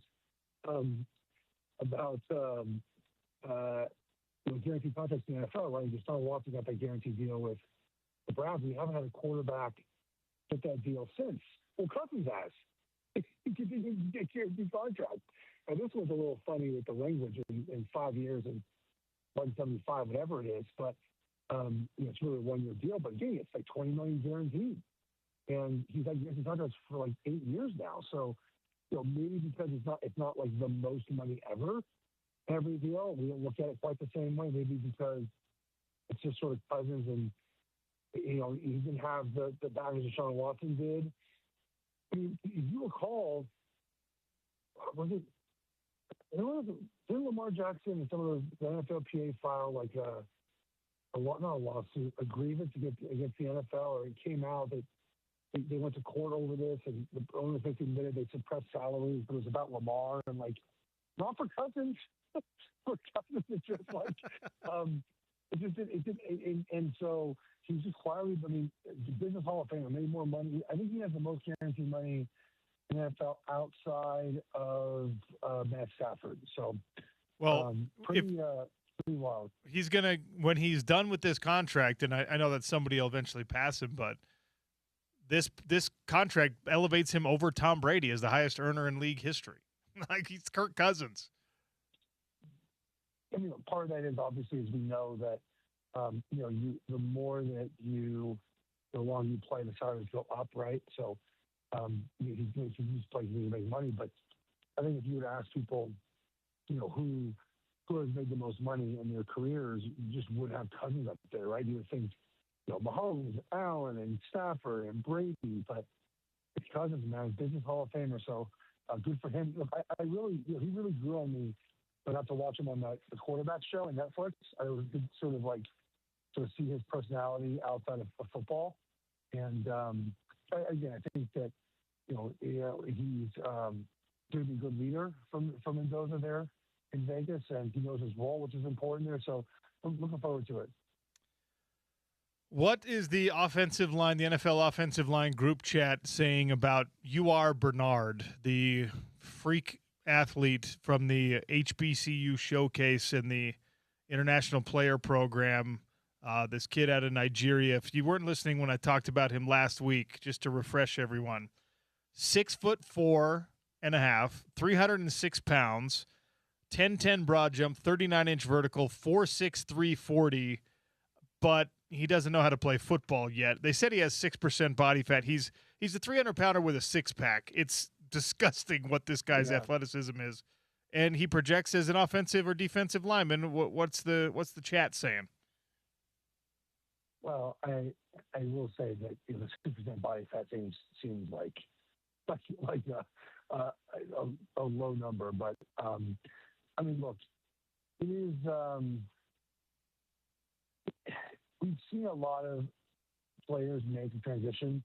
guaranteed contracts in the NFL, right? Deshaun Watson got that guaranteed deal with the Browns. We haven't had a quarterback get that deal since. Well, Cousins has. He didn't get guaranteed contract. And this was a little funny with the language in 5 years and 175, whatever it is. But it's really a 1-year deal. But again, it's $20 million guaranteed, and he's had guaranteed contracts for 8 years now. So maybe because it's not the most money ever every deal, we don't look at it quite the same way. Maybe because it's just sort of Cousins and he didn't have the baggage that Deshaun Watson did. I mean, if you recall, didn't Lamar Jackson and some of the NFLPA file not a lawsuit, a grievance against the NFL, or it came out that they went to court over this, and the owners admitted they suppressed salaries, but it was about Lamar and not for Cousins. For Cousins, it's just and so he's just quietly. I mean, business Hall of Famer, made more money. I think he has the most guaranteed money in the NFL outside of Matt Stafford. So, pretty wild. He's gonna when he's done with this contract, and I know that somebody will eventually pass him, but this contract elevates him over Tom Brady as the highest earner in league history. He's Kirk Cousins. I mean, part of that is obviously, as we know, that the more that the longer you play, the salaries go up, right? So he's places to make money. But I think if you would ask people, who has made the most money in their careers, you just would have Cousins up there, right? You would think, Mahomes, Allen, and Stafford, and Brady, but it's Cousins, man, business Hall of Famer. So good for him. Look, I really, he really grew on me. But I have to watch him on the quarterback show on Netflix. I was good sort of see his personality outside of football. And again, I think that he's going to be a good leader from Mendoza there in Vegas, and he knows his role, which is important there. So I'm looking forward to it. What is the offensive line, the NFL offensive line group chat saying about UR Bernard, the freak athlete from the HBCU showcase and the International Player Program? This kid out of Nigeria. If you weren't listening when I talked about him last week, just to refresh everyone, 6'4.5", 306 pounds, 10-10 broad jump, 39-inch vertical, 4'6", 340, but he doesn't know how to play football yet. They said he has 6% body fat. He's a 300-pounder with a six-pack. It's disgusting what this guy's athleticism is. And he projects as an offensive or defensive lineman. What's the chat saying? Well, I will say that the 6% body fat seems like a low number, but I mean, look, it is. We've seen a lot of players make the transition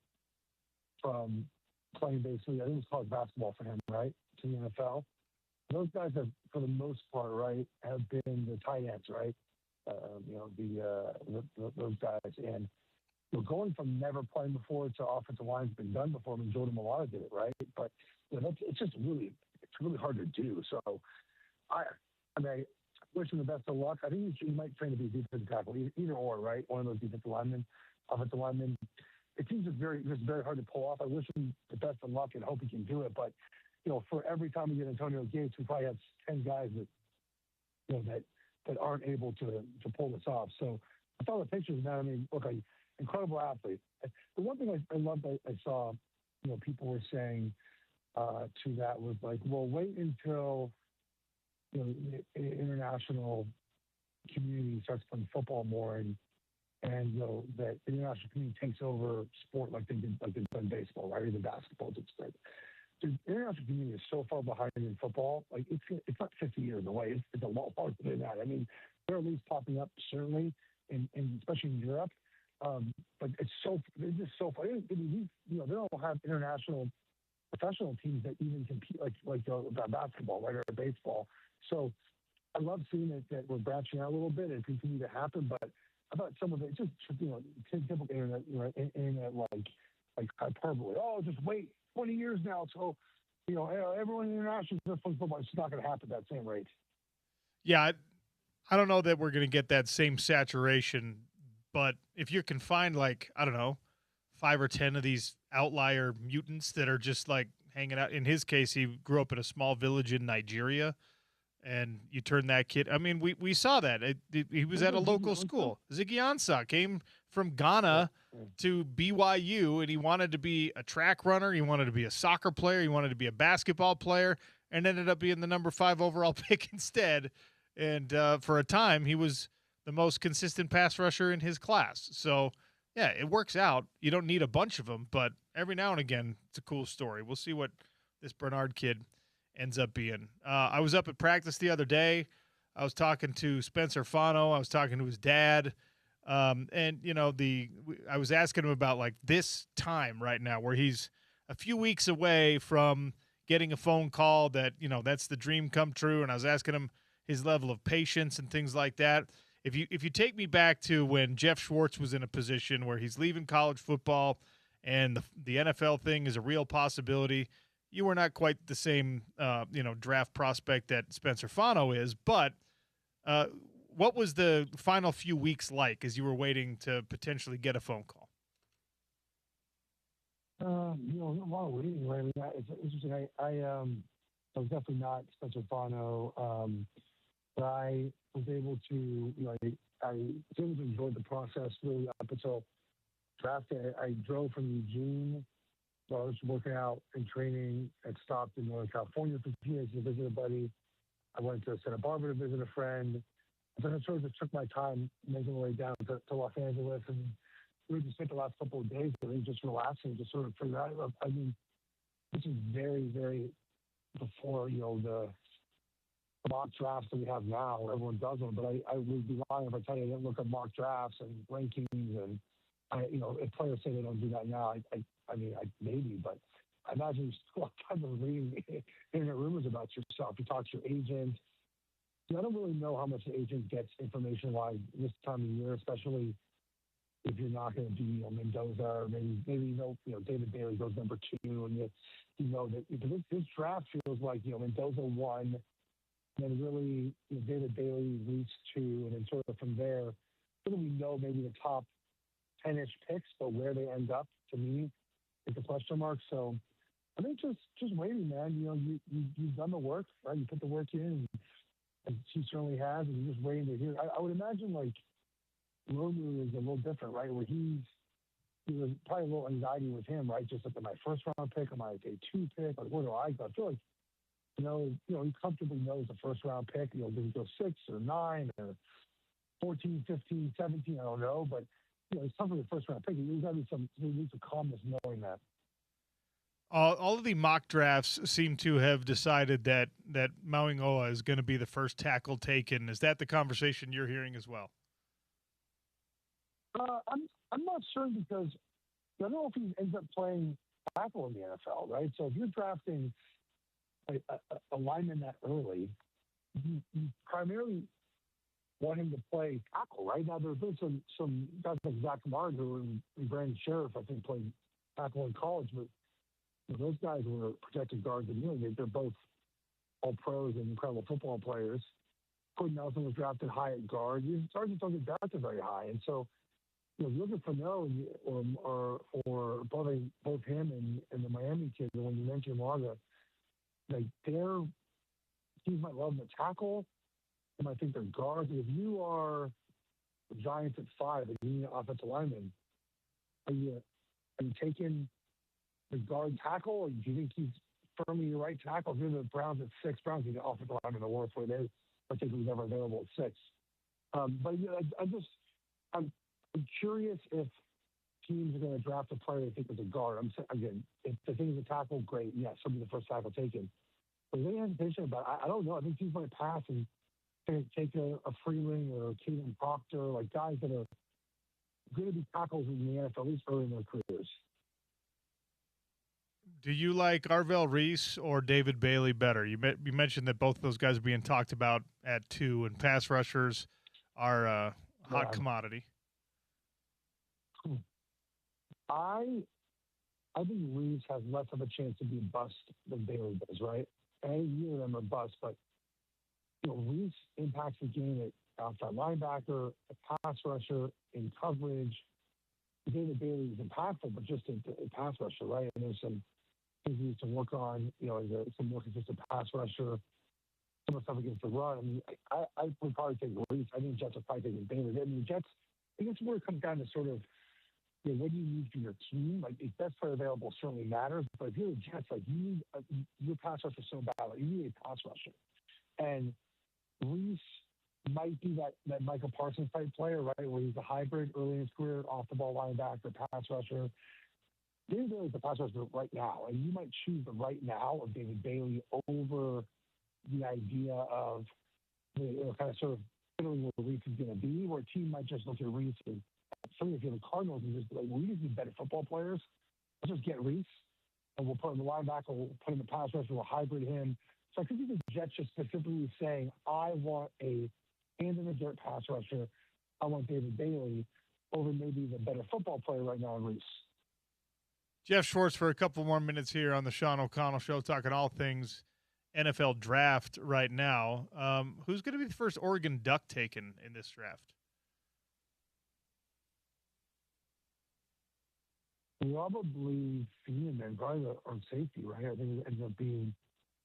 from playing basically, I think it's called basketball for him, right, to the NFL. Those guys have, for the most part, right, have been the tight ends, right? Those guys, and going from never playing before to offensive line has been done before. I mean, Jordan Mailata did it, right? But it's just really hard to do. So I wish him the best of luck. I think he might train to be a defensive tackle, either or, right? One of those defensive linemen, offensive linemen. It seems just very hard to pull off. I wish him the best of luck and hope he can do it. But for every time we get Antonio Gates, we probably have 10 guys that aren't able to pull this off. So I saw the pictures, man. I mean, look, incredible athlete. The one thing I loved, I saw, people were saying to that was like, well, wait until the international community starts playing football more, and that the international community takes over sport like they've done baseball, right? Or even basketball. The international community is so far behind in football. Like it's not 50 years away. It's a lot farther than that. I mean, there are leagues popping up certainly, and especially in Europe. But it's just so far. They don't have international professional teams that even compete like basketball, right, or baseball. So I love seeing it that we're branching out a little bit and continue to happen. But I thought some of it just typical internet, internet like hyperbole. Oh, just wait 20 years now. So everyone international is playing football. It's not going to happen at that same rate. Yeah, I don't know that we're going to get that same saturation. But if you can find 5 or 10 of these outlier mutants that are just like hanging out. In his case, he grew up in a small village in Nigeria, and you turn that kid. I mean, we saw that. He was at a local school. Ziggy Ansah came from Ghana to BYU, and he wanted to be a track runner. He wanted to be a soccer player. He wanted to be a basketball player, and ended up being the number 5 overall pick instead. And for a time, he was the most consistent pass rusher in his class. So, yeah, it works out. You don't need a bunch of them, but every now and again, it's a cool story. We'll see what this Bernard kid ends up being. I was up at practice the other day. I was talking to Spencer Fano. I was talking to his dad. And, I was asking him about, this time right now where he's a few weeks away from getting a phone call that, that's the dream come true. And I was asking him his level of patience and things like that. If you take me back to when Jeff Schwartz was in a position where he's leaving college football and the NFL thing is a real possibility, you were not quite the same, draft prospect that Spencer Fano is. But what was the final few weeks like as you were waiting to potentially get a phone call? A lot of waiting. I mean, it's interesting. I was definitely not Spencer Fano. But I was able to, I was able to enjoy the process really up until draft day. I drove from Eugene, so I was working out and training and stopped in Northern California for 2 days to visit a buddy. I went to Santa Barbara to visit a friend. And then I sort of just took my time making my way down to Los Angeles, and we just spent the last couple of days really just relaxing, just sort of figure out. I mean, this is very, very before, the mock drafts that we have now. Everyone does them, but I would be lying if I tell you I didn't look at mock drafts and rankings. And if players say they don't do that now, I mean, maybe, but I imagine you still have time of reading internet rumors about yourself. You talk to your agent. I don't really know how much the agent gets information-wise this time of year, especially if you're not going to be Mendoza, or maybe David Bailey goes number 2, and you know that because this draft feels like Mendoza 1, and then really David Bailey Reese 2, and then sort of from there, sort of we know maybe the top 10-ish picks, but where they end up to me is a question mark. So I think just waiting, man. You've done the work, right? You put the work in, and she certainly has, and you're just waiting to hear. I would imagine like Romu is a little different, right? Where there was probably a little anxiety with him, right? Just like, am I first round pick, am I a day 2 pick? Like, where do I go? I feel like he comfortably knows the first round pick. Does he go 6 or 9 or 14, 15, 17? I don't know, but he's comfortably the first round pick. There's got to be some calmness knowing that. All of the mock drafts seem to have decided that Mauigoa is going to be the first tackle taken. Is that the conversation you're hearing as well? I'm not sure, because I don't know if he ends up playing tackle in the NFL, right? So if you're drafting a lineman that early, you primarily want him to play tackle, right? Now, there's been some guys like Zach Martin, who and Brandon Sheriff, I think, played tackle in college, but those guys were projected guards, and they're both all pros and incredible football players. Quentin Nelson was drafted high at guard. Sergeants don't get drafted very high, and so looking for or both him and the Miami kid, when you mentioned Marga, like their teams might love them at tackle. They might think they're guards. If you are the Giants at 5 and you need an offensive lineman, are you taking the guard tackle, or do you think he's firmly your right tackle? If you're the Browns at 6, Browns need an offensive lineman the worst way they particularly never available at 6. But I'm curious if teams are going to draft a player they think is a guard. Again, if the thing is a tackle, great. Yes, he'll be the first tackle taken. But is there any hesitation about it? I don't know. I think teams might pass and take a Freeling or a Caden Proctor, like guys that are going to be tackles in the NFL, at least early in their careers. Do you like Arvell Reese or David Bailey better? You mentioned that both of those guys are being talked about at 2, and pass rushers are a hot commodity. I think Reeves has less of a chance to be a bust than Bailey does, right? And neither of them are bust, but Reeves impacts the game at outside linebacker, a pass rusher, in coverage. David Bailey is impactful, but just a pass rusher, right? And there's some things he needs to work on, as some more consistent pass rusher, some of the stuff against the run. I mean, I would probably take Reeves. I think Jets are probably taking Bailey. I mean, Jets, I guess where it comes down to sort of, what do you need for your team? Like, if best player available certainly matters, but if you're the Jets, like, you need your pass rusher so bad, like, you need a pass rusher. And Reese might be that Michael Parsons type player, right, where he's a hybrid early in his career, off the ball linebacker, pass rusher. David Bailey is the pass rusher right now, and you might choose the right now of David Bailey over the idea of kind of sort of fiddling where Reese is going to be, where a team might just look at Reese and certainly if you're the Cardinals and just be like, we just need better football players. Let's just get Reese, and we'll put him in the linebacker, we'll put him in the pass rusher, we'll hybrid him. So I think the Jets just specifically saying, I want a hand-in-the-dirt pass rusher. I want David Bailey over maybe the better football player right now in Reese. Jeff Schwartz for a couple more minutes here on the Sean O'Connell Show, talking all things NFL draft right now. Who's going to be the first Oregon Duck taken in this draft? Probably Feenan, probably on safety, right? I think it ends up being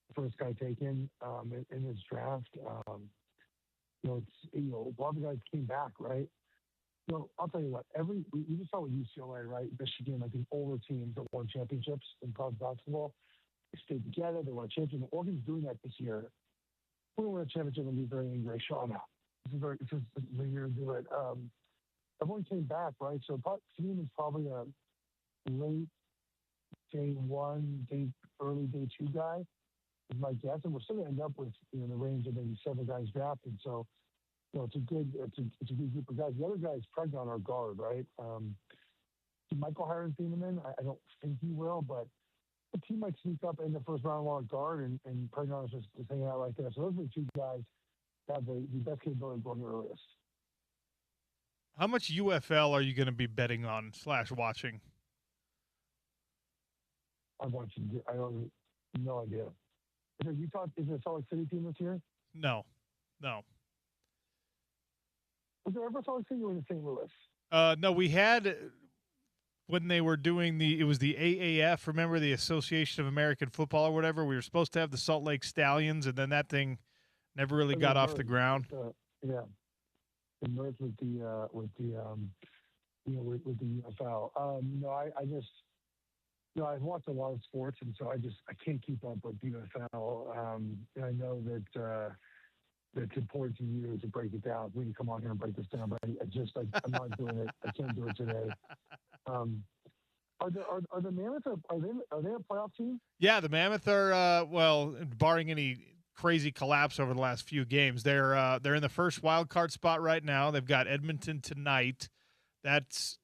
the first guy taken in this draft. A lot of guys came back, right? I'll tell you what. We just saw with UCLA, right? Michigan, like the older teams that won championships in college basketball, they stayed together. They won a championship. Oregon's doing that this year. We're going to win a championship and be very angry. Sean, this is the year to do it. Everyone came back, right? So Feenan is probably a late day 1, early day 2 guy is my guess, and we're still going to end up with the range of maybe 7 guys drafted. So it's a good group of guys. The other guy is pregnant on our guard, right? Michael Harris Thieneman, I don't think he will, but a team might sneak up in the first round on guard, and Pregno's just hanging out right there. So those are the two guys that have the best capability going earliest. How much UFL are you going to be betting on / watching? I'm watching. I don't no idea. Is it Utah? Is it a Salt Lake City team this year? No. Was there ever Salt Lake City or in St. Louis? No, we had when they were doing it was the AAF, remember, the Association of American Football or whatever. We were supposed to have the Salt Lake Stallions, and then that thing never really got off the ground. Yeah, it merged with the UFL. I've watched a lot of sports, and so I can't keep up with the UFL. And I know that it's important to you to break it down. We can come on here and break this down, but I'm not doing it. I can't do it today. Are the Mammoth? Are they a playoff team? Yeah, the Mammoth are barring any crazy collapse over the last few games, they're in the first wild card spot right now. They've got Edmonton tonight. That's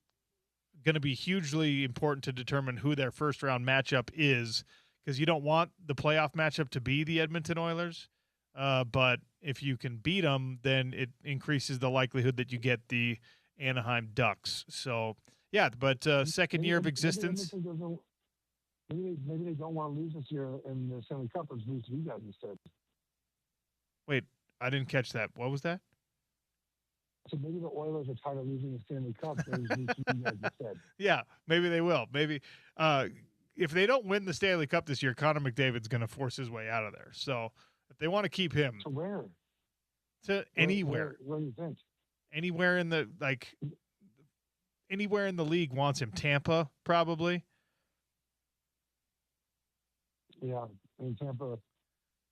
going to be hugely important to determine who their first round matchup is, because you don't want the playoff matchup to be the Edmonton Oilers. But if you can beat them, then it increases the likelihood that you get the Anaheim Ducks. So, yeah, but second year of existence. Maybe they don't want to lose this year in the Stanley Cup or lose to you guys instead. Wait, I didn't catch that. What was that? So maybe the Oilers are tired of losing the Stanley Cup. They lose to you guys instead. Yeah, maybe they will. Maybe if they don't win the Stanley Cup this year, Connor McDavid's going to force his way out of there. So if they want to keep him, to where? To anywhere. Where do you think? Anywhere in the league wants him. Tampa, probably. Yeah, I mean Tampa.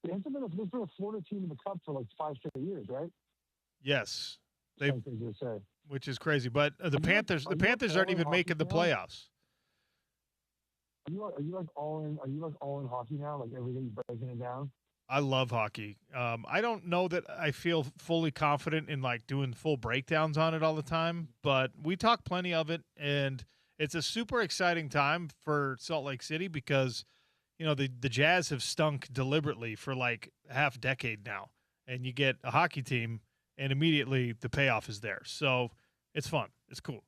There's been a Florida team in the Cup for like 5 straight years, right? Yes, say. Which is crazy. But the Panthers aren't even making the playoffs. Are you like all in hockey now? Like every day you're breaking it down? I love hockey. I don't know that I feel fully confident in like doing full breakdowns on it all the time, but we talk plenty of it, and it's a super exciting time for Salt Lake City because, you know, the Jazz have stunk deliberately for like half a decade now, and you get a hockey team, and immediately the payoff is there. So it's fun. It's cool.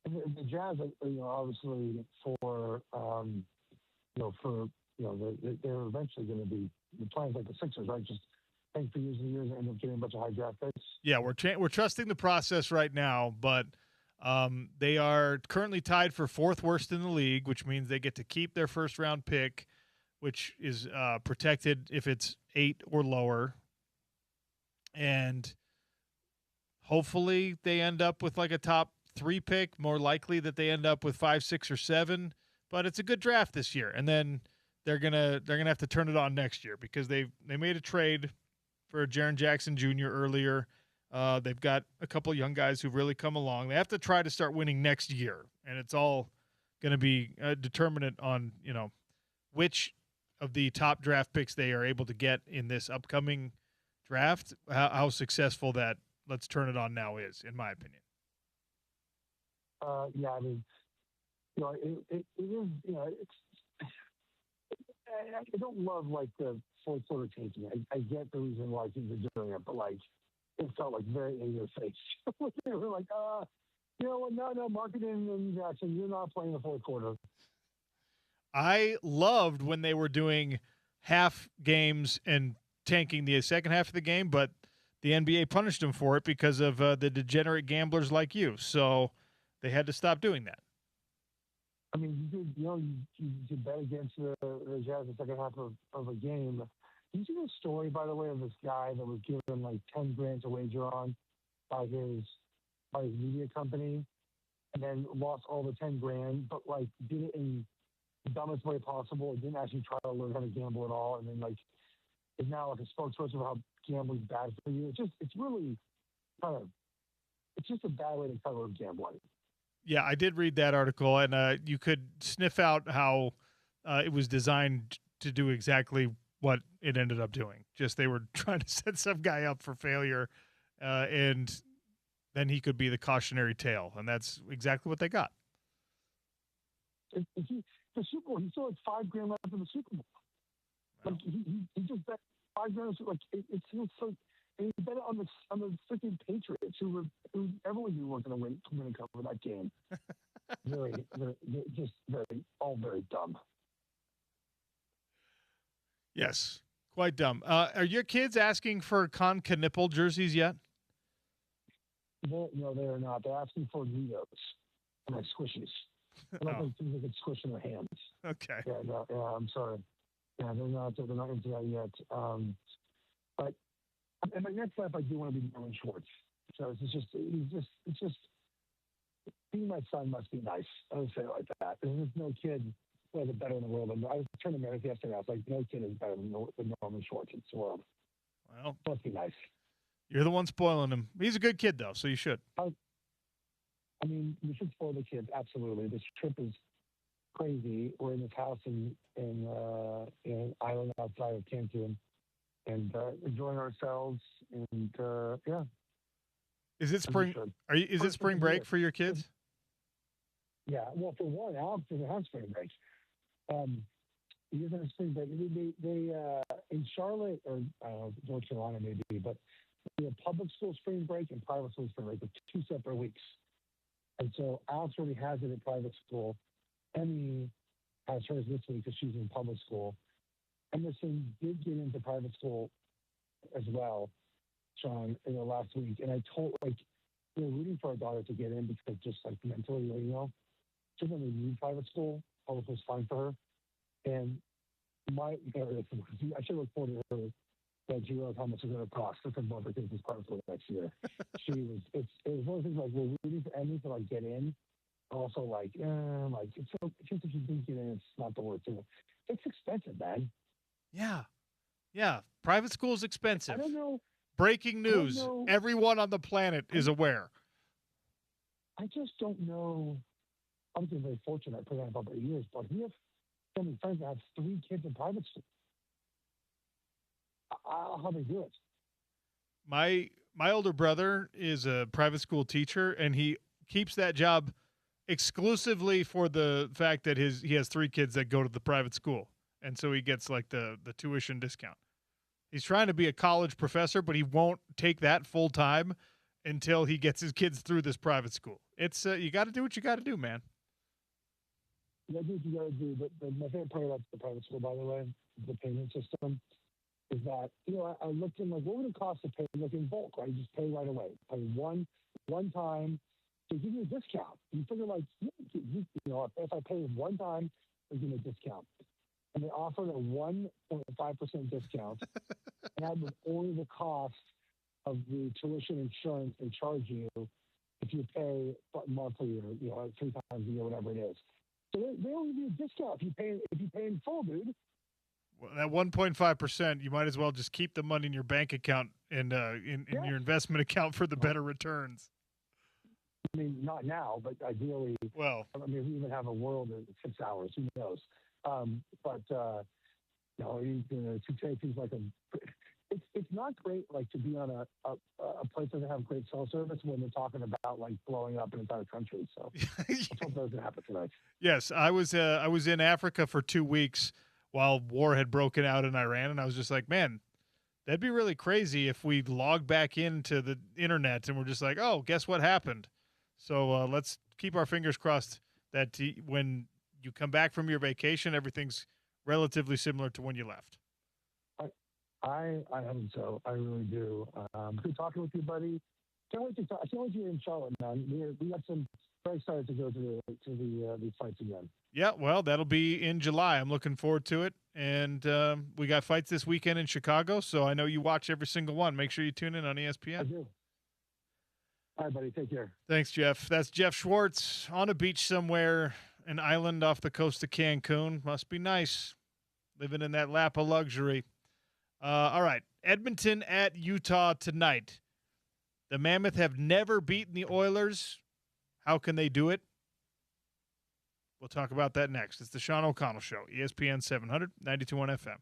The Jazz, obviously they're eventually going to be the plans like the Sixers, right? Just think for years and years and end up getting a bunch of high draft picks. Yeah, we're trusting the process right now, but they are currently tied for 4th worst in the league, which means they get to keep their first round pick, which is protected if it's 8 or lower. And hopefully they end up with like a top 3 pick, more likely that they end up with 5, 6, or 7. But it's a good draft this year, and then they're gonna have to turn it on next year because they made a trade for Jaren Jackson Jr. earlier. They've got a couple young guys who've really come along. They have to try to start winning next year, and it's all going to be determinant on which of the top draft picks they are able to get in this upcoming draft. How successful that let's turn it on now is, in my opinion. Yeah, I mean, it is. I don't love like the fourth quarter tanking. I get the reason why teams are doing it, but like it felt like very in your face. They were like, no, marketing and Jackson, you're not playing the fourth quarter. I loved when they were doing half games and tanking the second half of the game, but the NBA punished them for it because of the degenerate gamblers like you. So they had to stop doing that. I mean, you could bet against the Jazz the second half of a game. Did you see the story, by the way, of this guy that was given like $10,000 to wager on by his media company, and then lost all the $10,000, but like did it in the dumbest way possible? It didn't actually try to learn how to gamble at all, and then like is now like a spokesperson of how gambling's bad for you. It's really it's just a bad way to cover gambling. Yeah, I did read that article, and you could sniff out how it was designed to do exactly what it ended up doing. Just they were trying to set some guy up for failure, and then he could be the cautionary tale, and that's exactly what they got. If the Super Bowl. He still had $5,000 left in the Super Bowl. Wow. Like he just bet $5,000. Like it feels so. And he bet it on the freaking Patriots, who everyone knew weren't going to win and cover that game. All very dumb. Yes, quite dumb. Are your kids asking for Con Knipple jerseys yet? No, they are not. They're asking for Neos, like squishies. I don't think things they could squish in their hands. Okay. Yeah, I'm sorry. Yeah, they're not into that yet. But in my next life, I do want to be Norman Schwartz. So it's just being my son must be nice. I would say it like that. There's no kid who has it better in the world. I was turning America yesterday. I was like, no kid is better than Norman Schwartz in the world. Well, must be nice. You're the one spoiling him. He's a good kid though, so you should. I mean, we should spoil the kids. Absolutely. This trip is crazy. We're in this house in island outside of Cancun, and enjoying ourselves. And yeah. Is it spring? Is it spring break for your kids? Yeah. Well, for one, Alex doesn't have spring break. He doesn't have spring break. They in Charlotte or North Carolina maybe, but we have public school spring break and private school spring break, but 2 separate weeks. And so Alex already has it in private school. Emmy has hers this week because she's in public school. Emerson did get into private school as well, Sean, in the last week. And I told, we were rooting for our daughter to get in because just mentally, she doesn't really need private school. Public school's fine for her. And I should have reported her that she realized how much it's going to cost. This is one of her kids' private school next year. It was one of the things we're rooting for Emmy to get in. Also, it's so just if you didn't get in, it's not the word to it. It's expensive, man. Yeah. Private school is expensive. I don't know. Breaking news. Everyone on the planet is aware. I just don't know. I've been very fortunate. I put on about 8 years, but we have so many friends that have 3 kids in private school. How they do it? My older brother is a private school teacher, and he keeps that job exclusively for the fact that he has 3 kids that go to the private school, and so he gets the tuition discount. He's trying to be a college professor, but he won't take that full time until he gets his kids through this private school. It's you got to do what you got to do, man. You got to do what you got to do. But my favorite part about the private school, by the way, the payment system, is that I looked in what would it cost to pay in bulk, right? You just pay right away, pay one time. They give you a discount. You figure if I pay one time, they give me a discount. And they offered a 1.5% discount, and that was only the cost of the tuition insurance they charge you if you pay monthly or 3 times a year, whatever it is. So they only give you a discount if you pay in full, dude. Well, that 1.5%, you might as well just keep the money in your bank account and in your investment account for the better returns. I mean, not now, but ideally. Well, I mean, we even have a world in 6 hours. Who knows? You say things like it's not great to be on a place that doesn't have great cell service when they're talking about blowing up an entire country. So let's hope that doesn't happen tonight. Yes, I was in Africa for 2 weeks while war had broken out in Iran, and I was just like, man, that'd be really crazy if we log back into the internet and we're just like, oh, guess what happened? So let's keep our fingers crossed that when you come back from your vacation, everything's relatively similar to when you left. I hope so. I really do. Good talking with you, buddy. Can't wait to talk. I can't wait to be in Charlotte, man. We got some very excited to go to the fights again. Yeah, well, that'll be in July. I'm looking forward to it. And we got fights this weekend in Chicago, so I know you watch every single one. Make sure you tune in on ESPN. I do. All right, buddy. Take care. Thanks, Jeff. That's Jeff Schwartz on a beach somewhere, an island off the coast of Cancun. Must be nice, living in that lap of luxury. All right, Edmonton at Utah tonight. The Mammoth have never beaten the Oilers. How can they do it? We'll talk about that next. It's the Sean O'Connell Show, ESPN 700, 92.1 FM.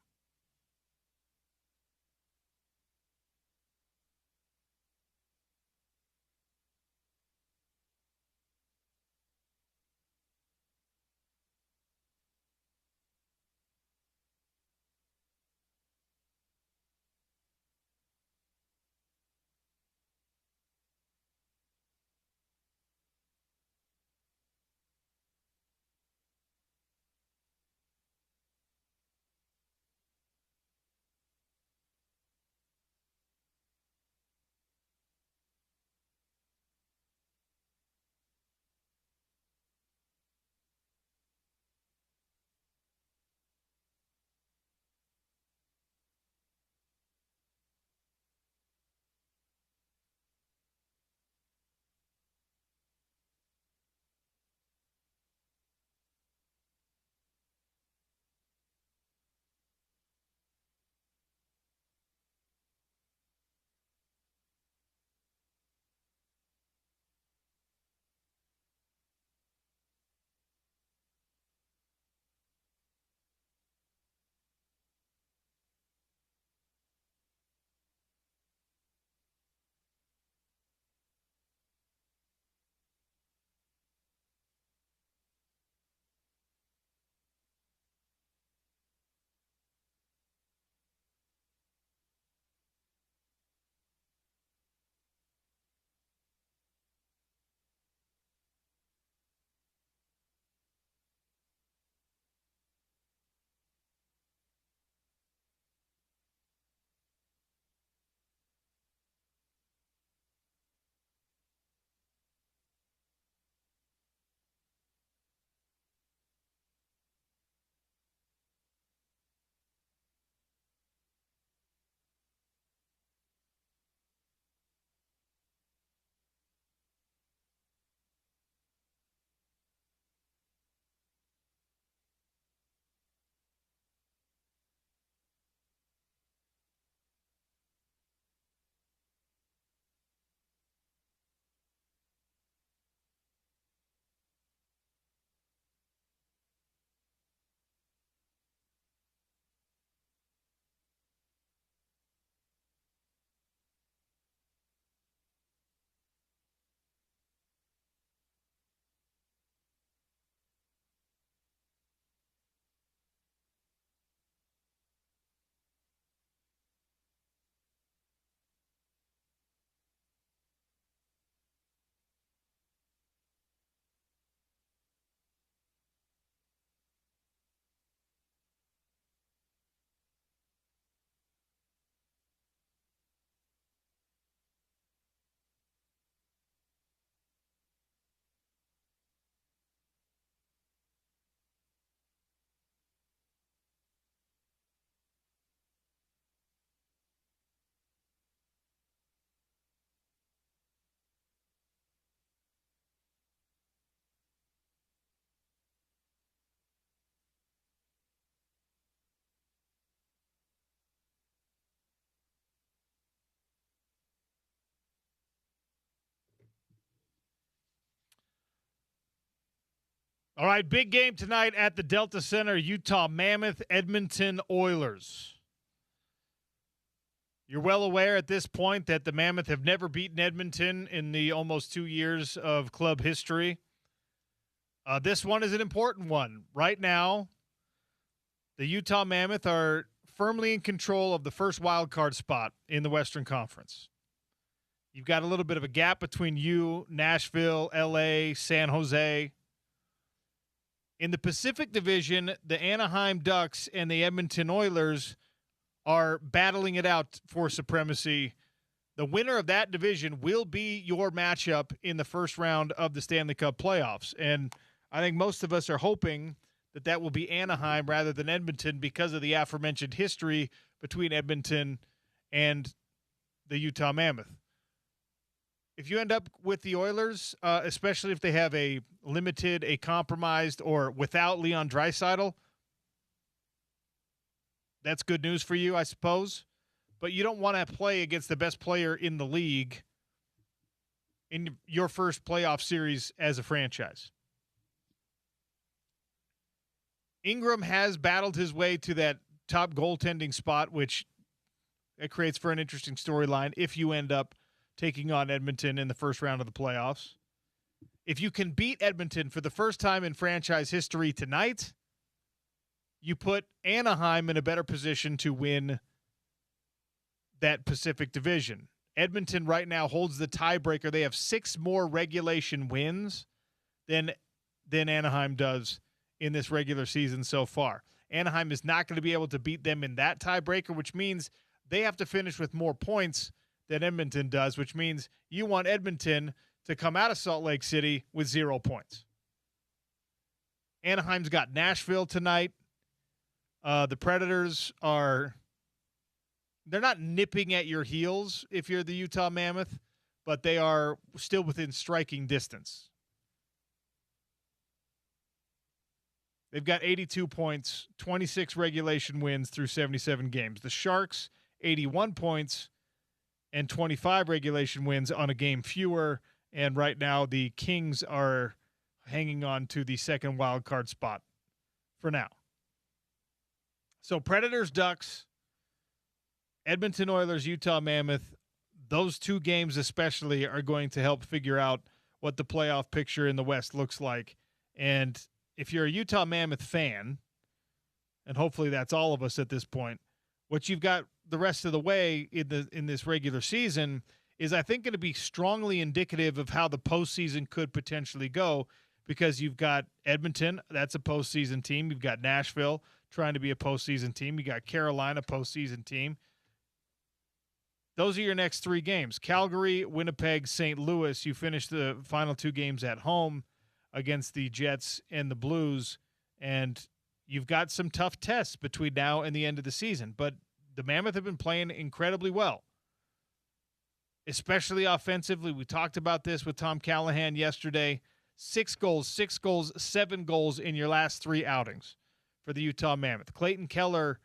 All right, big game tonight at the Delta Center. Utah Mammoth, Edmonton Oilers. You're well aware at this point that the Mammoth have never beaten Edmonton in the almost 2 years of club history. This one is an important one. Right now, the Utah Mammoth are firmly in control of the first wild card spot in the Western Conference. You've got a little bit of a gap between you, Nashville, LA, San Jose. In the Pacific Division, the Anaheim Ducks and the Edmonton Oilers are battling it out for supremacy. The winner of that division will be your matchup in the first round of the Stanley Cup playoffs. And I think most of us are hoping that that will be Anaheim rather than Edmonton because of the aforementioned history between Edmonton and the Utah Mammoth. If you end up with the Oilers, especially if they have a limited, a compromised, or without Leon Draisaitl, that's good news for you, I suppose. But you don't want to play against the best player in the league in your first playoff series as a franchise. Ingram has battled his way to that top goaltending spot, which it creates for an interesting storyline if you end up taking on Edmonton in the first round of the playoffs. If you can beat Edmonton for the first time in franchise history tonight, you put Anaheim in a better position to win that Pacific Division. Edmonton right now holds the tiebreaker. They have 6 more regulation wins than Anaheim does in this regular season so far. Anaheim is not going to be able to beat them in that tiebreaker, which means they have to finish with more points than Edmonton does, which means you want Edmonton to come out of Salt Lake City with 0 points. Anaheim's got Nashville tonight. The Predators they're not nipping at your heels if you're the Utah Mammoth, but they are still within striking distance. They've got 82 points, 26 regulation wins through 77 games. The Sharks, 81 points, and 25 regulation wins on a game fewer. And right now the Kings are hanging on to the second wild card spot for now. So Predators, Ducks, Edmonton Oilers, Utah Mammoth, those 2 games especially are going to help figure out what the playoff picture in the West looks like. And if you're a Utah Mammoth fan, and hopefully that's all of us at this point, what you've got the rest of the way in this regular season is, I think, going to be strongly indicative of how the postseason could potentially go, because you've got Edmonton, that's a postseason team. You've got Nashville trying to be a postseason team. You got Carolina, postseason team. Those are your next 3 games. Calgary, Winnipeg, St. Louis. You finish the final 2 games at home against the Jets and the Blues, and you've got some tough tests between now and the end of the season. But the Mammoth have been playing incredibly well, especially offensively. We talked about this with Tom Callahan yesterday. 6 goals, 7 goals in your last 3 outings for the Utah Mammoth. Clayton Keller,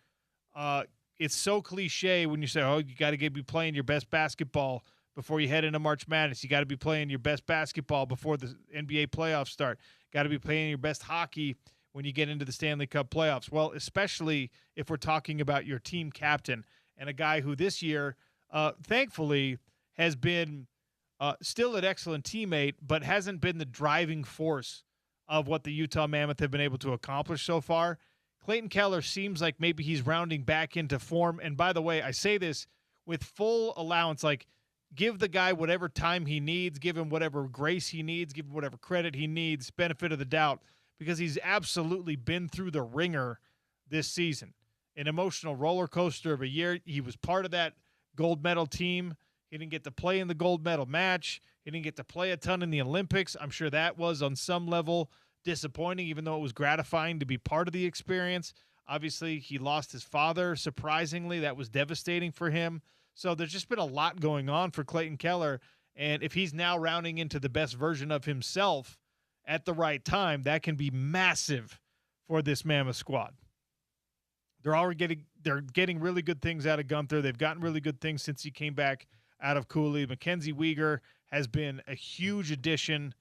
it's so cliche when you say, oh, you got to be playing your best basketball before you head into March Madness. You got to be playing your best basketball before the NBA playoffs start. Got to be playing your best hockey when you get into the Stanley Cup playoffs. Well, especially if we're talking about your team captain and a guy who this year, thankfully, has been still an excellent teammate, but hasn't been the driving force of what the Utah Mammoth have been able to accomplish so far. Clayton Keller seems like maybe he's rounding back into form. And by the way, I say this with full allowance, like, give the guy whatever time he needs, give him whatever grace he needs, give him whatever credit he needs, benefit of the doubt, because he's absolutely been through the ringer this season. An emotional roller coaster of a year. He was part of that gold medal team. He didn't get to play in the gold medal match. He didn't get to play a ton in the Olympics. I'm sure that was on some level disappointing, even though it was gratifying to be part of the experience. Obviously, he lost his father, surprisingly. That was devastating for him. So there's just been a lot going on for Clayton Keller. And if he's now rounding into the best version of himself at the right time, that can be massive for this Mammoth squad. They're getting really good things out of Gunther. They've gotten really good things since he came back out of Cooley. Mackenzie Weegar has been a huge addition.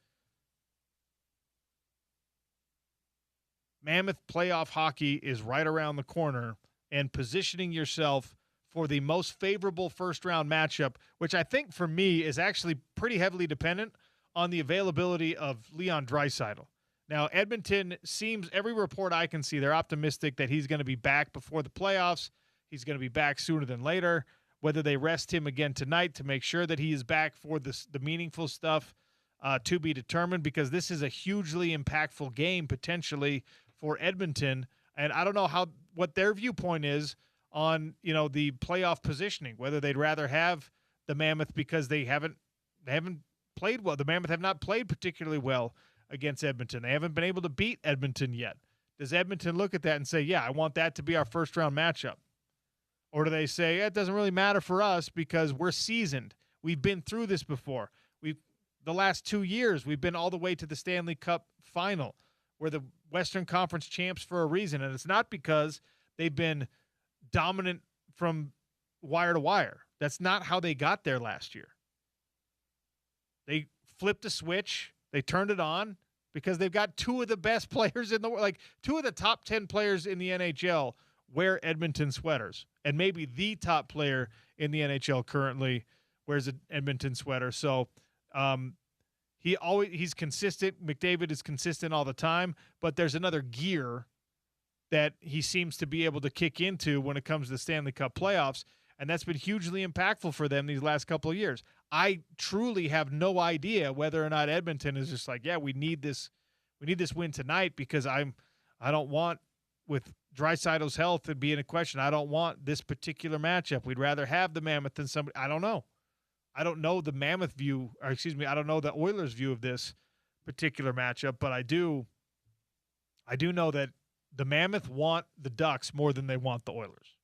Mammoth playoff hockey is right around the corner, and positioning yourself for the most favorable first-round matchup, which I think for me is actually pretty heavily dependent on the availability of Leon Draisaitl. Now, Edmonton seems, every report I can see, they're optimistic that he's going to be back before the playoffs. He's going to be back sooner than later. Whether they rest him again tonight to make sure that he is back for the meaningful stuff to be determined, because this is a hugely impactful game potentially for Edmonton. And I don't know what their viewpoint is on, the playoff positioning, whether they'd rather have the Mammoth because they haven't played well. The Mammoth have not played particularly well against Edmonton. They haven't been able to beat Edmonton yet. Does Edmonton look at that and say, yeah, I want that to be our first-round matchup? Or do they say, it doesn't really matter for us because we're seasoned. We've been through this before. The last 2 years, we've been all the way to the Stanley Cup final. We're the Western Conference champs for a reason, and it's not because they've been dominant from wire to wire. That's not how they got there last year. They flipped a switch. They turned it on because they've got two of the best players in the world, like two of the top 10 players in the NHL wear Edmonton sweaters, and maybe the top player in the NHL currently wears an Edmonton sweater. So he's consistent. McDavid is consistent all the time, but there's another gear that he seems to be able to kick into when it comes to the Stanley Cup playoffs, and that's been hugely impactful for them these last couple of years. I truly have no idea whether or not Edmonton is just like, yeah, we need this win tonight, because I don't want, with Draisaitl's health to be in a question, I don't want this particular matchup. We'd rather have the Mammoth than somebody. I don't know. I don't know the Mammoth view, or I don't know the Oilers' view of this particular matchup, but I do know that the Mammoth want the Ducks more than they want the Oilers.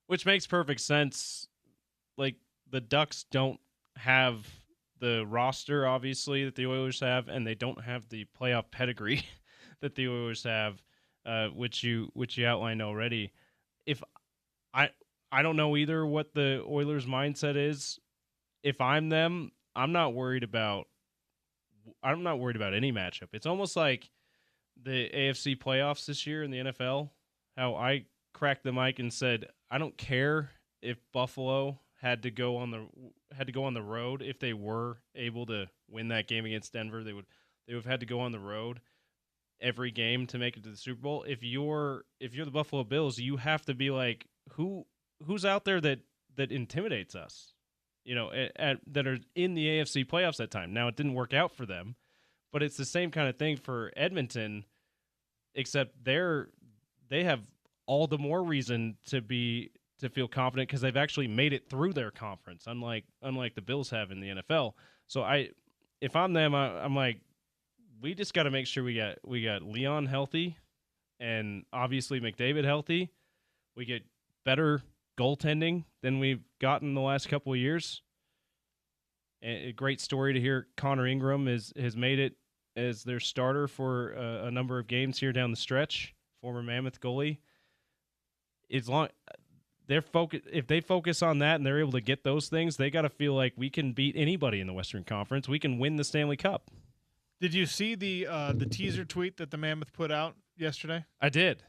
Which makes perfect sense. Like, the Ducks don't have the roster, obviously, that the Oilers have, and they don't have the playoff pedigree that the Oilers have, which you outlined already. If I don't know either what the Oilers' mindset is. If I'm them, I'm not worried about any matchup. It's almost like the AFC playoffs this year in the NFL, how I cracked the mic and said, I don't care if Buffalo had to go on the road. If they were able to win that game against Denver, they would have had to go on the road every game to make it to the Super Bowl. If you're the Buffalo Bills, you have to be like, who's out there that intimidates us, that are in the AFC playoffs that time. Now, it didn't work out for them, but it's the same kind of thing for Edmonton, except they have all the more reason to feel confident because they've actually made it through their conference, unlike the Bills have in the NFL. So if I'm them, I'm like, we just got to make sure we got Leon healthy, and obviously McDavid healthy. We get better goaltending than we've gotten the last couple of years. A great story to hear. Connor Ingram has made it as their starter for a number of games here down the stretch. Former Mammoth goalie. If they focus on that and they're able to get those things, they got to feel like we can beat anybody in the Western Conference. We can win the Stanley Cup. Did you see the teaser tweet that the Mammoth put out yesterday? I did.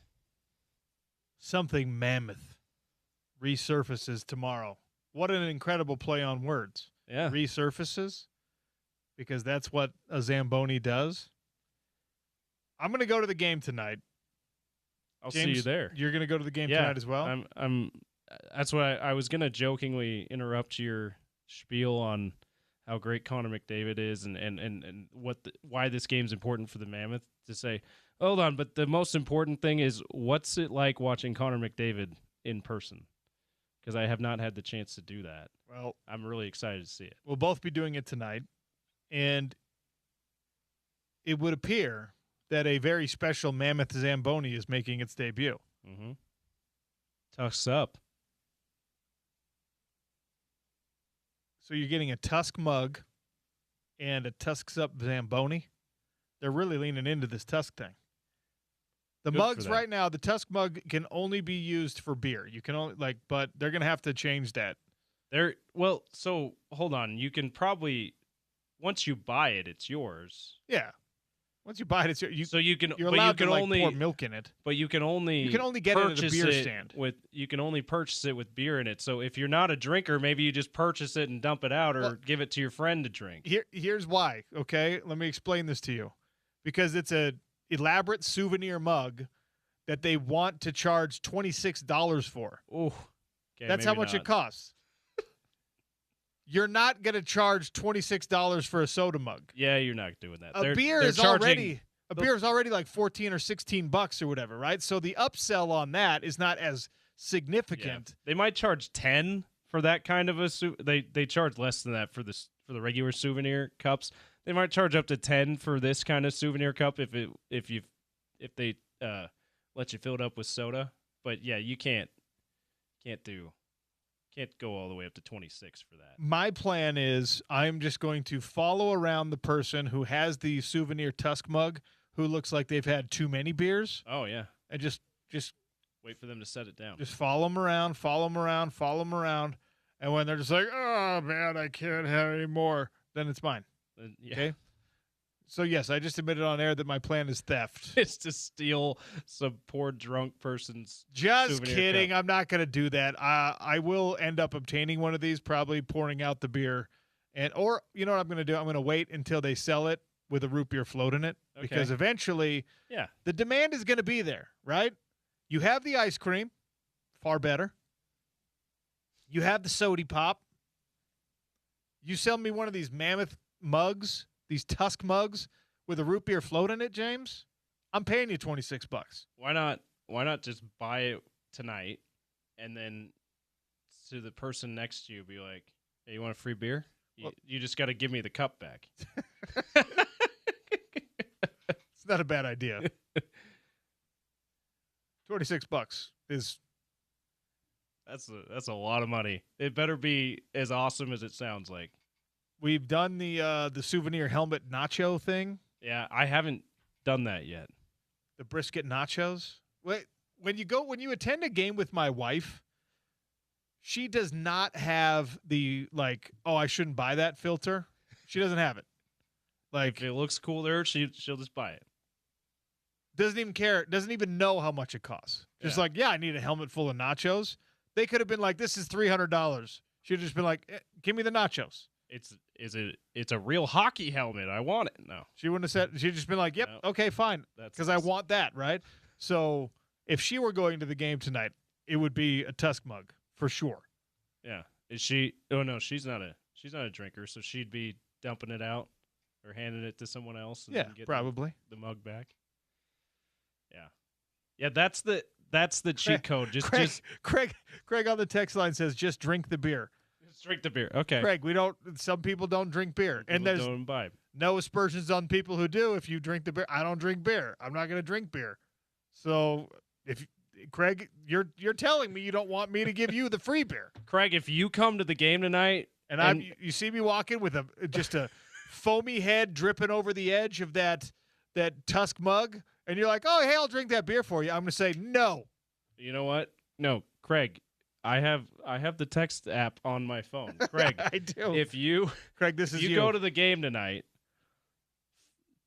Something Mammoth resurfaces tomorrow. What an incredible play on words. Yeah. Resurfaces, because that's what a Zamboni does. I'm going to go to the game tonight. I'll James, see you there. You're going to go to the game tonight as well? That's why I was going to jokingly interrupt your spiel on how great Connor McDavid is and why this game's important for the Mammoth, to say, hold on, but the most important thing is, what's it like watching Connor McDavid in person? Because I have not had the chance to do that. Well, I'm really excited to see it. We'll both be doing it tonight, and it would appear that a very special Mammoth Zamboni is making its debut. Mm-hmm. Tucks up. So you're getting a Tusk mug and a Tusks Up Zamboni. They're really leaning into this Tusk thing. The mugs right now, the Tusk mug can only be used for beer. You can only but they're going to have to change that. So hold on. You can probably, once you buy it, it's yours. Yeah. Once you buy it, it's so you can. you're but allowed you can to like only pour milk in it. But you can only get it at a purchase beer it stand. you can only purchase it with beer in it. So if you're not a drinker, maybe you just purchase it and dump it out, or give it to your friend to drink. Here's why. Okay, let me explain this to you, because it's a elaborate souvenir mug that they want to charge $26 for. Ooh, okay, that's how much it costs. You're not going to charge $26 for a soda mug. Yeah, you're not doing that. A beer is already like $14 or $16 or whatever, right? So the upsell on that is not as significant. Yeah. They might charge 10 for that kind of a they charge less than that for the regular souvenir cups. They might charge up to 10 for this kind of souvenir cup if they let you fill it up with soda. But yeah, you can't go all the way up to 26 for that. My plan is I'm just going to follow around the person who has the souvenir Tusk mug, who looks like they've had too many beers. Oh yeah, and just wait for them to set it down. Just follow them around, and when they're just like, "Oh man, I can't have any more," then it's mine. Yeah. Okay. So yes, I just admitted on air that my plan is theft. It's to steal some poor drunk person's. Just kidding. Cup. I'm not going to do that. I will end up obtaining one of these, probably pouring out the beer, or you know what I'm going to do? I'm going to wait until they sell it with a root beer float in it, because eventually, the demand is going to be there, right? You have the ice cream, far better. You have the sody pop. You sell me one of these mammoth mugs. These Tusk mugs with a root beer float in it, James, I'm paying you $26. Why not just buy it tonight, and then to the person next to you be like, "Hey, you want a free beer? You just got to give me the cup back." It's not a bad idea. $26 is that's a lot of money. It better be as awesome as it sounds like. We've done the souvenir helmet nacho thing. Yeah, I haven't done that yet. The brisket nachos. Wait, when you attend a game with my wife, she does not have the like, "Oh, I shouldn't buy that" filter. She doesn't have it. Like, if it looks cool there, she'll just buy it. Doesn't even care. Doesn't even know how much it costs. Just like, yeah, I need a helmet full of nachos. They could have been like, "This is $300." She'd just been like, "Give me the nachos." It's a real hockey helmet. I want it. No. She wouldn't have said. She'd just been like, "Yep, okay, fine," because I want that, right? So if she were going to the game tonight, it would be a Tusk mug for sure. Yeah. Is she? Oh no, she's not a drinker, so she'd be dumping it out or handing it to someone else. And then probably the mug back. Yeah. That's the cheat code. Craig on the text line says, "Just drink the beer." Drink the beer. Okay. Craig, some people don't drink beer. And there's don't imbibe. No aspersions on people who do. If you drink the beer, I don't drink beer. I'm not going to drink beer. So Craig, you're telling me you don't want me to give you the free beer. Craig, if you come to the game tonight and you see me walking with just a foamy head dripping over the edge of that Tusk mug, and you're like, "Oh, hey, I'll drink that beer for you," I'm going to say no. You know what? No, Craig. I have the text app on my phone. Craig, I do. Craig, this is you go to the game tonight,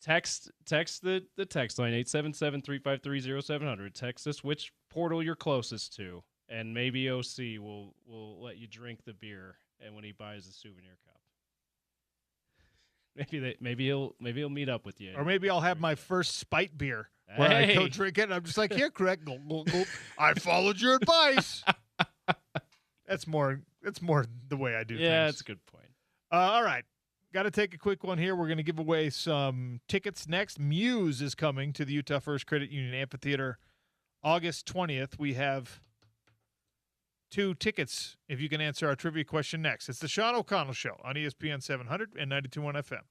text the text line 877-353-0700. Text us which portal you're closest to, and maybe OC will let you drink the beer and when he buys the souvenir cup. Maybe he'll meet up with you. Or maybe I'll have my first spite beer where I go drink it and I'm just like, "Here, Craig, I followed your advice." That's more the way I do things. Yeah, that's a good point. All right. Got to take a quick one here. We're going to give away some tickets next. Muse is coming to the Utah First Credit Union Amphitheater August 20th. We have 2 tickets if you can answer our trivia question next. It's the Sean O'Connell Show on ESPN 700 and 92.1 FM.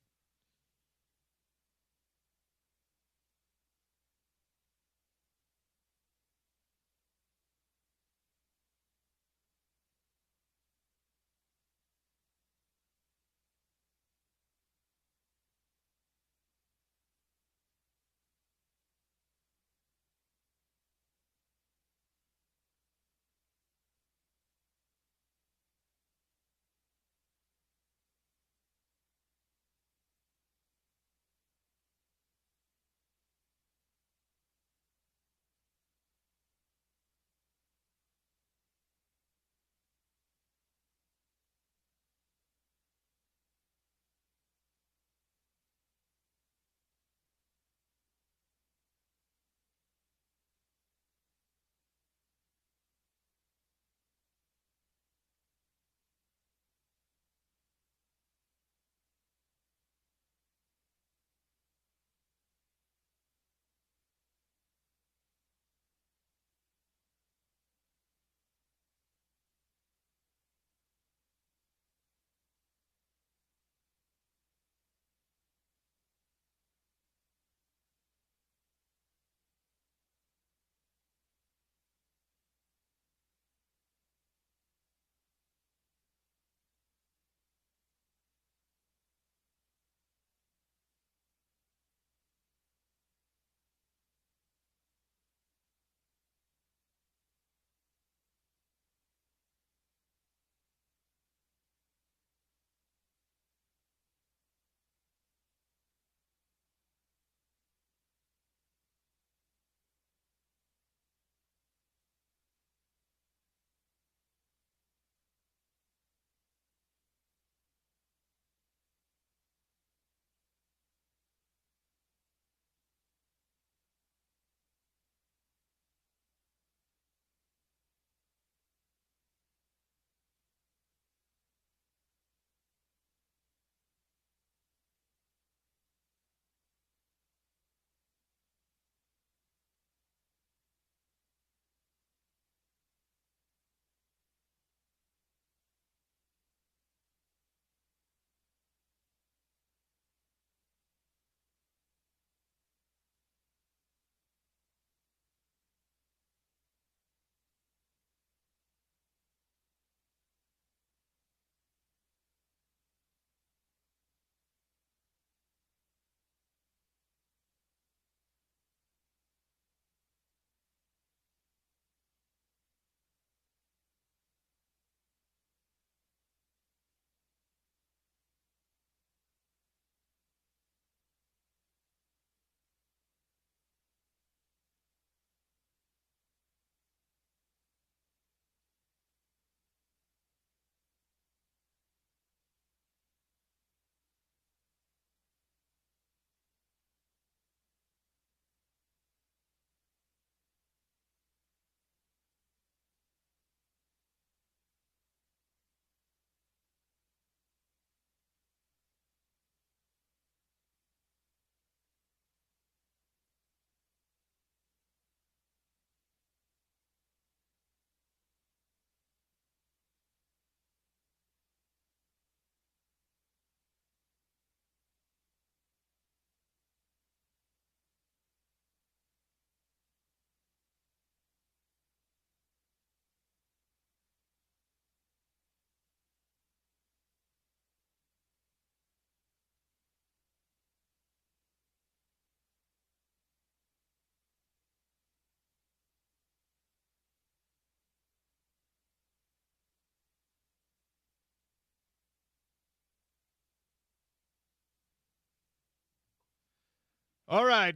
All right.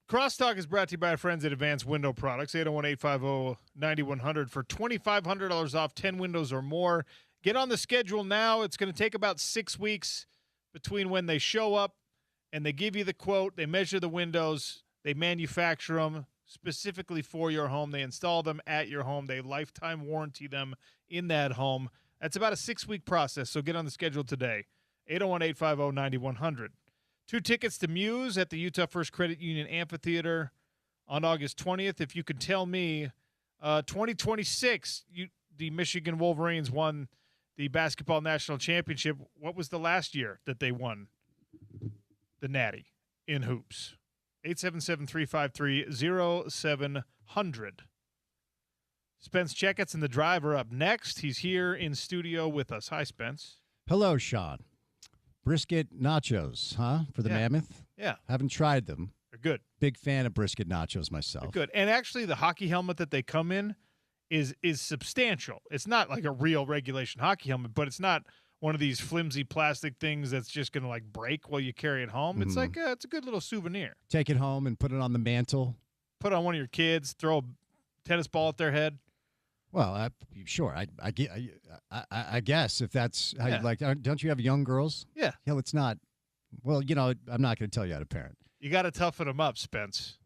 Crosstalk is brought to you by our friends at Advanced Window Products, 801-850-9100 for $2,500 off 10 windows or more. Get on the schedule now. It's going to take about 6 weeks between when they show up and they give you the quote. They measure the windows. They manufacture them specifically for your home. They install them at your home. They lifetime warranty them in that home. That's about a 6-week process, so get on the schedule today, 801-850-9100. 2 tickets to Muse at the Utah First Credit Union Amphitheater on August 20th. If you could tell me, 2026, the Michigan Wolverines won the basketball national championship. What was the last year that they won the Natty in hoops? 877-353-0700. Spence Checketts and the Drive are up next. He's here in studio with us. Hi, Spence. Hello, Sean. Brisket nachos, huh? For the Mammoth? Yeah. Haven't tried them. They're good. Big fan of brisket nachos myself. They're good. And actually, the hockey helmet that they come in is substantial. It's not like a real regulation hockey helmet, but it's not one of these flimsy plastic things that's just going to like break while you carry it home. It's like it's a good little souvenir. Take it home and put it on the mantle. Put it on one of your kids. Throw a tennis ball at their head. Well, sure. I guess if that's how you like. Don't you have young girls? Yeah. Hell, it's not. Well, I'm not going to tell you how to parent. You got to toughen them up, Spence.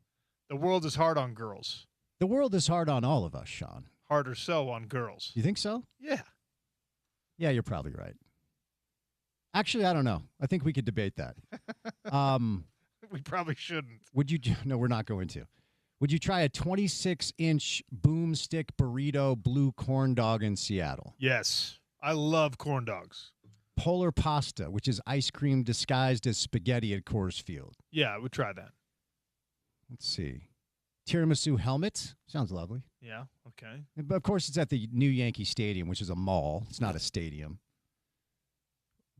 The world is hard on girls. The world is hard on all of us, Sean. Harder so on girls. You think so? Yeah. Yeah, you're probably right. Actually, I don't know. I think we could debate that. We probably shouldn't. Would you? No, we're not going to. Would you try a 26-inch boomstick burrito blue corn dog in Seattle? Yes. I love corn dogs. Polar pasta, which is ice cream disguised as spaghetti at Coors Field. Yeah, I would try that. Let's see. Tiramisu helmet. Sounds lovely. Yeah, okay. But of course, it's at the new Yankee Stadium, which is a mall. It's not a stadium.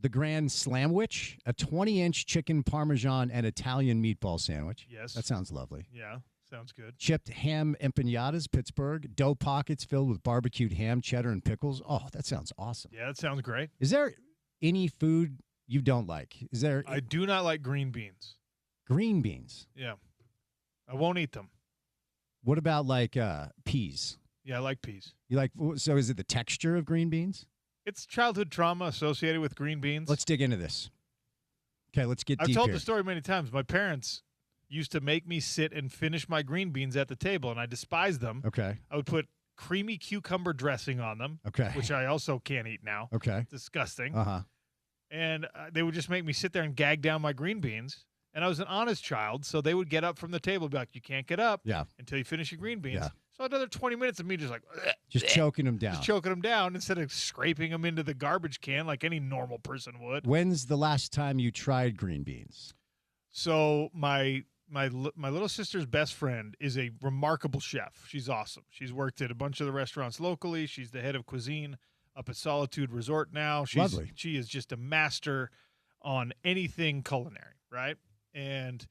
The Grand Slamwich, a 20-inch chicken parmesan and Italian meatball sandwich. Yes. That sounds lovely. Yeah, sounds good. Chipped ham empanadas, Pittsburgh. Dough pockets filled with barbecued ham, cheddar, and pickles. Oh, that sounds awesome. Yeah, that sounds great. Is there any food you don't like? Is there? I do not like green beans. Green beans? Yeah. I won't eat them. What about like peas? Yeah, I like peas. You like? So is it the texture of green beans? It's childhood trauma associated with green beans. Let's dig into this. Okay, let's get deep I've told here. the story many times. My parents used to make me sit and finish my green beans at the table, and I despised them. Okay. I would put creamy cucumber dressing on them, Okay. which I also can't eat now. Okay. Disgusting. Uh-huh. And they would just make me sit there and gag down my green beans. And I was an honest child, so they would get up from the table and be like, you can't get up until you finish your green beans. Yeah. So another 20 minutes of me just like... Just choking them down. Just choking them down instead of scraping them into the garbage can like any normal person would. When's the last time you tried green beans? So my little sister's best friend is a remarkable chef. She's awesome. She's worked at a bunch of the restaurants locally. She's the head of cuisine up at Solitude Resort now. Lovely. She is just a master on anything culinary, right? And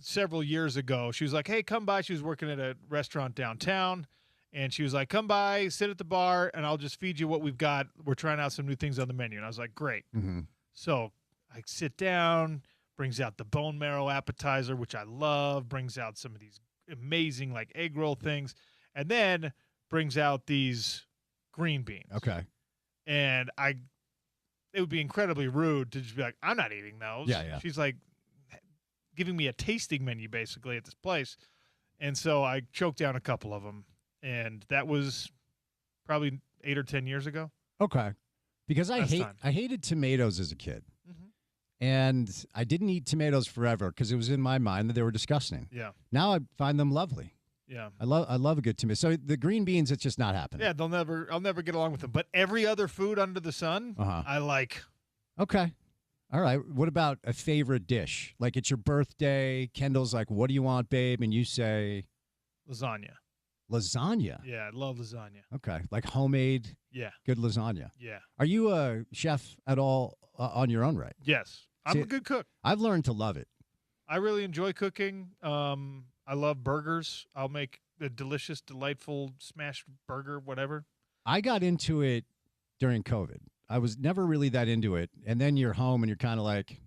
several years ago, she was like, hey, come by. She was working at a restaurant downtown. And she was like, come by, sit at the bar, and I'll just feed you what we've got. We're trying out some new things on the menu. And I was like, great. Mm-hmm. So I sit down, brings out the bone marrow appetizer, which I love, brings out some of these amazing like egg roll things, and then brings out these green beans. Okay. And it would be incredibly rude to just be like, I'm not eating those. Yeah. She's like giving me a tasting menu basically at this place. And so I choked down a couple of them. And that was probably 8 or 10 years ago. Okay. Because I Last time. hated tomatoes as a kid. Mhm. And I didn't eat tomatoes forever because it was in my mind that they were disgusting. Yeah. Now I find them lovely. Yeah. I love a good tomato. So the green beans, it's just not happening. Yeah, I'll never get along with them. But every other food under the sun, I like. Okay. All right. What about a favorite dish? Like it's your birthday. Kendall's like, what do you want, babe? And you say Lasagna. Lasagna. Yeah, I love lasagna. Okay. Like homemade, Yeah. good lasagna. Yeah. Are you a chef at all on your own right? Yes. I'm See, a good cook. I've learned to love it. I really enjoy cooking. I love burgers. I'll make a delicious, delightful smashed burger, whatever. I got into it during COVID. I was never really that into it. And then you're home and you're kind of like,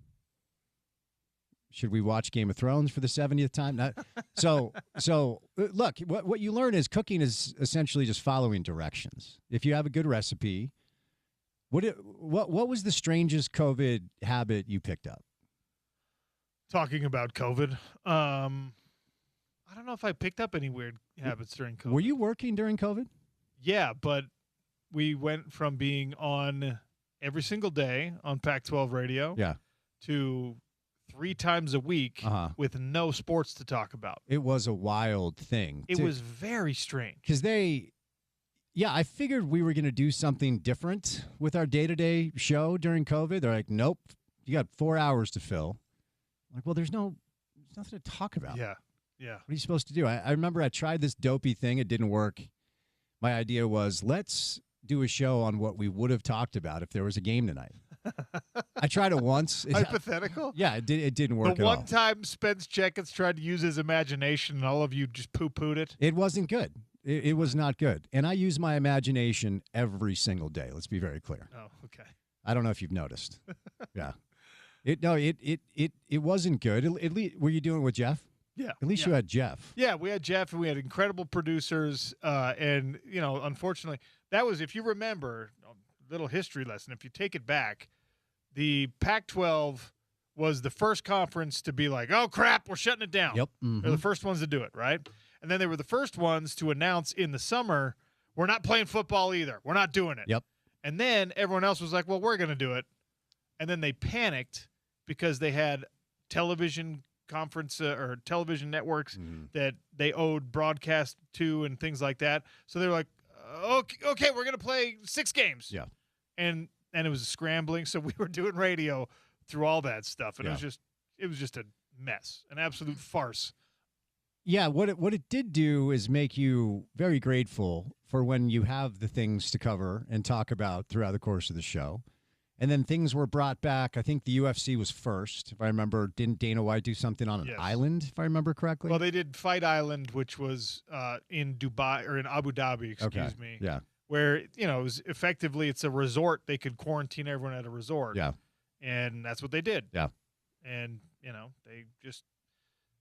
Should we watch Game of Thrones for the 70th time? So look, what you learn is cooking is essentially just following directions. If you have a good recipe, what was the strangest COVID habit you picked up? Talking about COVID, I don't know if I picked up any weird habits during COVID. Were you working during COVID? Yeah, but we went from being on every single day on Pac-12 radio to 3 times a week with no sports to talk about. It was a wild thing. It was very strange. Because I figured we were going to do something different with our day-to-day show during COVID. They're like, nope, you got 4 hours to fill. I'm like, well, there's nothing to talk about. Yeah. What are you supposed to do? I remember I tried this dopey thing. It didn't work. My idea was, let's do a show on what we would have talked about if there was a game tonight. I tried it once. Hypothetical? Yeah, it didn't work the at all. one time Spence Checketts tried to use his imagination and all of you just poo-pooed it. It wasn't good. It was not good. And I use my imagination every single day. Let's be very clear. Oh, okay. I don't know if you've noticed. Yeah. It wasn't good. At least, were you doing it with Jeff? Yeah. At least you had Jeff. Yeah, we had Jeff, and we had incredible producers. And, unfortunately, that was, if you remember, a little history lesson. If you take it back, the Pac-12 was the first conference to be like, oh, crap, we're shutting it down. Yep. Mm-hmm. They're the first ones to do it, right? And then they were the first ones to announce in the summer, we're not playing football either. We're not doing it. Yep. And then everyone else was like, well, we're going to do it. And then they panicked because they had television conference or television networks that they owed broadcast to and things like that. So they were like, okay, we're going to play 6 games. Yeah. And it was scrambling. So we were doing radio through all that stuff. And it was just a mess, an absolute farce. Yeah, what it did do is make you very grateful for when you have the things to cover and talk about throughout the course of the show. And then things were brought back. I think the UFC was first, if I remember. Didn't Dana White do something on an island, if I remember correctly? Well, they did Fight Island, which was in Dubai or in Abu Dhabi, excuse me. Yeah. Where, it was effectively, it's a resort. They could quarantine everyone at a resort. Yeah. And that's what they did. Yeah. And, they just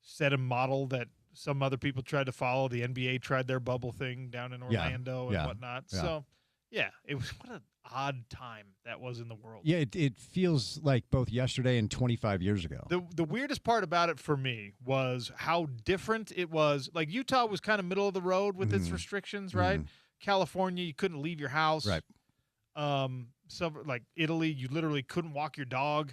set a model that some other people tried to follow. The NBA tried their bubble thing down in Orlando and whatnot. Yeah. So, it was what an odd time that was in the world. Yeah, it feels like both yesterday and 25 years ago. The weirdest part about it for me was how different it was. Like Utah was kind of middle of the road with its restrictions, right? California, you couldn't leave your house. Right. So like Italy, you literally couldn't walk your dog.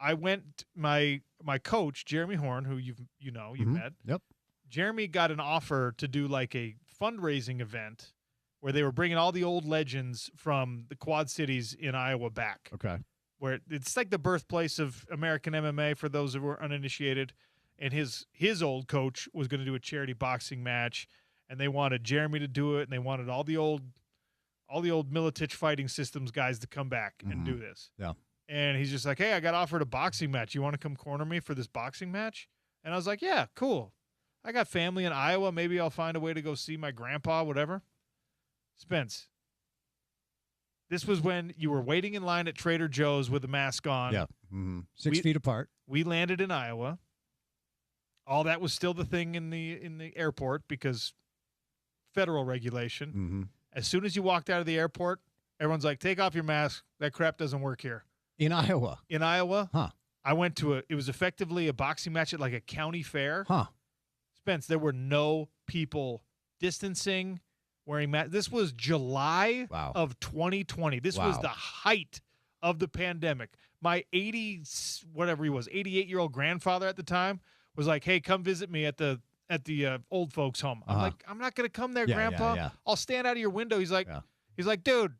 I went my coach, Jeremy Horn, who you've met. Yep. Jeremy got an offer to do like a fundraising event where they were bringing all the old legends from the Quad Cities in Iowa back. Okay. Where it's like the birthplace of American MMA for those who were uninitiated. And his old coach was going to do a charity boxing match, and they wanted Jeremy to do it, and they wanted all the old Militich Fighting Systems guys to come back and do this. Yeah. And he's just like, hey, I got offered a boxing match. You want to come corner me for this boxing match? And I was like, yeah, cool. I got family in Iowa. Maybe I'll find a way to go see my grandpa, whatever. Spence, this was when you were waiting in line at Trader Joe's with a mask on. Yeah. 6 feet apart. We landed in Iowa. All that was still the thing in the airport because federal regulation. As soon as you walked out of the airport, everyone's like, take off your mask. That crap doesn't work here. In Iowa? In Iowa. Huh. I went to it was effectively a boxing match at like a county fair. Huh. Spence, there were no people distancing, wearing masks. This was July of 2020. This was the height of the pandemic. My 88-year-old grandfather at the time was like, hey, come visit me at the old folks home. I'm like, I'm not going to come there, Grandpa. Yeah. I'll stand out of your window. He's like, dude,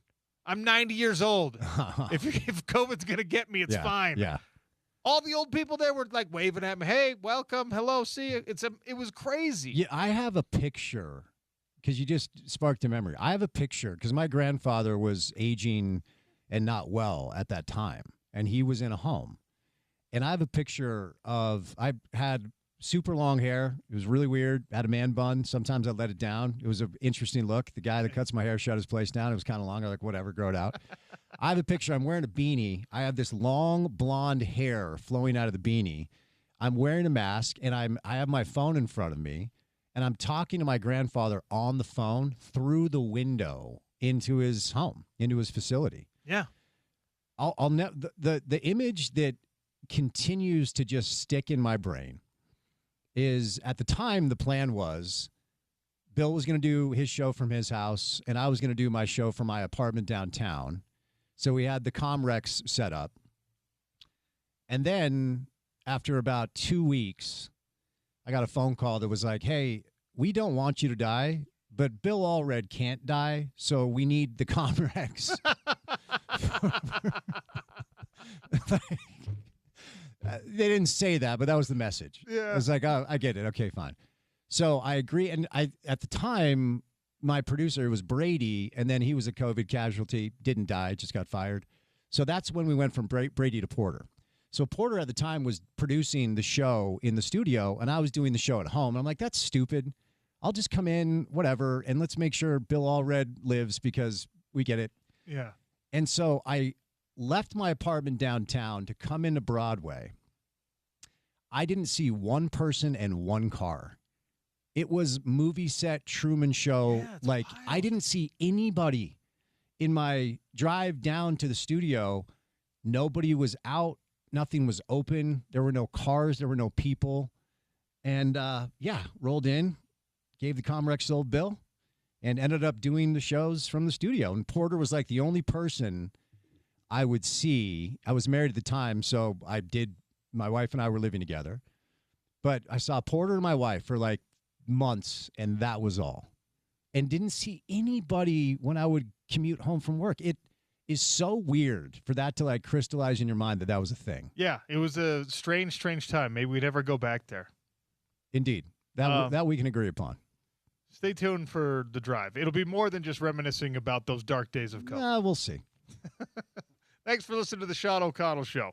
I'm 90 years old. If COVID's going to get me, it's fine. Yeah. All the old people there were like waving at me. Hey, welcome. Hello. See you. It was crazy. Yeah. I have a picture because you just sparked a memory. I have a picture because my grandfather was aging and not well at that time, and he was in a home. And I have a picture I had super long hair. It was really weird. I had a man bun. Sometimes I let it down. It was an interesting look. The guy that cuts my hair shut his place down. It was kind of long. I was like, whatever, grow it out. I have a picture. I'm wearing a beanie. I have this long blonde hair flowing out of the beanie. I'm wearing a mask, and I have my phone in front of me, and I'm talking to my grandfather on the phone through the window into his home, into his facility. Yeah. The image that continues to just stick in my brain is, at the time, the plan was Bill was going to do his show from his house, and I was going to do my show from my apartment downtown. So we had the Comrex set up. And then after about 2 weeks, I got a phone call that was like, hey, we don't want you to die, but Bill Allred can't die, so we need the Comrex. They didn't say that, but that was the message. Yeah. I was like, oh, I get it. Okay, fine. So I agree. And at the time, my producer was Brady, and then he was a COVID casualty, didn't die, just got fired. So that's when we went from Brady to Porter. So Porter at the time was producing the show in the studio, and I was doing the show at home. And I'm like, that's stupid. I'll just come in, whatever, and let's make sure Bill Allred lives because we get it. Yeah. And so I left my apartment downtown to come into Broadway. I didn't see one person and one car. It was movie set, Truman Show. Yeah, like, wild. I didn't see anybody in my drive down to the studio. Nobody was out. Nothing was open. There were no cars. There were no people. And, rolled in, gave the Comrex to old Bill, and ended up doing the shows from the studio. And Porter was like the only person I would see. I was married at the time, so my wife and I were living together. But I saw Porter and my wife for like months, and that was all. And didn't see anybody when I would commute home from work. It is so weird for that to like crystallize in your mind that was a thing. Yeah, it was a strange time. Maybe we'd never go back there. Indeed. That we can agree upon. Stay tuned for the drive. It'll be more than just reminiscing about those dark days of COVID. We'll see. Thanks for listening to the Sean O'Connell Show.